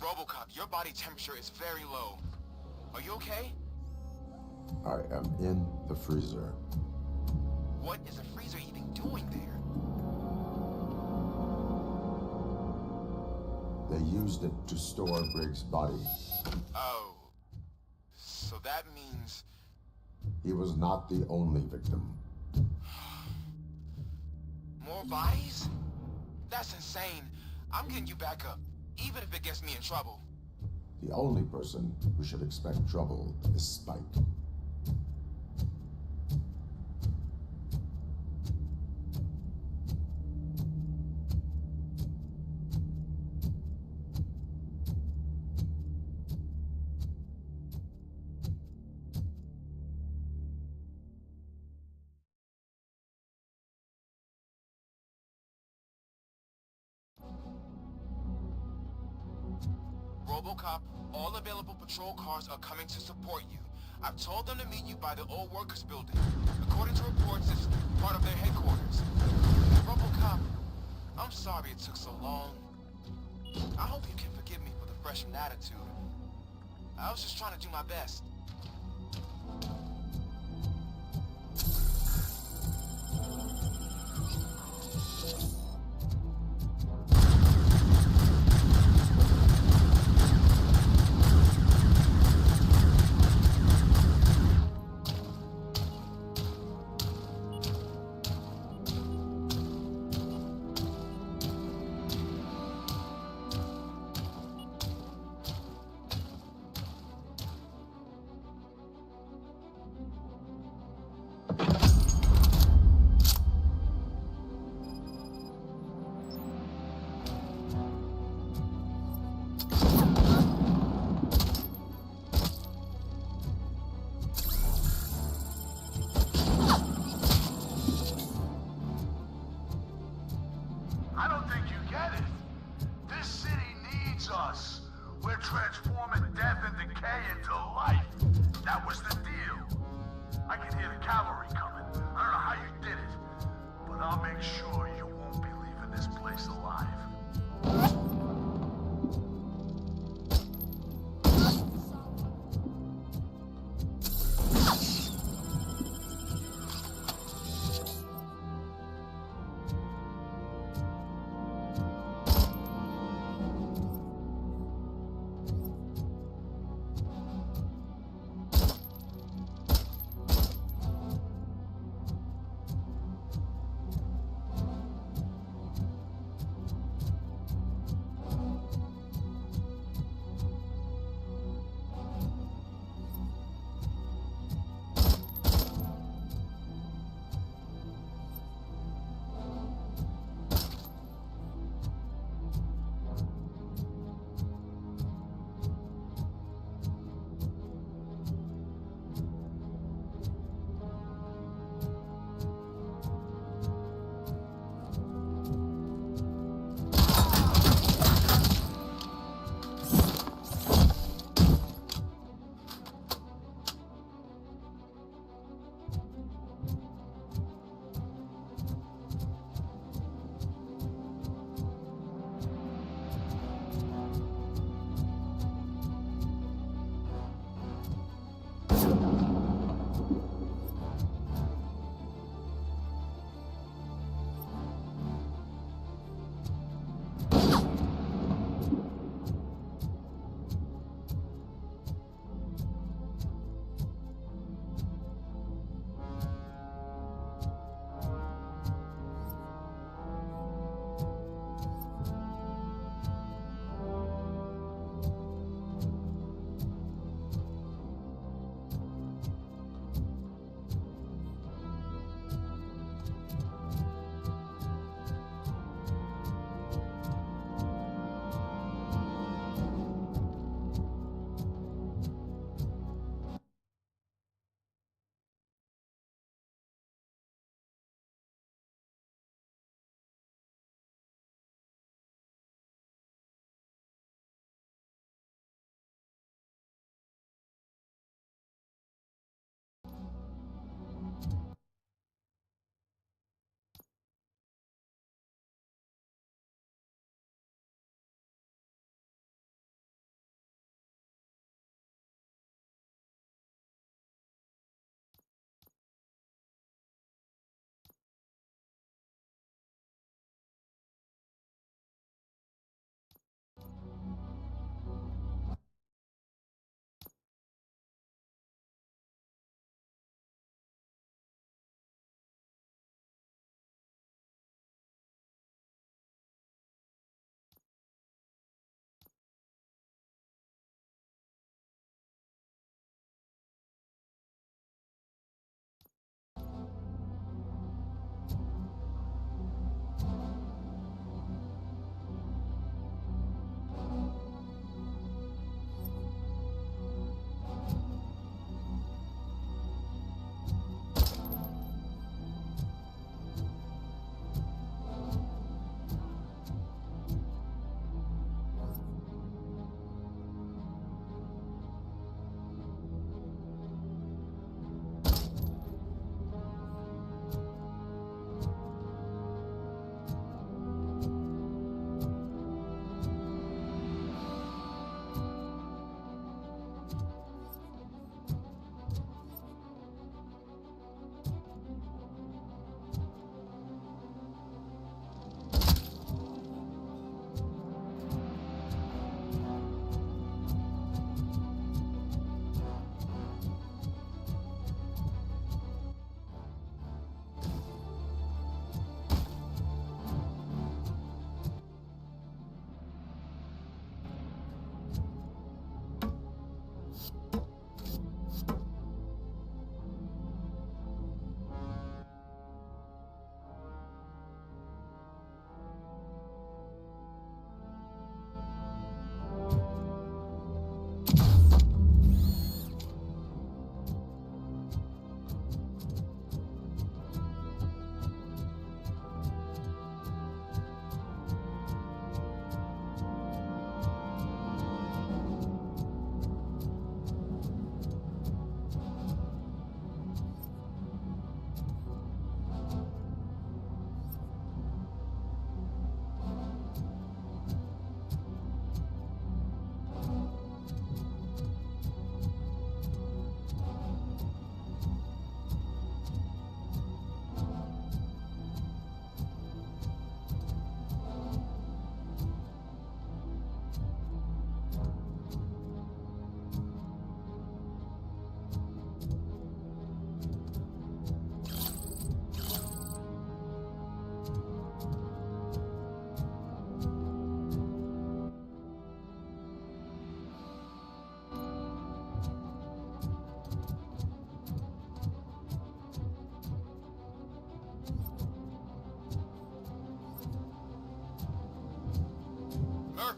RoboCop, your body temperature is very low. Are you okay? I am in the freezer. What is a freezer even doing there? They used it to store Briggs' body. Oh. So that means... He was not the only victim. More bodies? That's insane. I'm getting you back up, even if it gets me in trouble. The only person who should expect trouble is Spike. RoboCop, all available patrol cars are coming to support you. I've told them to meet you by the old workers building. According to reports, it's part of their headquarters. RoboCop, I'm sorry it took so long. I hope you can forgive me for the freshman attitude. I was just trying to do my best.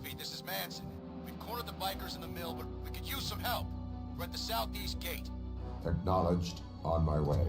Murphy, this is Manson. We've cornered the bikers in the mill, but we could use some help. We're at the southeast gate. Acknowledged. On my way.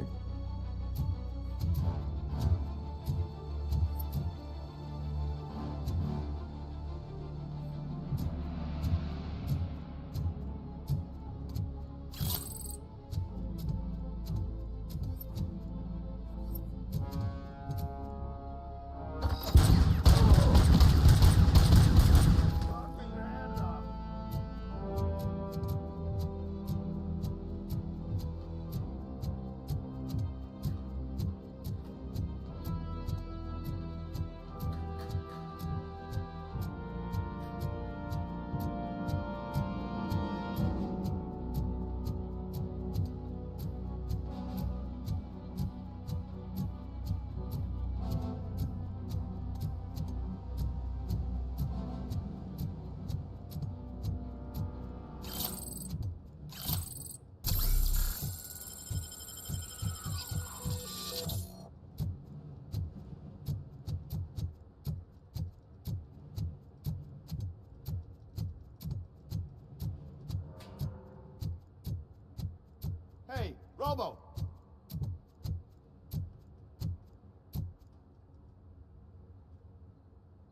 Hey, Robo!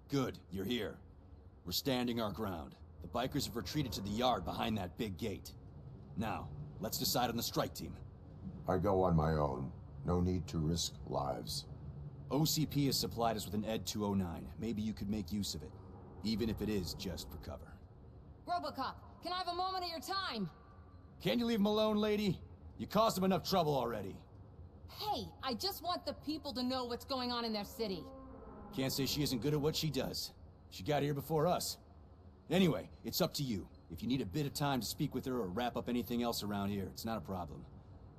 Good, you're here. We're standing our ground. The bikers have retreated to the yard behind that big gate. Now, let's decide on the strike team. I go on my own. No need to risk lives. OCP has supplied us with an ED 209. Maybe you could make use of it, even if it is just for cover. RoboCop, can I have a moment of your time? Can you leave him alone, lady? You caused him enough trouble already. Hey, I just want the people to know what's going on in their city. Can't say she isn't good at what she does. She got here before us. Anyway, it's up to you. If you need a bit of time to speak with her or wrap up anything else around here, it's not a problem.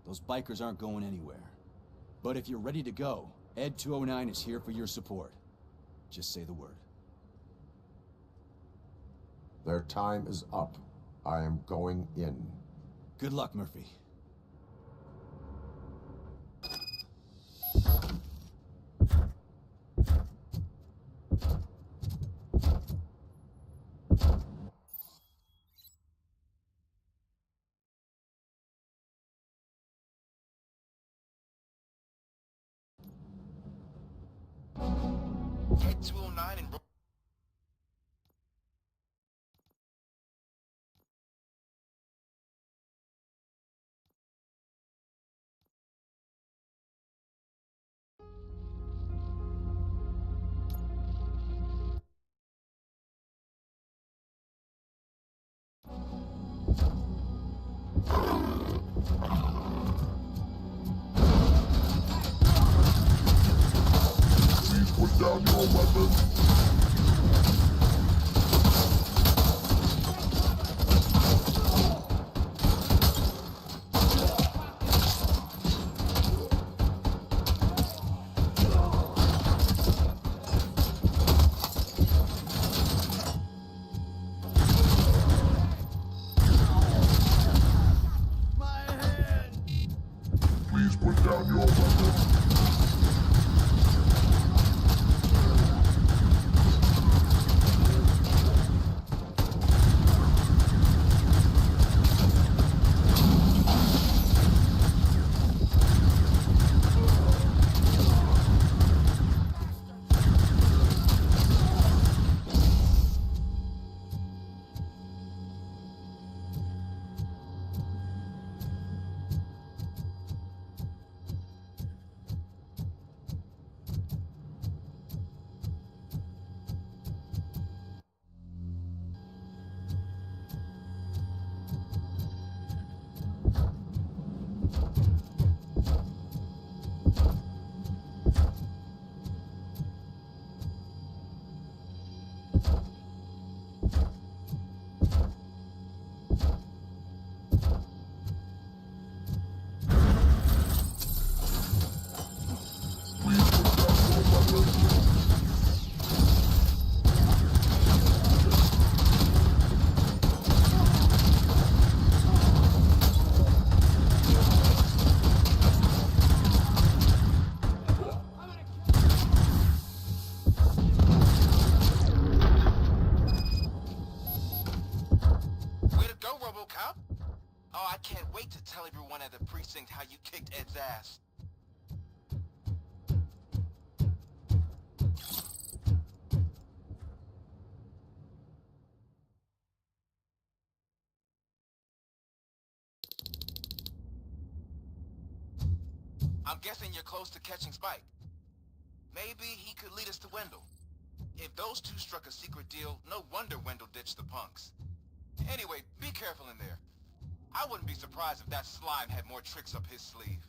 Those bikers aren't going anywhere. But if you're ready to go, ED 209 is here for your support. Just say the word. Their time is up. I am going in. Good luck, Murphy. Ed 209 and... Please put down your weapon. Please put down your weapon. Ed's ass. I'm guessing you're close to catching Spike. Maybe he could lead us to Wendell. If those two struck a secret deal, no wonder Wendell ditched the punks. Anyway, be careful in there. I wouldn't be surprised if that slime had more tricks up his sleeve.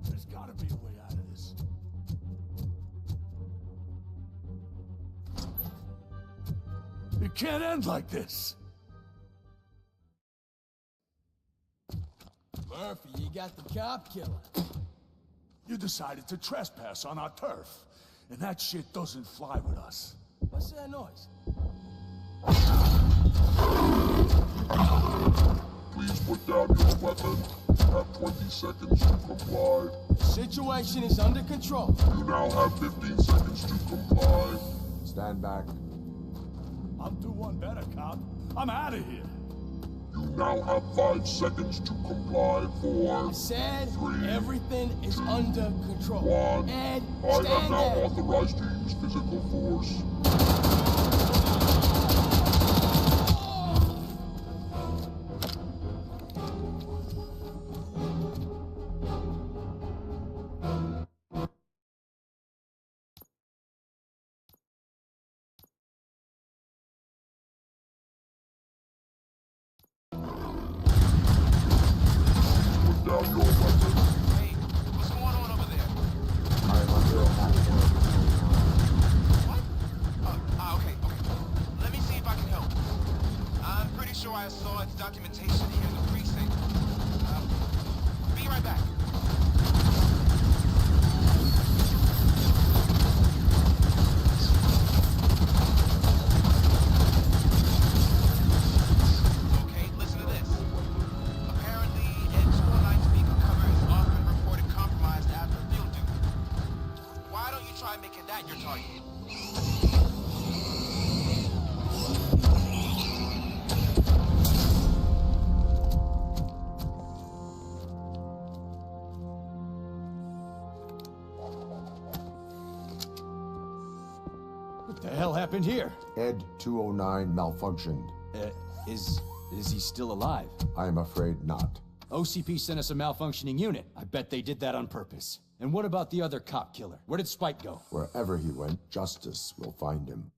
There's gotta be a way out of this. It can't end like this. Murphy, you got the cop killer. You decided to trespass on our turf, and that shit doesn't fly with us. What's that noise? Please put down your weapon. You have 20 seconds to comply. The situation is under control. You now have 15 seconds to comply. Stand back. I'll do one better, cop. I'm out of here. You now have 5 seconds to comply. 4, I said 3, everything is under control. 1. Ed, I have stand now there. authorized you to use physical force. Put down your weapon. Hey, what's going on over there? I am under attack. What? Okay. Let me see if I can help. I'm pretty sure I saw its documentation here in the precinct. Be right back. Okay, listen to this. Apparently, Ed's 409 speaker cover is often reported compromised after field duty. Why don't you try making that your target? What the hell happened here? Ed 209 malfunctioned. Is he still alive? I am afraid not. OCP sent us a malfunctioning unit. I bet they did that on purpose. And what about the other cop killer? Where did Spike go? Wherever he went, justice will find him.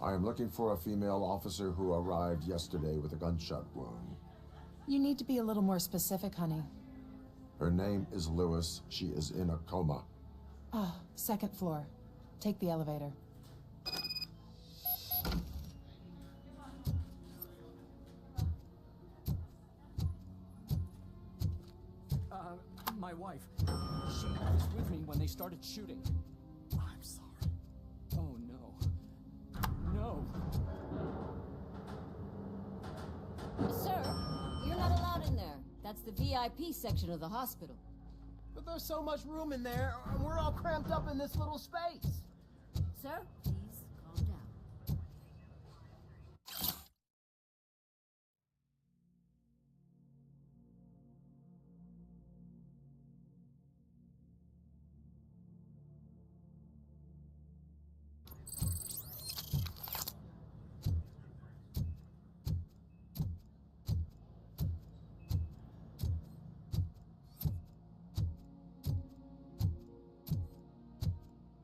I am looking for a female officer who arrived yesterday with a gunshot wound. You need to be a little more specific, honey. Her name is Lewis. She is in a coma. Ah, second floor. Take the elevator. My wife. She was with me when they started shooting. I'm sorry. Oh, no. No. Sir, you're not allowed in there. That's the VIP section of the hospital. But there's so much room in there, and we're all cramped up in this little space. Sir, please calm down.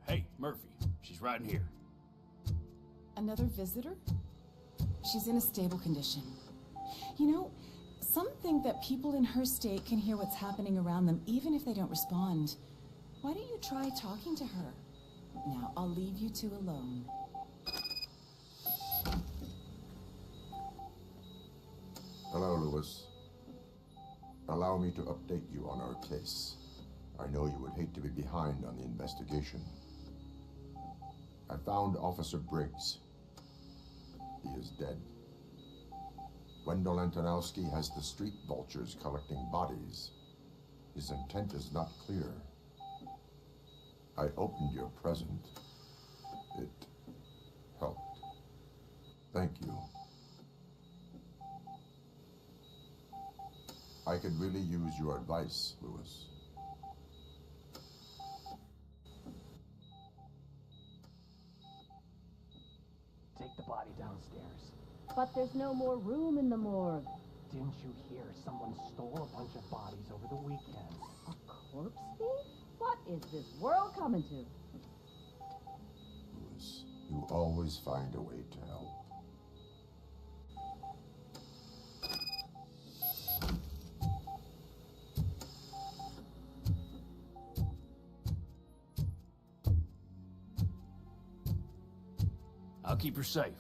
Hey, Murphy. She's right in here. Another visitor? She's in a stable condition. You know, some think that people in her state can hear what's happening around them even if they don't respond. Why don't you try talking to her? Now, I'll leave you two alone. Hello, Lewis. Allow me to update you on our case. I know you would hate to be behind on the investigation. I found Officer Briggs. He is dead. Wendell Antonowski has the street vultures collecting bodies. His intent is not clear. I opened your present. It helped. Thank you. I could really use your advice, Lewis. Take the body downstairs. But there's no more room in the morgue. Didn't you hear someone stole a bunch of bodies over the weekend? A corpse thief? What is this world coming to? Lewis, you always find a way to help. I'll keep her safe.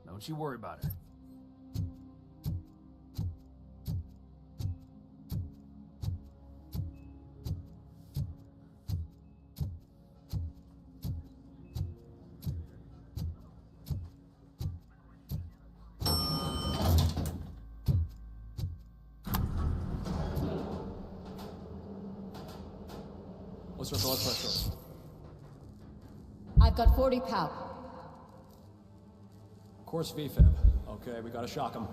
Don't you worry about her. What's her blood pressure? I've got 40 pow. Course VFib. Okay, we gotta shock him.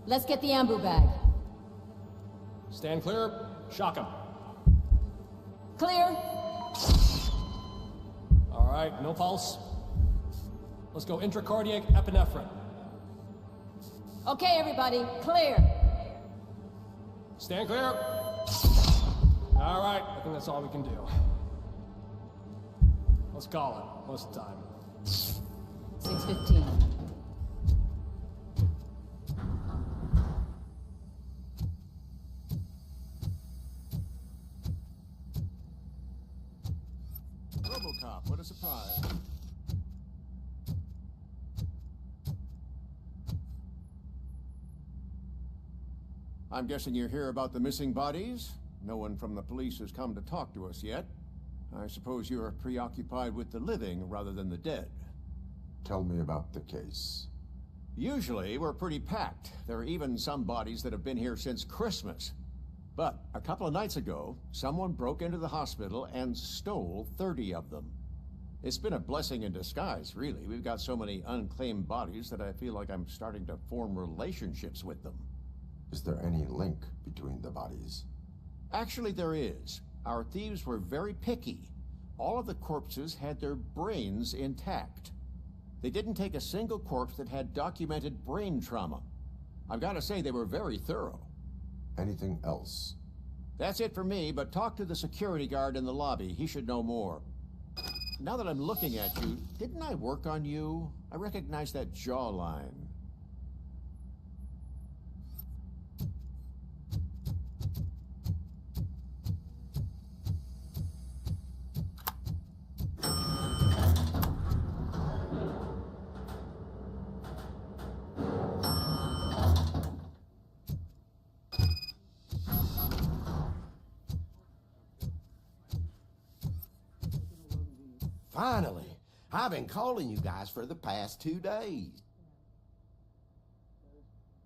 Let's get the ambu bag. Stand clear. Shock him. Clear. All right, no pulse. Let's go intracardiac epinephrine. Okay, everybody, clear. Stand clear. All right, I think that's all we can do. Let's call it. What's the time? 6:15. RoboCop, what a surprise. I'm guessing you're here about the missing bodies? No one from the police has come to talk to us yet. I suppose you're preoccupied with the living rather than the dead. Tell me about the case. Usually, we're pretty packed. There are even some bodies that have been here since Christmas. But a couple of nights ago, someone broke into the hospital and stole 30 of them. It's been a blessing in disguise, really. We've got so many unclaimed bodies that I feel like I'm starting to form relationships with them. Is there any link between the bodies? Actually, there is. Our thieves were very picky. All of the corpses had their brains intact. They didn't take a single corpse that had documented brain trauma. I've got to say, they were very thorough. Anything else? That's it for me, but talk to the security guard in the lobby. He should know more. Now that I'm looking at you, didn't I work on you? I recognize that jawline. Finally! I've been calling you guys for the past 2 days.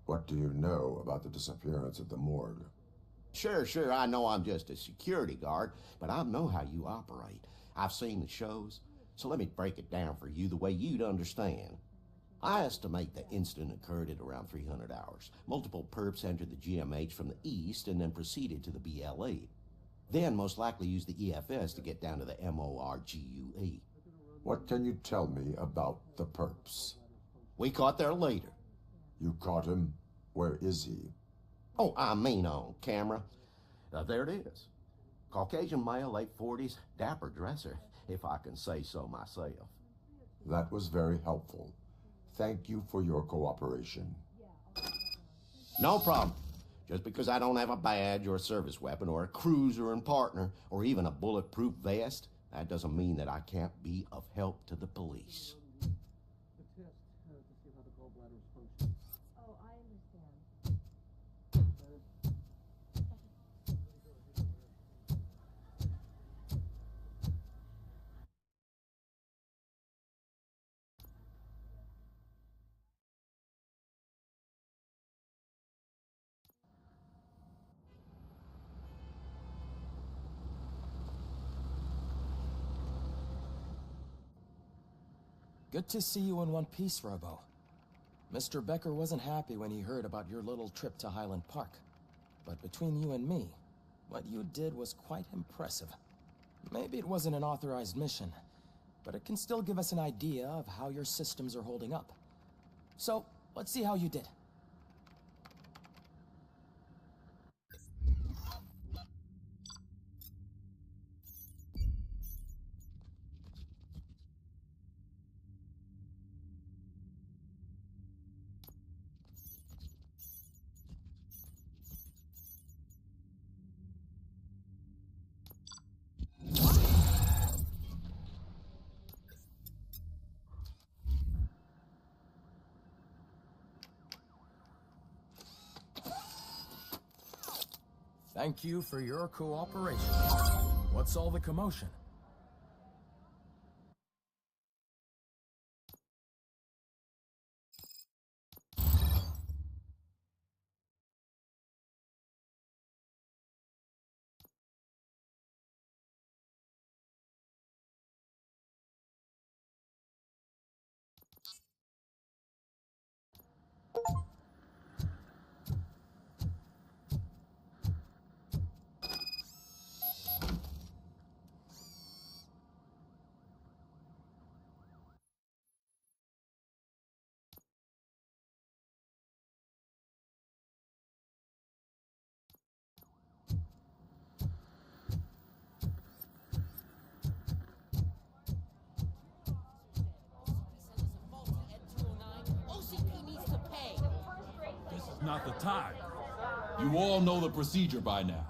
What do you know about the disappearance at the morgue? Sure, I know I'm just a security guard, but I know how you operate. I've seen the shows, so let me break it down for you the way you'd understand. I estimate the incident occurred at around 300 hours. Multiple perps entered the GMH from the east and then proceeded to the BLE. Then most likely used the EFS to get down to the MORGUE. What can you tell me about the perps? We caught their leader. You caught him? Where is he? Oh, I mean on camera. There it is. Caucasian male, late 40s, dapper dresser, if I can say so myself. That was very helpful. Thank you for your cooperation. No problem. Just because I don't have a badge or a service weapon or a cruiser and partner or even a bulletproof vest, that doesn't mean that I can't be of help to the police. Good to see you in one piece, Robo. Mr. Becker wasn't happy when he heard about your little trip to Highland Park. But between you and me, what you did was quite impressive. Maybe it wasn't an authorized mission, but it can still give us an idea of how your systems are holding up. So, let's see how you did. Thank you for your cooperation. What's all the commotion? Not the time. You all know the procedure by now.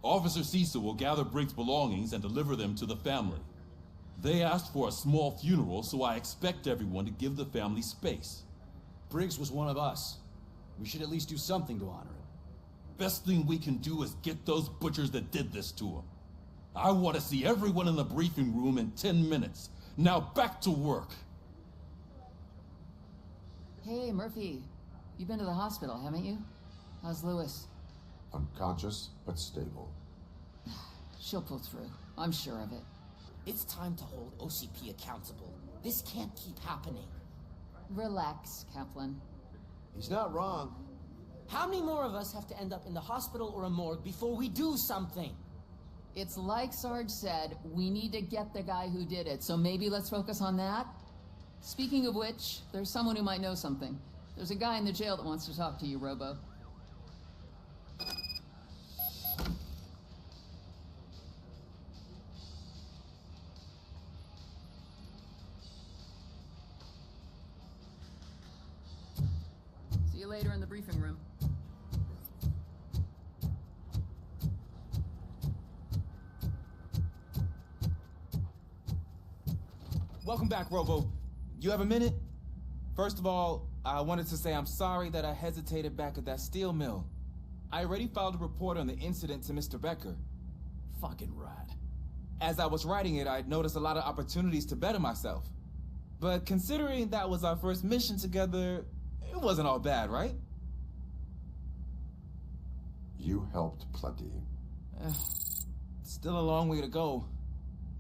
Officer Cecil will gather Briggs' belongings and deliver them to the family. They asked for a small funeral, so I expect everyone to give the family space. Briggs was one of us. We should at least do something to honor him. Best thing we can do is get those butchers that did this to him. I want to see everyone in the briefing room in 10 minutes. Now back to work. Hey, Murphy. You've been to the hospital, haven't you? How's Lewis? Unconscious, but stable. She'll pull through. I'm sure of it. It's time to hold OCP accountable. This can't keep happening. Relax, Kaplan. He's not wrong. How many more of us have to end up in the hospital or a morgue before we do something? It's like Sarge said, we need to get the guy who did it, so maybe let's focus on that? Speaking of which, there's someone who might know something. There's a guy in the jail that wants to talk to you, Robo. later in the briefing room. Welcome back, Robo. You have a minute? First of all, I wanted to say I'm sorry that I hesitated back at that steel mill. I already filed a report on the incident to Mr. Becker. Fucking rat. As I was writing it, I'd noticed a lot of opportunities to better myself. But considering that was our first mission together, it wasn't all bad, right? You helped plenty. Still a long way to go.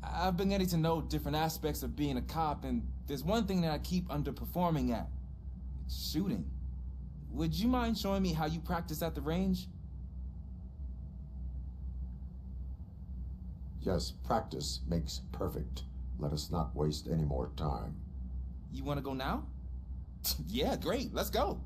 I've been getting to know different aspects of being a cop, and there's one thing that I keep underperforming at. It's shooting. Would you mind showing me how you practice at the range? Yes, practice makes perfect. Let us not waste any more time. You want to go now? Yeah, great. Let's go.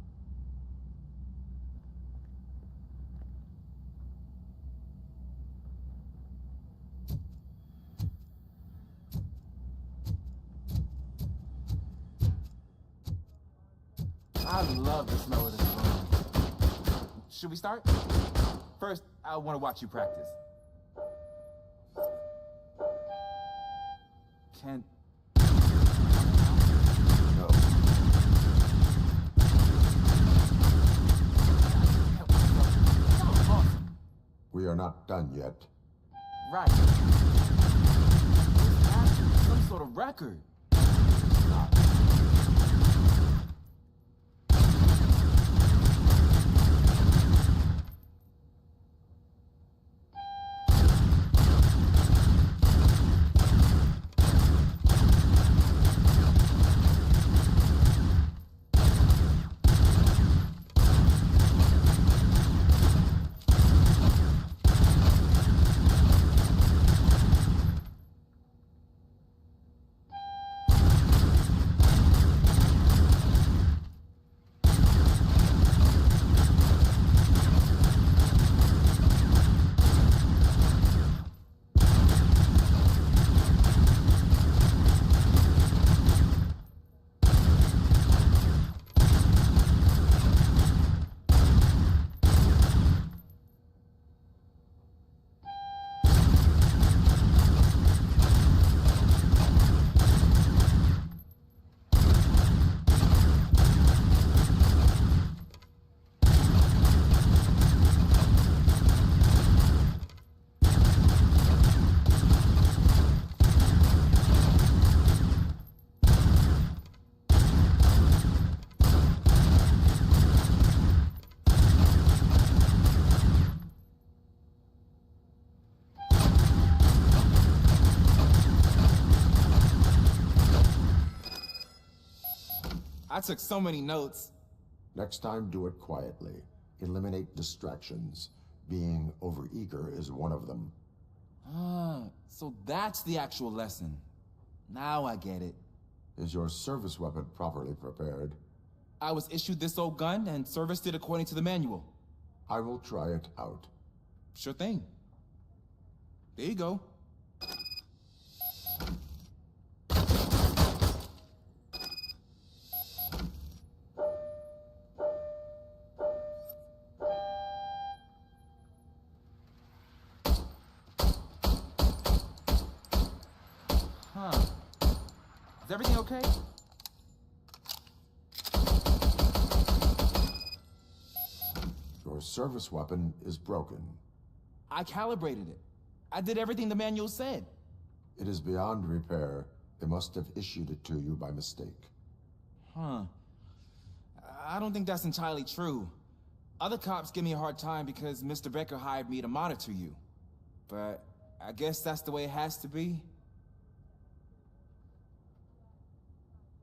I love the smell of this room. Should we start? First, I want to watch you practice. Can... No. We are not done yet. Right. Some sort of record. I took so many notes. Next time, do it quietly. Eliminate distractions. Being overeager is one of them. Ah, so that's the actual lesson. Now I get it. Is your service weapon properly prepared? I was issued this old gun and serviced it according to the manual. I will try it out. Sure thing. There you go. Huh. Is everything okay? Your service weapon is broken. I calibrated it. I did everything the manual said. It is beyond repair. They must have issued it to you by mistake. Huh. I don't think that's entirely true. Other cops give me a hard time because Mr. Becker hired me to monitor you. But I guess that's the way it has to be.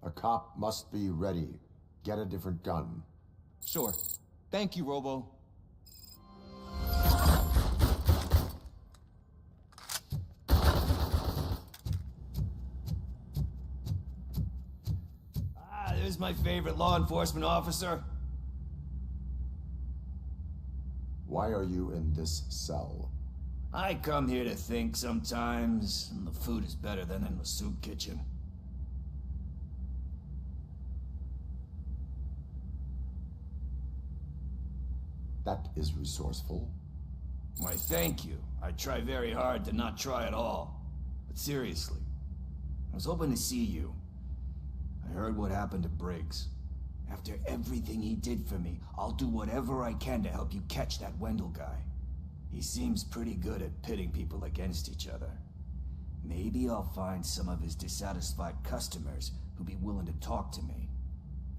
A cop must be ready. Get a different gun. Sure. Thank you, Robo. There's my favorite law enforcement officer. Why are you in this cell? I come here to think sometimes, and the food is better than in the soup kitchen. That is resourceful. Why, thank you. I try very hard to not try at all. But seriously, I was hoping to see you. I heard what happened to Briggs. After everything he did for me, I'll do whatever I can to help you catch that Wendell guy. He seems pretty good at pitting people against each other. Maybe I'll find some of his dissatisfied customers who'd be willing to talk to me.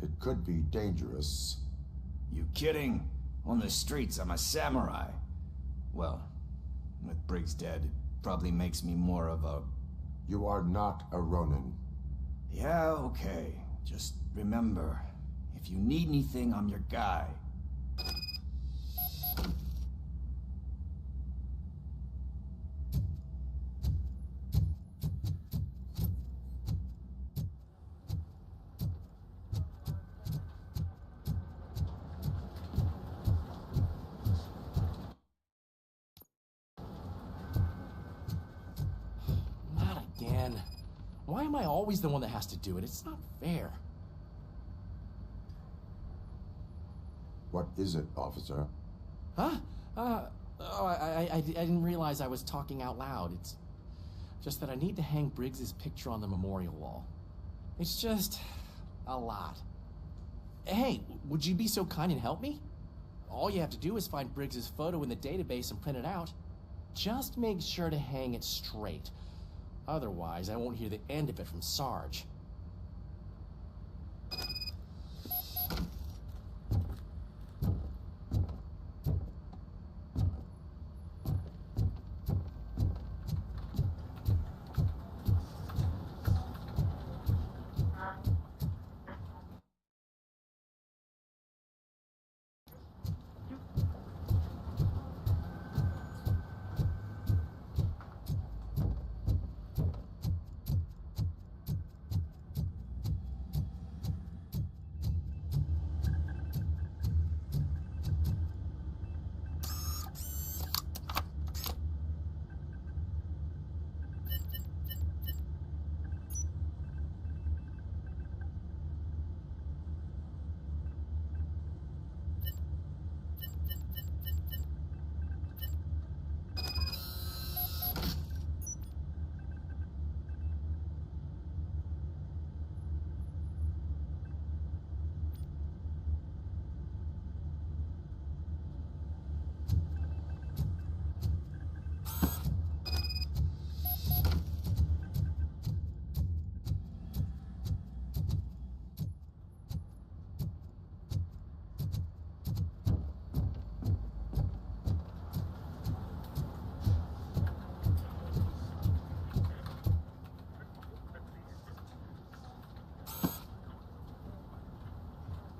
It could be dangerous. You kidding? On the streets, I'm a samurai. Well, with Briggs dead, it probably makes me more of a... You are not a Ronin. Yeah, okay. Just remember, if you need anything, I'm your guy. Not again. Why am I always the one that has to do it? It's not fair. What is it, officer? Huh? I didn't realize I was talking out loud. It's just that I need to hang Briggs's picture on the memorial wall. It's just a lot. Hey, would you be so kind and help me? All you have to do is find Briggs's photo in the database and print it out. Just make sure to hang it straight. Otherwise, I won't hear the end of it from Sarge.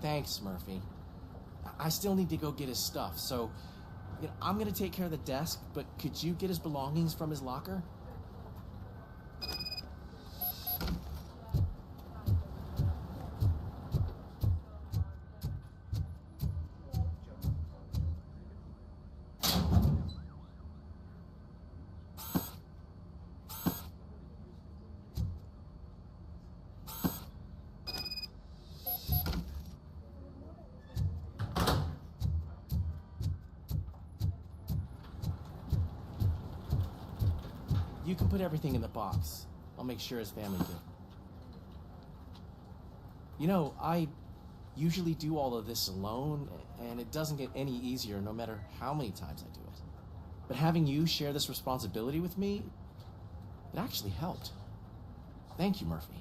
Thanks, Murphy. I still need to go get his stuff, so I'm gonna take care of the desk, but could you get his belongings from his locker? You can put everything in the box. I'll make sure his family do. You know, I usually do all of this alone, and it doesn't get any easier no matter how many times I do it. But having you share this responsibility with me, it actually helped. Thank you, Murphy.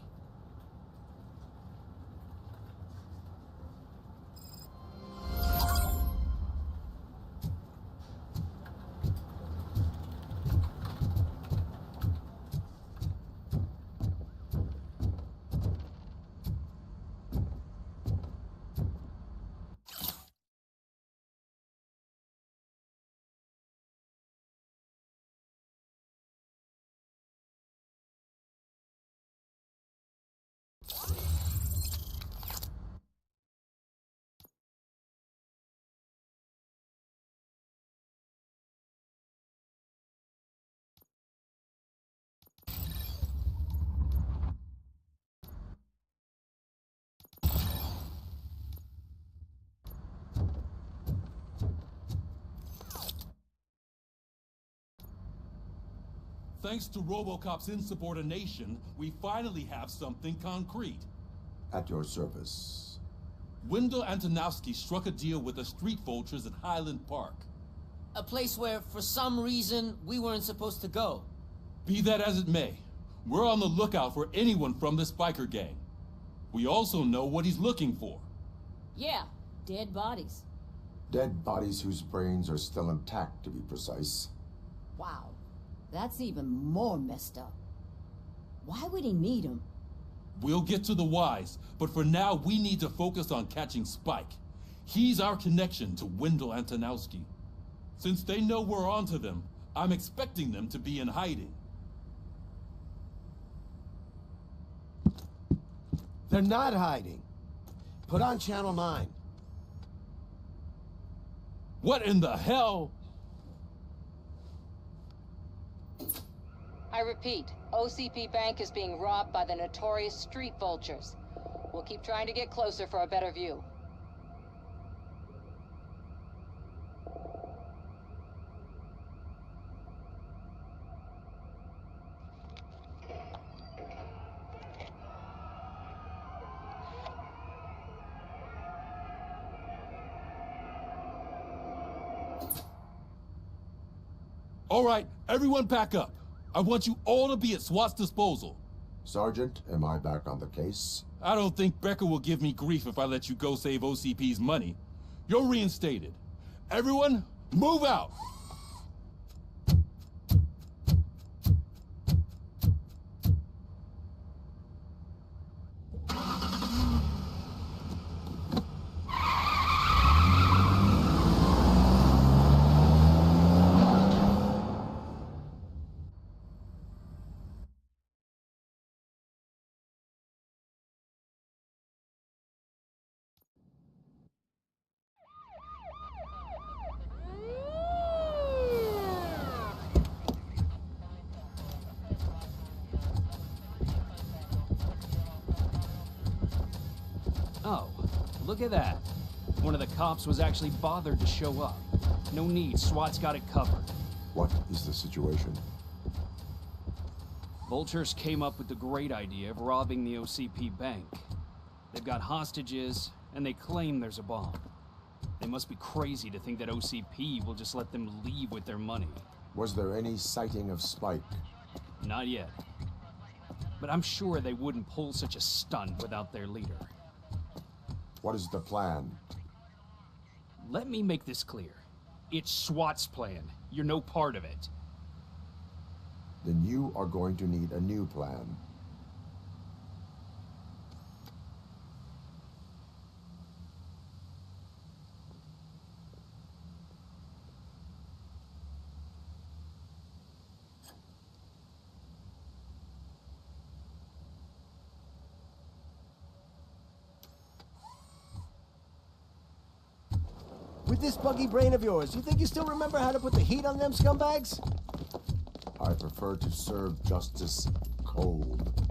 Thanks to RoboCop's insubordination, we finally have something concrete. At your service. Wendell Antonowski struck a deal with the street vultures at Highland Park. A place where, for some reason, we weren't supposed to go. Be that as it may, we're on the lookout for anyone from this biker gang. We also know what he's looking for. Yeah, dead bodies. Dead bodies whose brains are still intact, to be precise. Wow, that's even more messed up. Why would he need them? We'll get to the whys, but for now we need to focus on catching Spike. He's our connection to Wendell Antonowski. Since they know we're onto them, I'm expecting them to be in hiding. They're not hiding. Put on Channel 9. What in the hell? I repeat, OCP Bank is being robbed by the notorious street vultures. We'll keep trying to get closer for a better view. All right, everyone back up. I want you all to be at SWAT's disposal. Sergeant, am I back on the case? I don't think Becker will give me grief if I let you go save OCP's money. You're reinstated. Everyone, move out! Oh, look at that. One of the cops was actually bothered to show up. No need, SWAT's got it covered. What is the situation? Vultures came up with the great idea of robbing the OCP bank. They've got hostages, and they claim there's a bomb. They must be crazy to think that OCP will just let them leave with their money. Was there any sighting of Spike? Not yet. But I'm sure they wouldn't pull such a stunt without their leader. What is the plan? Let me make this clear. It's SWAT's plan. You're no part of it. Then you are going to need a new plan. With this buggy brain of yours, you think you still remember how to put the heat on them scumbags? I prefer to serve justice cold.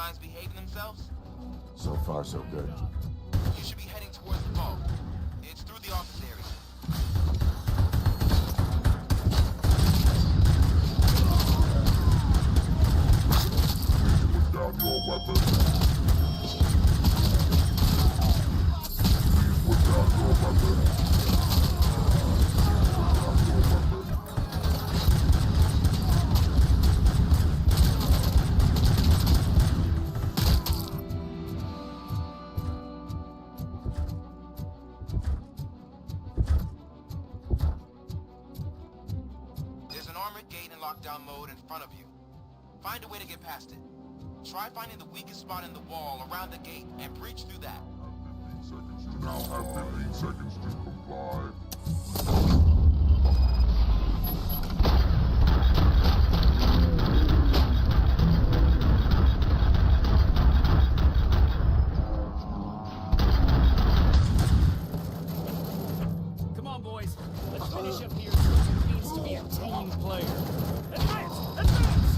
clients behaving themselves? So far, so good. You should be heading towards the vault. It's through the office area. Put down your weapon. Put down your weapon. There's an armored gate in lockdown mode in front of you. Find a way to get past it. Try finding the weakest spot in the wall around the gate and breach through that. You now have 15 seconds to comply. Come on, boys. Let's finish up here. It means to be a team player. Advance! Advance!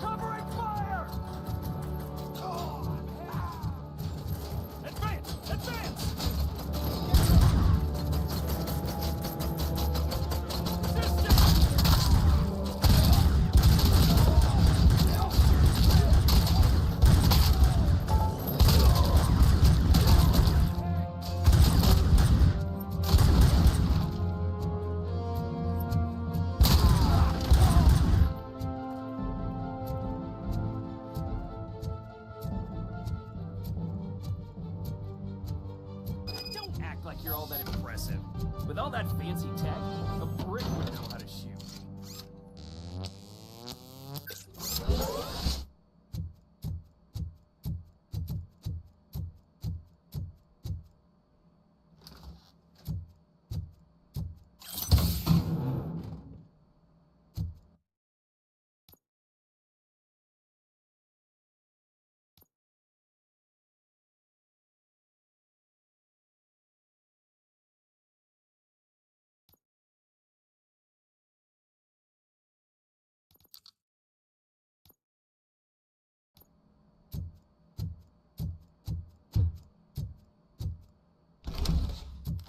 Covering fire! Advance! Advance! Don't act like you're all that impressive. With all that fancy tech, a brick would know how to shoot.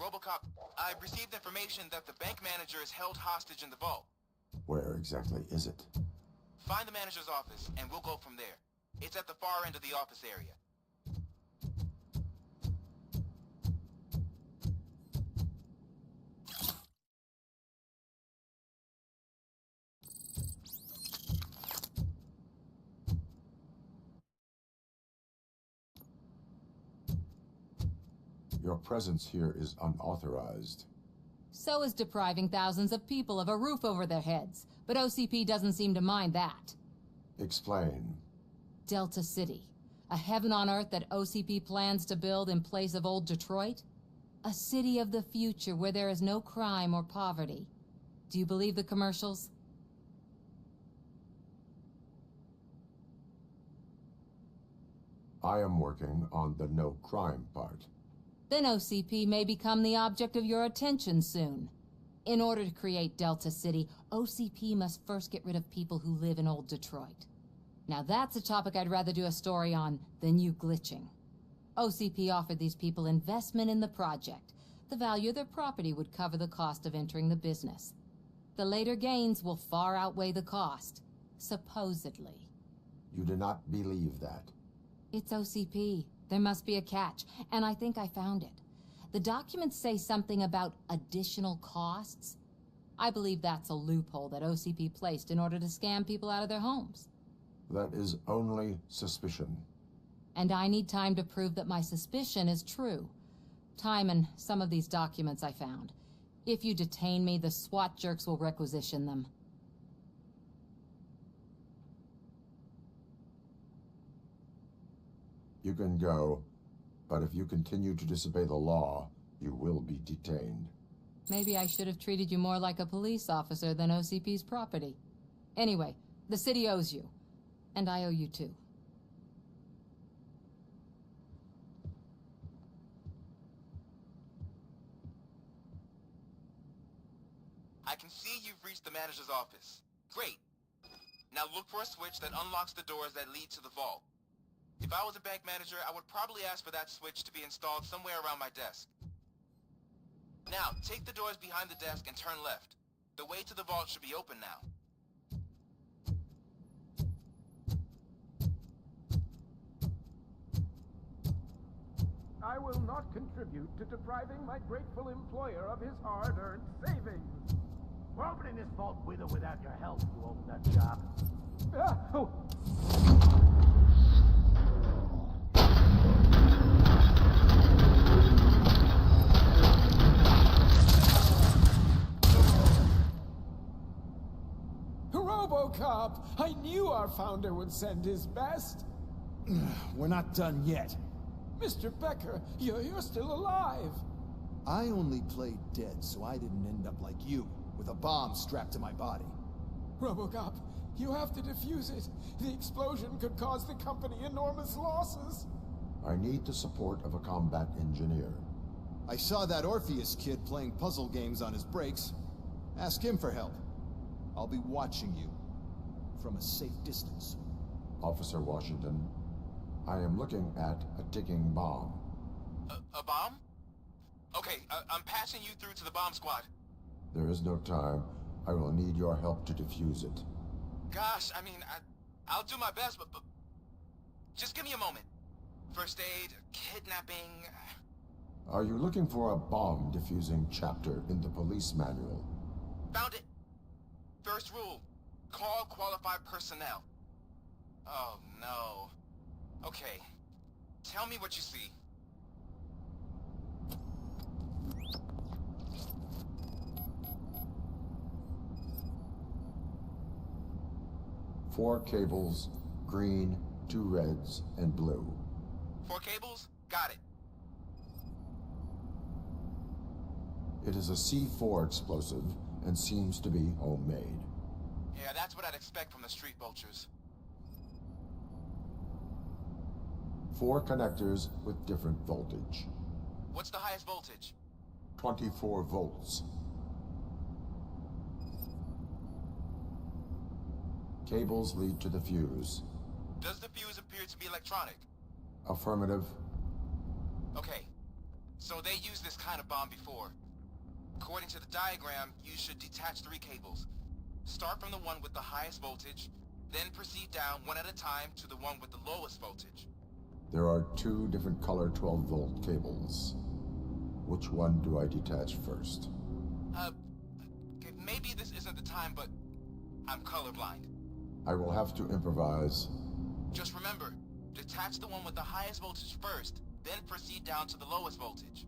RoboCop, I've received information that the bank manager is held hostage in the vault. Where exactly is it? Find the manager's office, and we'll go from there. It's at the far end of the office area. Your presence here is unauthorized. So is depriving thousands of people of a roof over their heads. But OCP doesn't seem to mind that. Explain. Delta City. A heaven on earth that OCP plans to build in place of old Detroit? A city of the future where there is no crime or poverty. Do you believe the commercials? I am working on the no crime part. Then OCP may become the object of your attention soon. In order to create Delta City, OCP must first get rid of people who live in old Detroit. Now that's a topic I'd rather do a story on than you glitching. OCP offered these people investment in the project. The value of their property would cover the cost of entering the business. The later gains will far outweigh the cost, supposedly. You do not believe that. It's OCP. There must be a catch, and I think I found it. The documents say something about additional costs. I believe that's a loophole that OCP placed in order to scam people out of their homes. That is only suspicion. And I need time to prove that my suspicion is true. Time and some of these documents I found. If you detain me, the SWAT jerks will requisition them. You can go, but if you continue to disobey the law, you will be detained. Maybe I should have treated you more like a police officer than OCP's property. Anyway, the city owes you. And I owe you too. the manager's office. Great. Now look for a switch that unlocks the doors that lead to the vault. If I was a bank manager, I would probably ask for that switch to be installed somewhere around my desk. Now, take the doors behind the desk and turn left. The way to the vault should be open now. I will not contribute to depriving my grateful employer of his hard-earned savings. We're opening this vault with or without your help, you old nut job. RoboCop! I knew our founder would send his best. We're not done yet. Mr. Becker, you're still alive. I only played dead so I didn't end up like you, with a bomb strapped to my body. RoboCop, you have to defuse it. The explosion could cause the company enormous losses. I need the support of a combat engineer. I saw that Orpheus kid playing puzzle games on his breaks. Ask him for help. I'll be watching you from a safe distance. Officer Washington, I am looking at a ticking bomb. A bomb? Okay, I'm passing you through to the bomb squad. There is no time. I will need your help to defuse it. Gosh, I mean, I'll do my best, but just give me a moment. First aid, kidnapping... Are you looking for a bomb defusing chapter in the police manual? Found it. First rule, call qualified personnel. Oh, no. Okay, tell me what you see. Four cables, green, 2 reds, and blue. 4 cables? Got it. It is a C4 explosive and seems to be homemade. Yeah, that's what I'd expect from the street vultures. 4 connectors with different voltage. What's the highest voltage? 24 volts. Cables lead to the fuse. Does the fuse appear to be electronic? Affirmative. Okay, so they used this kind of bomb before. According to the diagram, you should detach 3 cables. Start from the one with the highest voltage, then proceed down one at a time to the one with the lowest voltage. There are 2 different color 12-volt cables. Which one do I detach first? Okay, maybe this isn't the time, but I'm colorblind. I will have to improvise. Just remember, detach the one with the highest voltage first, then proceed down to the lowest voltage.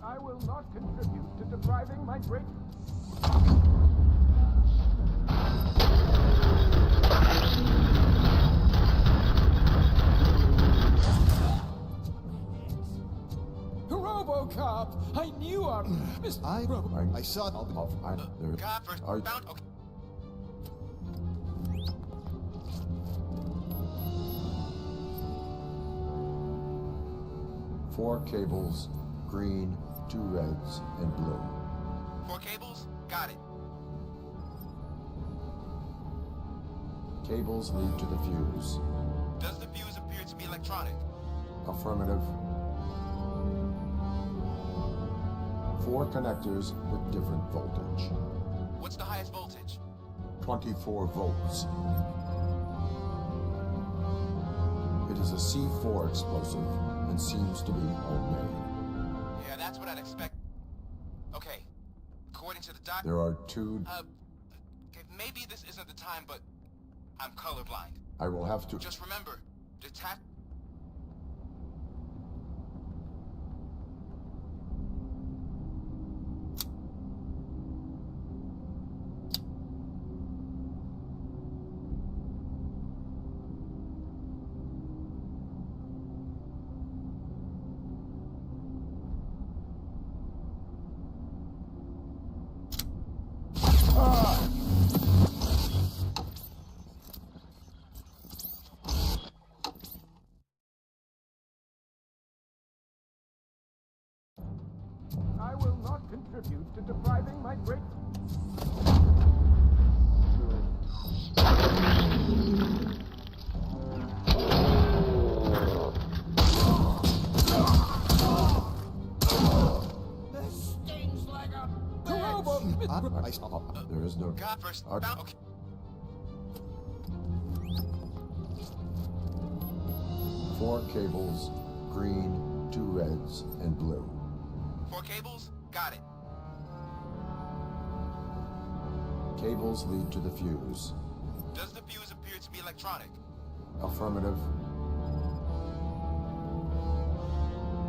I will not contribute to depriving my great... RoboCop! I knew our... I saw... God, first found... Okay. Four cables, green, 2 reds, and blue. 4 cables? Got it. Cables lead to the fuse. Does the fuse appear to be electronic? Affirmative. 4 connectors with different voltage. What's the highest voltage? 24 volts. It is a C4 explosive and seems to be homemade. Yeah, that's what I'd expect. Okay, according to the There are 2... okay, maybe this isn't the time, but I'm colorblind. I will have to... Just remember, detach... I will not contribute to depriving my great... This stings like a There is no... God first. Okay. Okay. 4 cables, green, 2 reds, and blue. 4 cables? Got it. Cables lead to the fuse. Does the fuse appear to be electronic? Affirmative.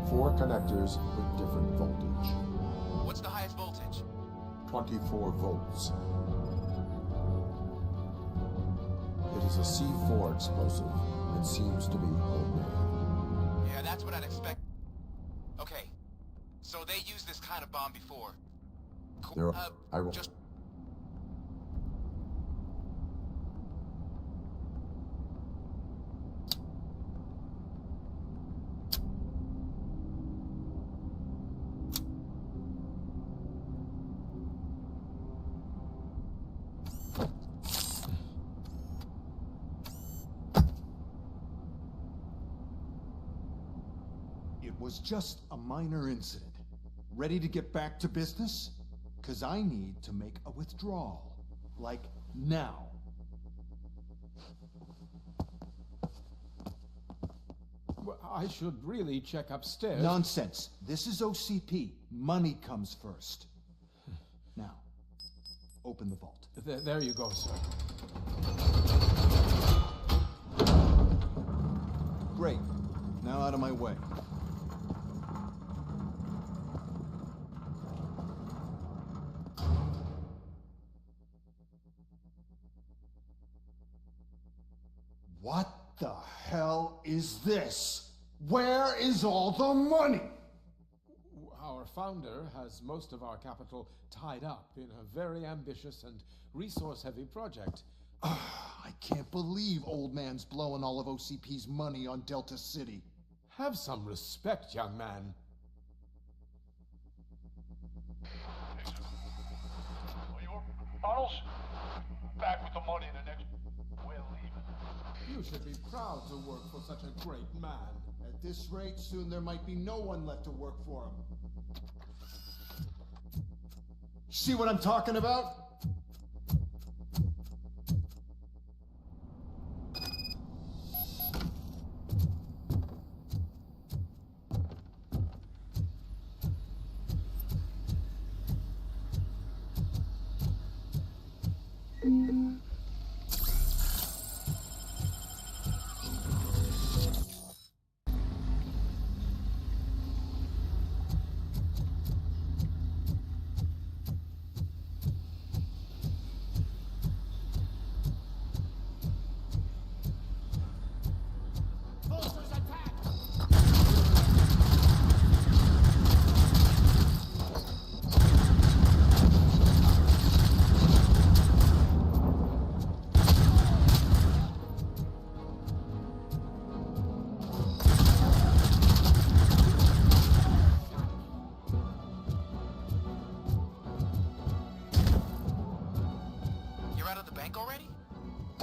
4 connectors with different voltage. What's the highest voltage? 24 volts. It is a C4 explosive. It seems to be homemade. Yeah, that's what I'd expect. Okay. So they used this kind of bomb before. Cool. I will... Just... It was just a minor incident. Ready to get back to business? 'Cause I need to make a withdrawal. Like, now. Well, I should really check upstairs. Nonsense. This is OCP. Money comes first. Now, open the vault. There you go, sir. Great. Now out of my way. What the hell is this? Where is all the money? Our founder has most of our capital tied up in a very ambitious and resource-heavy project. I can't believe old man's blowing all of OCP's money on Delta City. Have some respect, young man. Bottles? Back with the money in the next... We're leaving. You should be proud to work for such a great man. At this rate, soon there might be no one left to work for him. See what I'm talking about?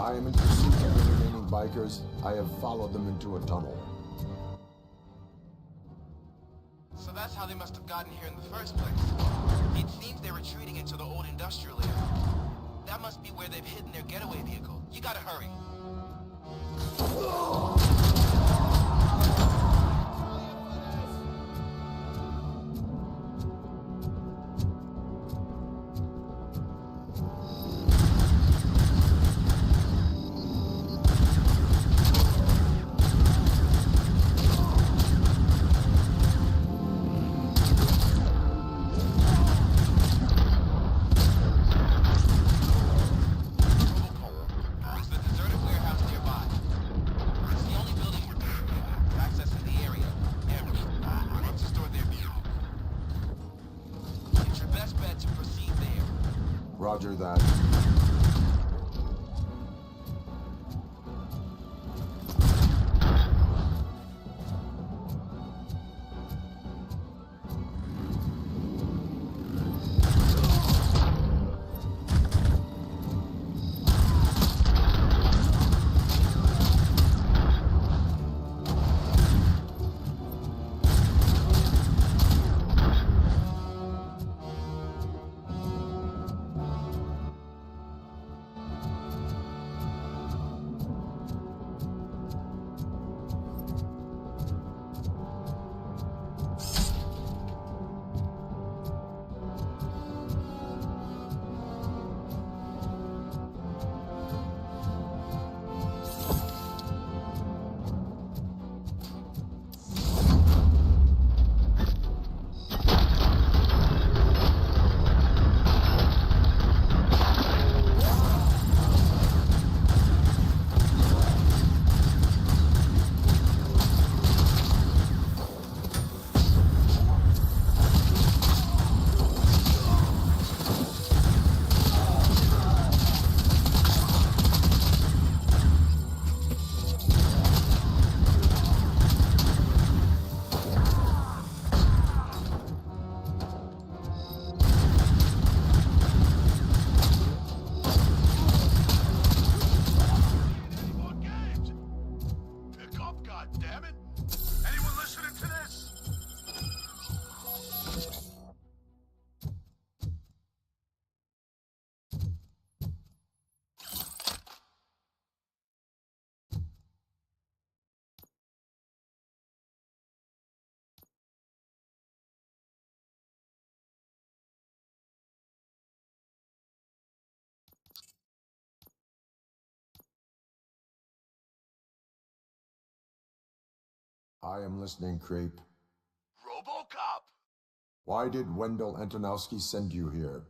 I am in pursuit of the remaining bikers. I have followed them into a tunnel. So that's how they must have gotten here in the first place. It seems they're retreating into the old industrial area. That must be where they've hidden their getaway vehicle. You gotta hurry. Roger that. God damn it! Anyone listening to this? I am listening, creep. RoboCop! Why did Wendell Antonowski send you here?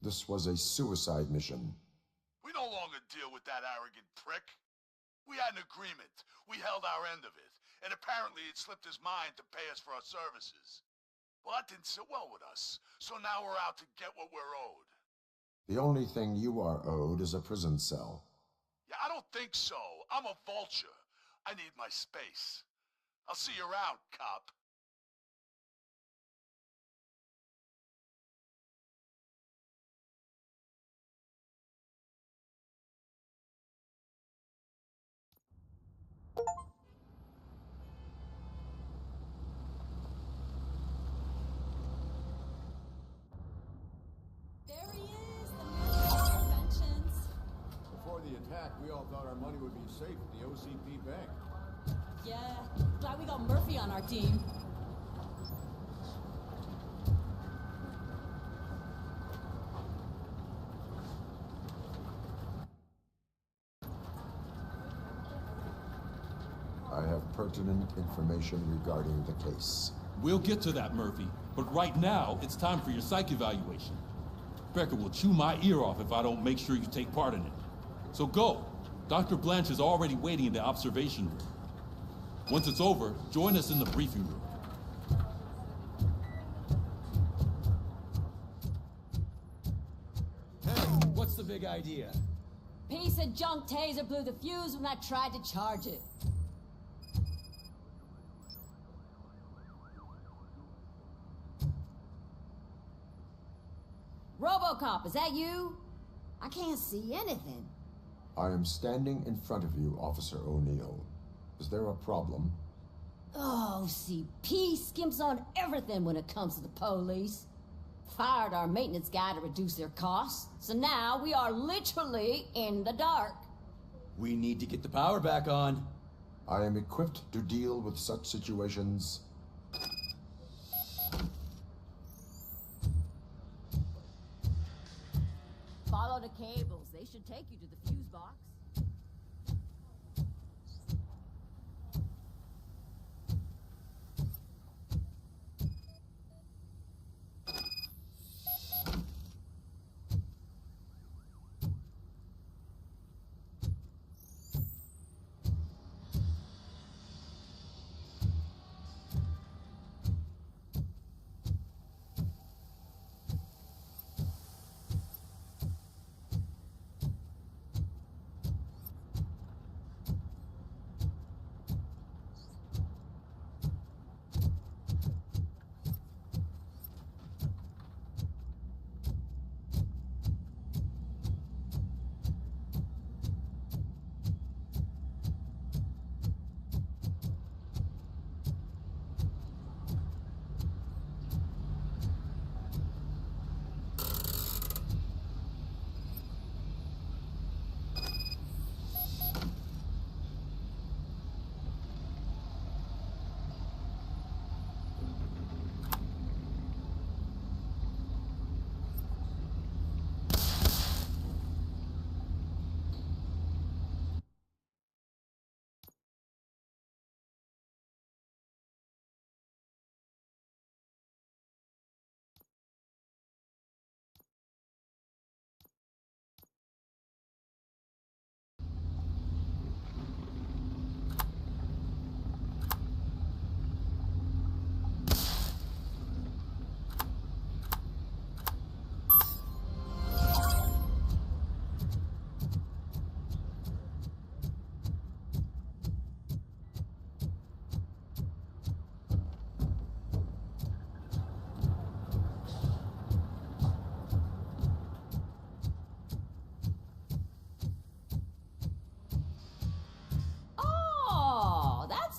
This was a suicide mission. We no longer deal with that arrogant prick. We had an agreement. We held our end of it. And apparently it slipped his mind to pay us for our services. Well, that didn't sit well with us. So now we're out to get what we're owed. The only thing you are owed is a prison cell. Yeah, I don't think so. I'm a vulture. I need my space. I'll see you around, cop. There he is, the man of inventions. Before the attack, we all thought our money would be safe at the OCP bank. Yeah, glad we got Murphy on our team. I have pertinent information regarding the case. We'll get to that, Murphy. But right now, it's time for your psych evaluation. Becker will chew my ear off if I don't make sure you take part in it. So go. Dr. Blanche is already waiting in the observation room. Once it's over, join us in the briefing room. Hey, what's the big idea? Piece of junk taser blew the fuse when I tried to charge it. RoboCop, is that you? I can't see anything. I am standing in front of you, Officer O'Neill. Is there a problem? Oh, OCP skimps on everything when it comes to the police. Fired our maintenance guy to reduce their costs, so now we are literally in the dark. We need to get the power back on. I am equipped to deal with such situations. Follow the cables. They should take you to the fuse box.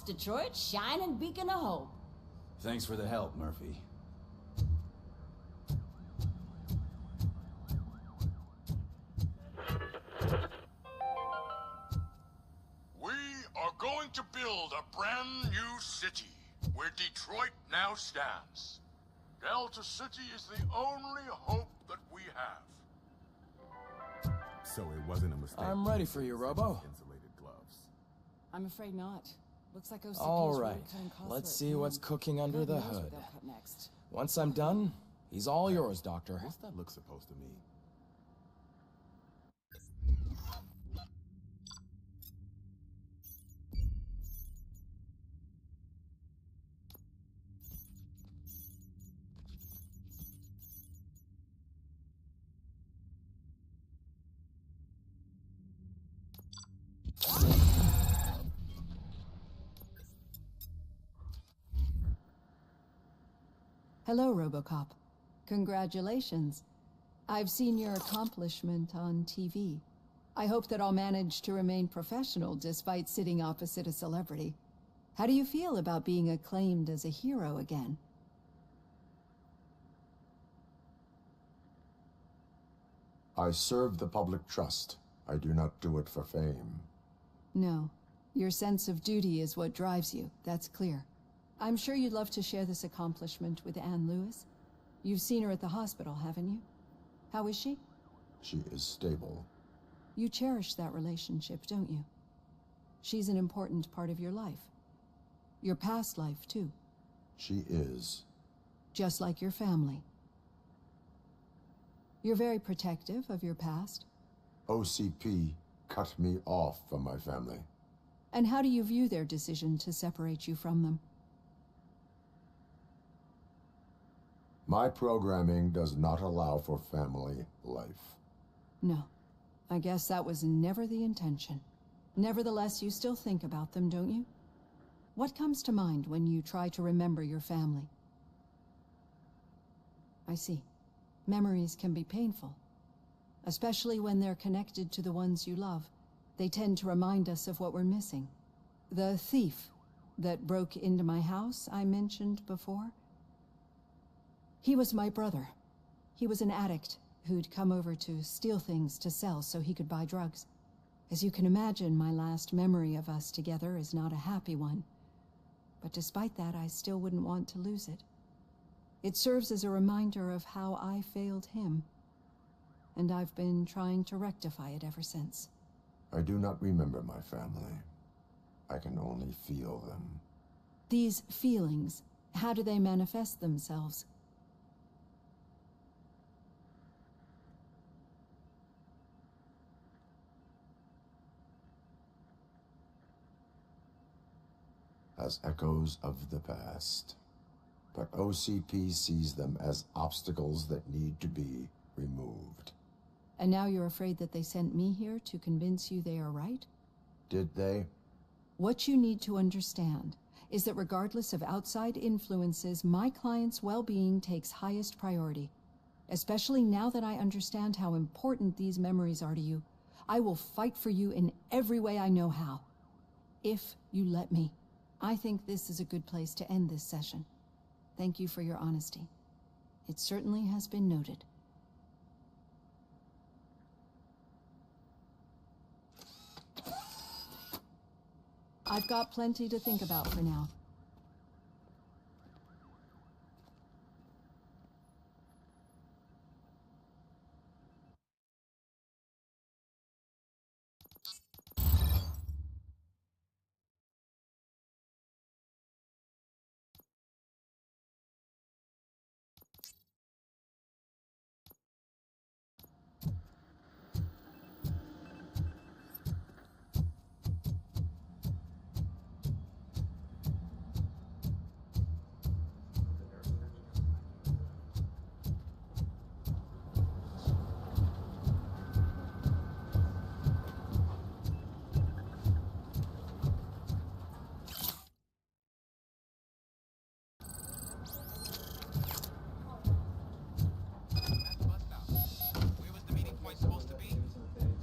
Detroit's shining beacon of hope. Thanks for the help, Murphy. We are going to build a brand new city where Detroit now stands. Delta City is the only hope that we have. So it wasn't a mistake. I'm ready for you, Robo. Insulated gloves. I'm afraid not. Looks like OCP's All really right, cutting costs let's right see now. what's cooking under God the knows what hood. they'll cut next. Once I'm done, he's all yours, Doctor. What's that look supposed to mean? Hello, RoboCop. Congratulations. I've seen your accomplishment on TV. I hope that I'll manage to remain professional despite sitting opposite a celebrity. How do you feel about being acclaimed as a hero again? I serve the public trust. I do not do it for fame. No. Your sense of duty is what drives you, that's clear. I'm sure you'd love to share this accomplishment with Anne Lewis. You've seen her at the hospital, haven't you? How is she? She is stable. You cherish that relationship, don't you? She's an important part of your life. Your past life, too. She is. Just like your family. You're very protective of your past. OCP cut me off from my family. And how do you view their decision to separate you from them? My programming does not allow for family life. No. I guess that was never the intention. Nevertheless, you still think about them, don't you? What comes to mind when you try to remember your family? I see. Memories can be painful. Especially when they're connected to the ones you love. They tend to remind us of what we're missing. The thief that broke into my house I mentioned before? He was my brother. He was an addict who'd come over to steal things to sell so he could buy drugs. As you can imagine, my last memory of us together is not a happy one. But despite that, I still wouldn't want to lose it. It serves as a reminder of how I failed him. And I've been trying to rectify it ever since. I do not remember my family. I can only feel them. These feelings, how do they manifest themselves? As echoes of the past. But OCP sees them as obstacles that need to be removed. And now you're afraid that they sent me here to convince you they are right? Did they? What you need to understand is that regardless of outside influences, my client's well-being takes highest priority. Especially now that I understand how important these memories are to you. I will fight for you in every way I know how. If you let me. I think this is a good place to end this session. Thank you for your honesty. It certainly has been noted. I've got plenty to think about for now.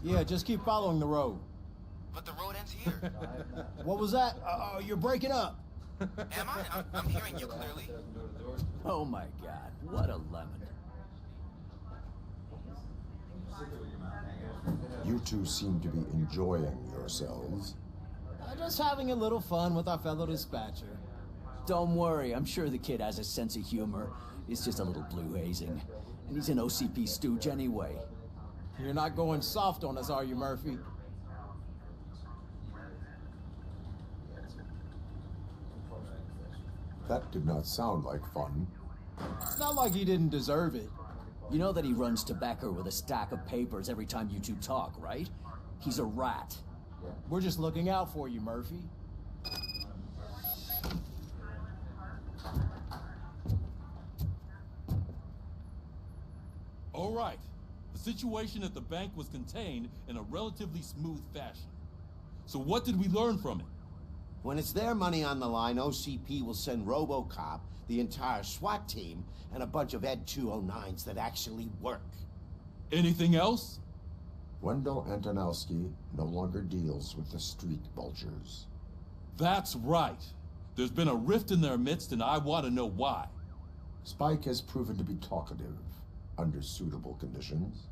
Yeah, just keep following the road. But the road ends here? here. What was that? You're breaking up. Am I? I'm hearing you clearly. Oh my god, what a lemon. You two seem to be enjoying yourselves. Just having a little fun with our fellow dispatcher. Don't worry, I'm sure the kid has a sense of humor. It's just a little blue hazing. And he's an OCP stooge anyway. You're not going soft on us, are you, Murphy? That did not sound like fun. It's not like he didn't deserve it. You know that he runs to Becker with a stack of papers every time you two talk, right? He's a rat. We're just looking out for you, Murphy. All right. The situation at the bank was contained in a relatively smooth fashion. So what did we learn from it? When it's their money on the line, OCP will send RoboCop, the entire SWAT team, and a bunch of Ed 209s that actually work. Anything else? Wendell Antonowski no longer deals with the street vultures. That's right. There's been a rift in their midst, and I want to know why. Spike has proven to be talkative, under suitable conditions.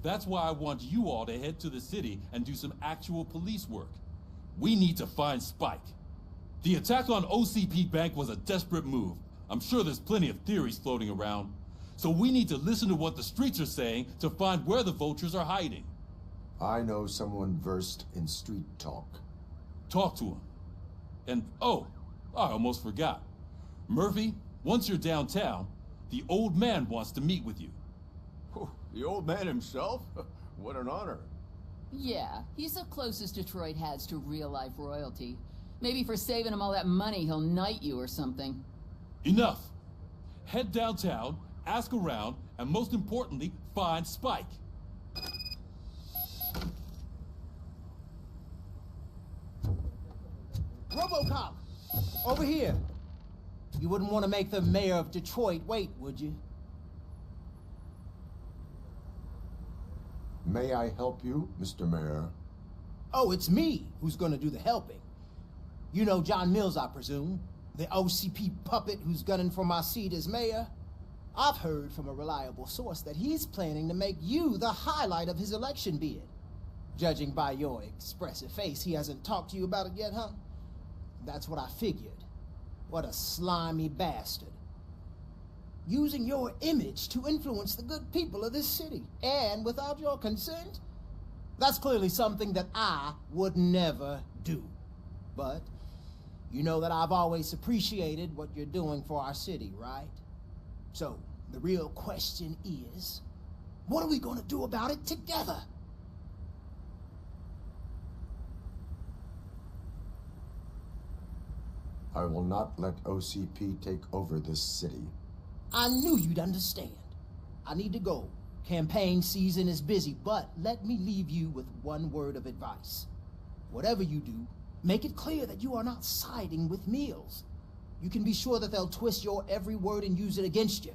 That's why I want you all to head to the city and do some actual police work. We need to find Spike. The attack on OCP Bank was a desperate move. I'm sure there's plenty of theories floating around. So we need to listen to what the streets are saying to find where the vultures are hiding. I know someone versed in street talk. Talk to him. And, oh, I almost forgot. Murphy, once you're downtown, the old man wants to meet with you. Oh, the old man himself? What an honor. Yeah, he's the closest Detroit has to real-life royalty. Maybe for saving him all that money, he'll knight you or something. Enough. Head downtown, ask around, and most importantly, find Spike. RoboCop! Over here! You wouldn't want to make the mayor of Detroit wait, would you? May I help you, Mr. Mayor? Oh, it's me who's gonna do the helping. You know John Mills, I presume? The OCP puppet who's gunning for my seat as mayor? I've heard from a reliable source that he's planning to make you the highlight of his election bid. Judging by your expressive face, he hasn't talked to you about it yet, huh? That's what I figured. What a slimy bastard. Using your image to influence the good people of this city, and without your consent? That's clearly something that I would never do. But you know that I've always appreciated what you're doing for our city, right? So, the real question is, what are we gonna do about it together? I will not let OCP take over this city. I knew you'd understand. I need to go. Campaign season is busy, but let me leave you with one word of advice. Whatever you do, make it clear that you are not siding with Mills. You can be sure that they'll twist your every word and use it against you.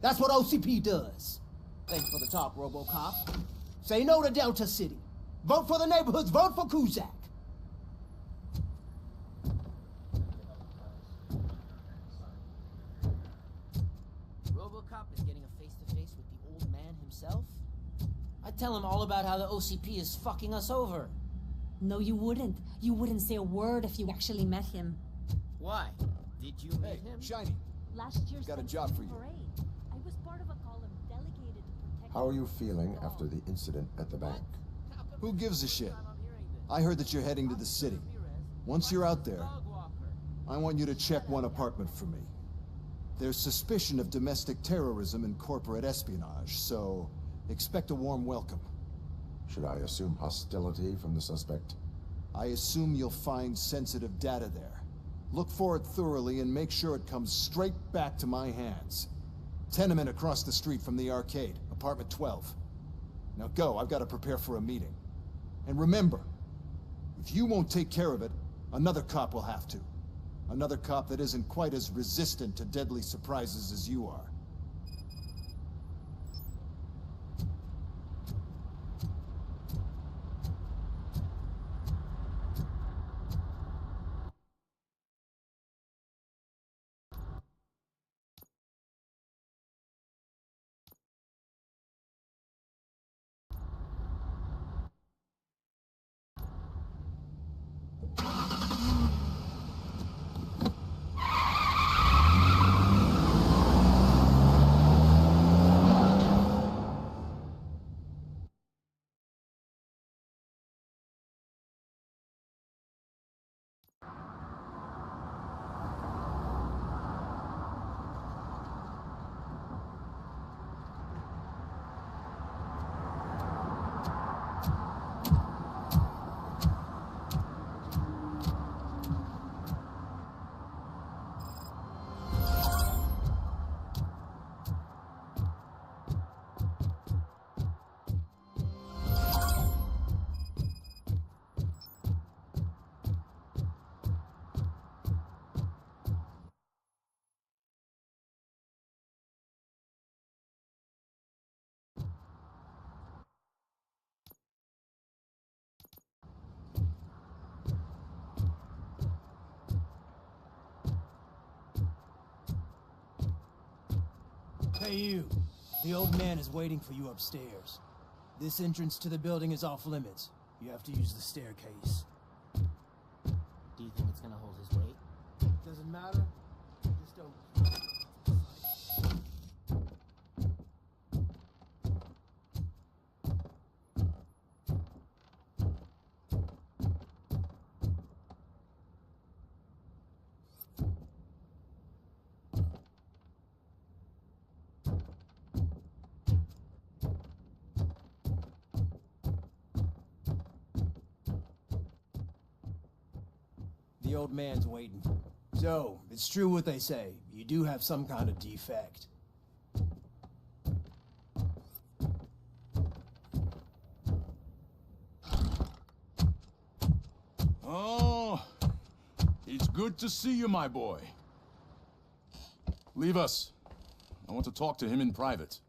That's what OCP does. Thanks for the talk, RoboCop. Say no to Delta City. Vote for the neighborhoods. Vote for Kuzak. RoboCop is getting a face-to-face with the old man himself? I'd tell him all about how the OCP is fucking us over. No, you wouldn't. You wouldn't say a word if you actually met him. Why? Did you meet him? Shiny. Last year's Got a job for you. parade. I was part of a column delegated to protect... How are you feeling after the incident at the bank? Who gives a shit? I heard that you're heading to the city. Once you're out there, I want you to check one apartment for me. There's suspicion of domestic terrorism and corporate espionage, so expect a warm welcome. Should I assume hostility from the suspect? I assume you'll find sensitive data there. Look for it thoroughly and make sure it comes straight back to my hands. Tenement across the street from the arcade, apartment 12. Now go, I've got to prepare for a meeting. And remember, if you won't take care of it, another cop will have to. Another cop that isn't quite as resistant to deadly surprises as you are. Hey, you. The old man is waiting for you upstairs. This entrance to the building is off limits. You have to use the staircase. Do you think it's gonna hold his weight? Doesn't matter. Just don't... The old man's waiting. So, it's true what they say. You do have some kind of defect. Oh, it's good to see you, my boy. Leave us. I want to talk to him in private.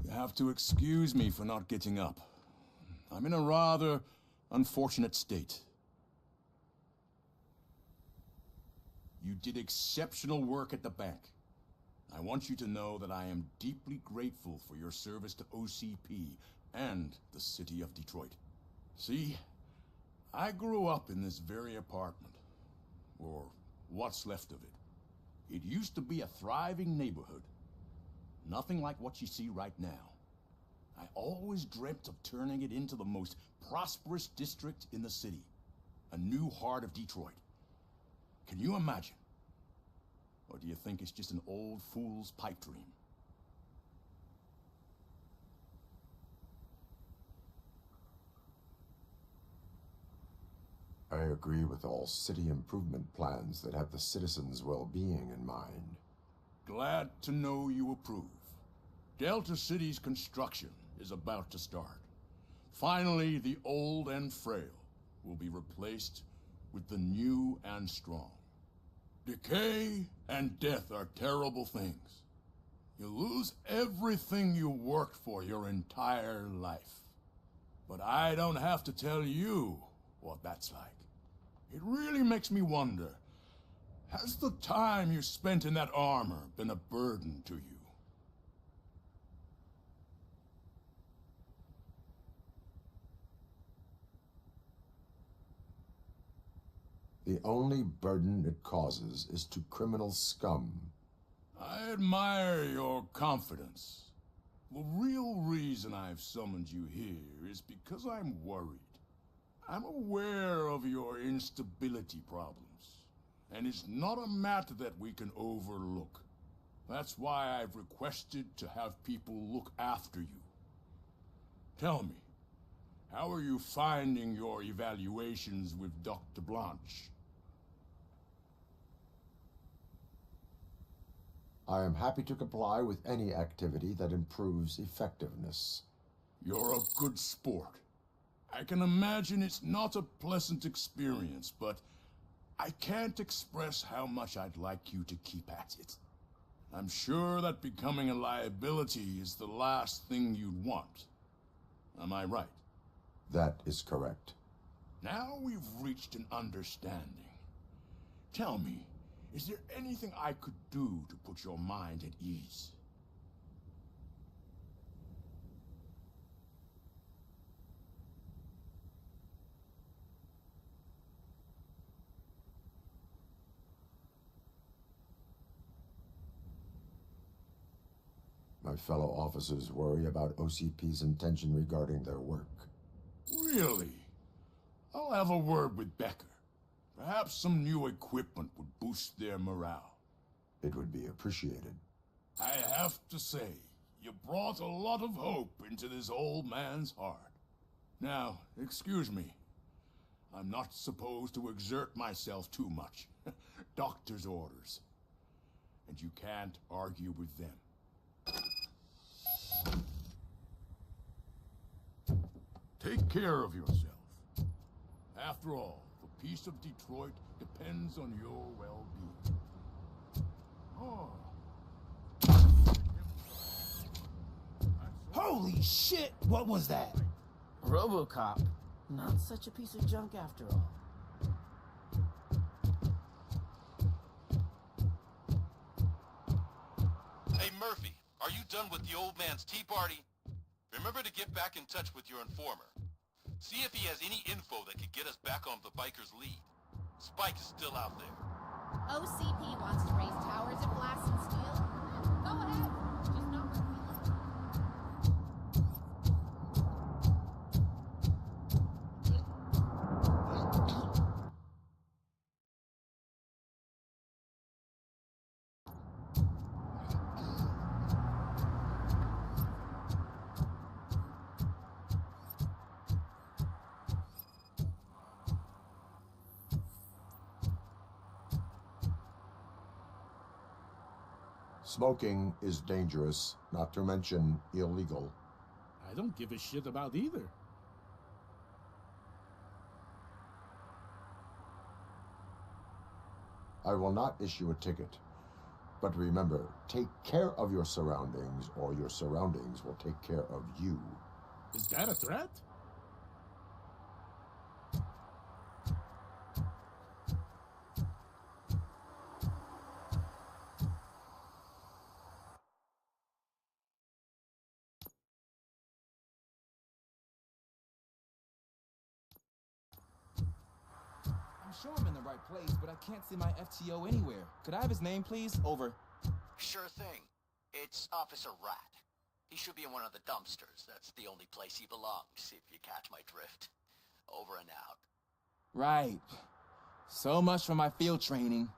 You have to excuse me for not getting up. I'm in a rather unfortunate state. You did exceptional work at the bank. I want you to know that I am deeply grateful for your service to OCP and the city of Detroit. See, I grew up in this very apartment, or what's left of it. It used to be a thriving neighborhood. Nothing like what you see right now. I always dreamt of turning it into the most prosperous district in the city. A new heart of Detroit. Can you imagine? Or do you think it's just an old fool's pipe dream? I agree with all city improvement plans that have the citizens' well-being in mind. Glad to know you approve. Delta City's construction is about to start. Finally, the old and frail will be replaced with the new and strong. Decay and death are terrible things. You lose everything you worked for your entire life. But I don't have to tell you what that's like. It really makes me wonder, has the time you spent in that armor been a burden to you? The only burden it causes is to criminal scum. I admire your confidence. The real reason I've summoned you here is because I'm worried. I'm aware of your instability problems, and it's not a matter that we can overlook. That's why I've requested to have people look after you. Tell me, how are you finding your evaluations with Dr. Blanche? I am happy to comply with any activity that improves effectiveness. You're a good sport. I can imagine it's not a pleasant experience, but I can't express how much I'd like you to keep at it. I'm sure that becoming a liability is the last thing you'd want. Am I right? That is correct. Now we've reached an understanding. Tell me, is there anything I could do to put your mind at ease? My fellow officers worry about OCP's intention regarding their work. Really? I'll have a word with Becker. Perhaps some new equipment would boost their morale. It would be appreciated. I have to say, you brought a lot of hope into this old man's heart. Now, excuse me. I'm not supposed to exert myself too much. Doctor's orders. And you can't argue with them. Take care of yourself. After all, the peace of Detroit depends on your well-being. Oh. Holy shit! What was that? RoboCop. Not such a piece of junk after all. Murphy, are you done with the old man's tea party? Remember to get back in touch with your informer. See if he has any info that could get us back on the biker's lead. Spike is still out there. OCP wants to raise towers at Blast and Steel. Go ahead. Just not with me. Smoking is dangerous, not to mention illegal. I don't give a shit about either. I will not issue a ticket. But remember, take care of your surroundings, or your surroundings will take care of you. Is that a threat? I'm sure I'm in the right place, but I can't see my FTO anywhere. Could I have his name, please? Over. Sure thing. It's Officer Rat. He should be in one of the dumpsters. That's the only place he belongs, if you catch my drift. Over and out. Right. So much for my field training.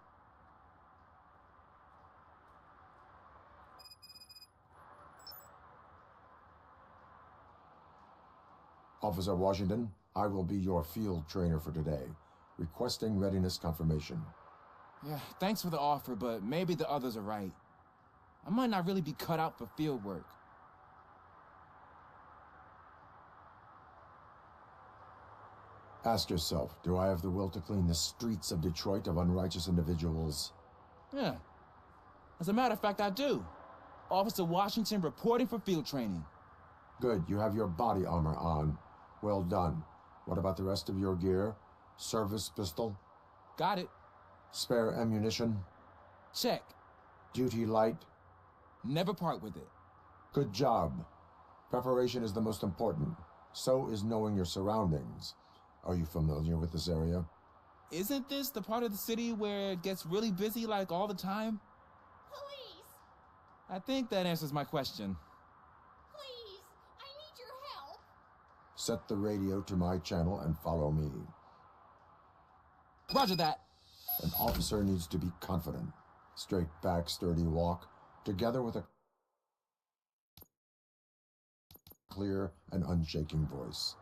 Officer Washington, I will be your field trainer for today. Requesting readiness confirmation. Yeah, thanks for the offer, but maybe the others are right. I might not really be cut out for field work. Ask yourself, do I have the will to clean the streets of Detroit of unrighteous individuals? Yeah. As a matter of fact, I do. Officer Washington reporting for field training. Good, you have your body armor on. Well done. What about the rest of your gear? Service pistol? Got it. Spare ammunition? Check. Duty light? Never part with it. Good job. Preparation is the most important. So is knowing your surroundings. Are you familiar with this area? Isn't this the part of the city where it gets really busy like all the time? Police! I think that answers my question. Please! I need your help! Set the radio to my channel and follow me. Roger that. An officer needs to be confident. Straight back, sturdy walk, together with a clear and unshaking voice.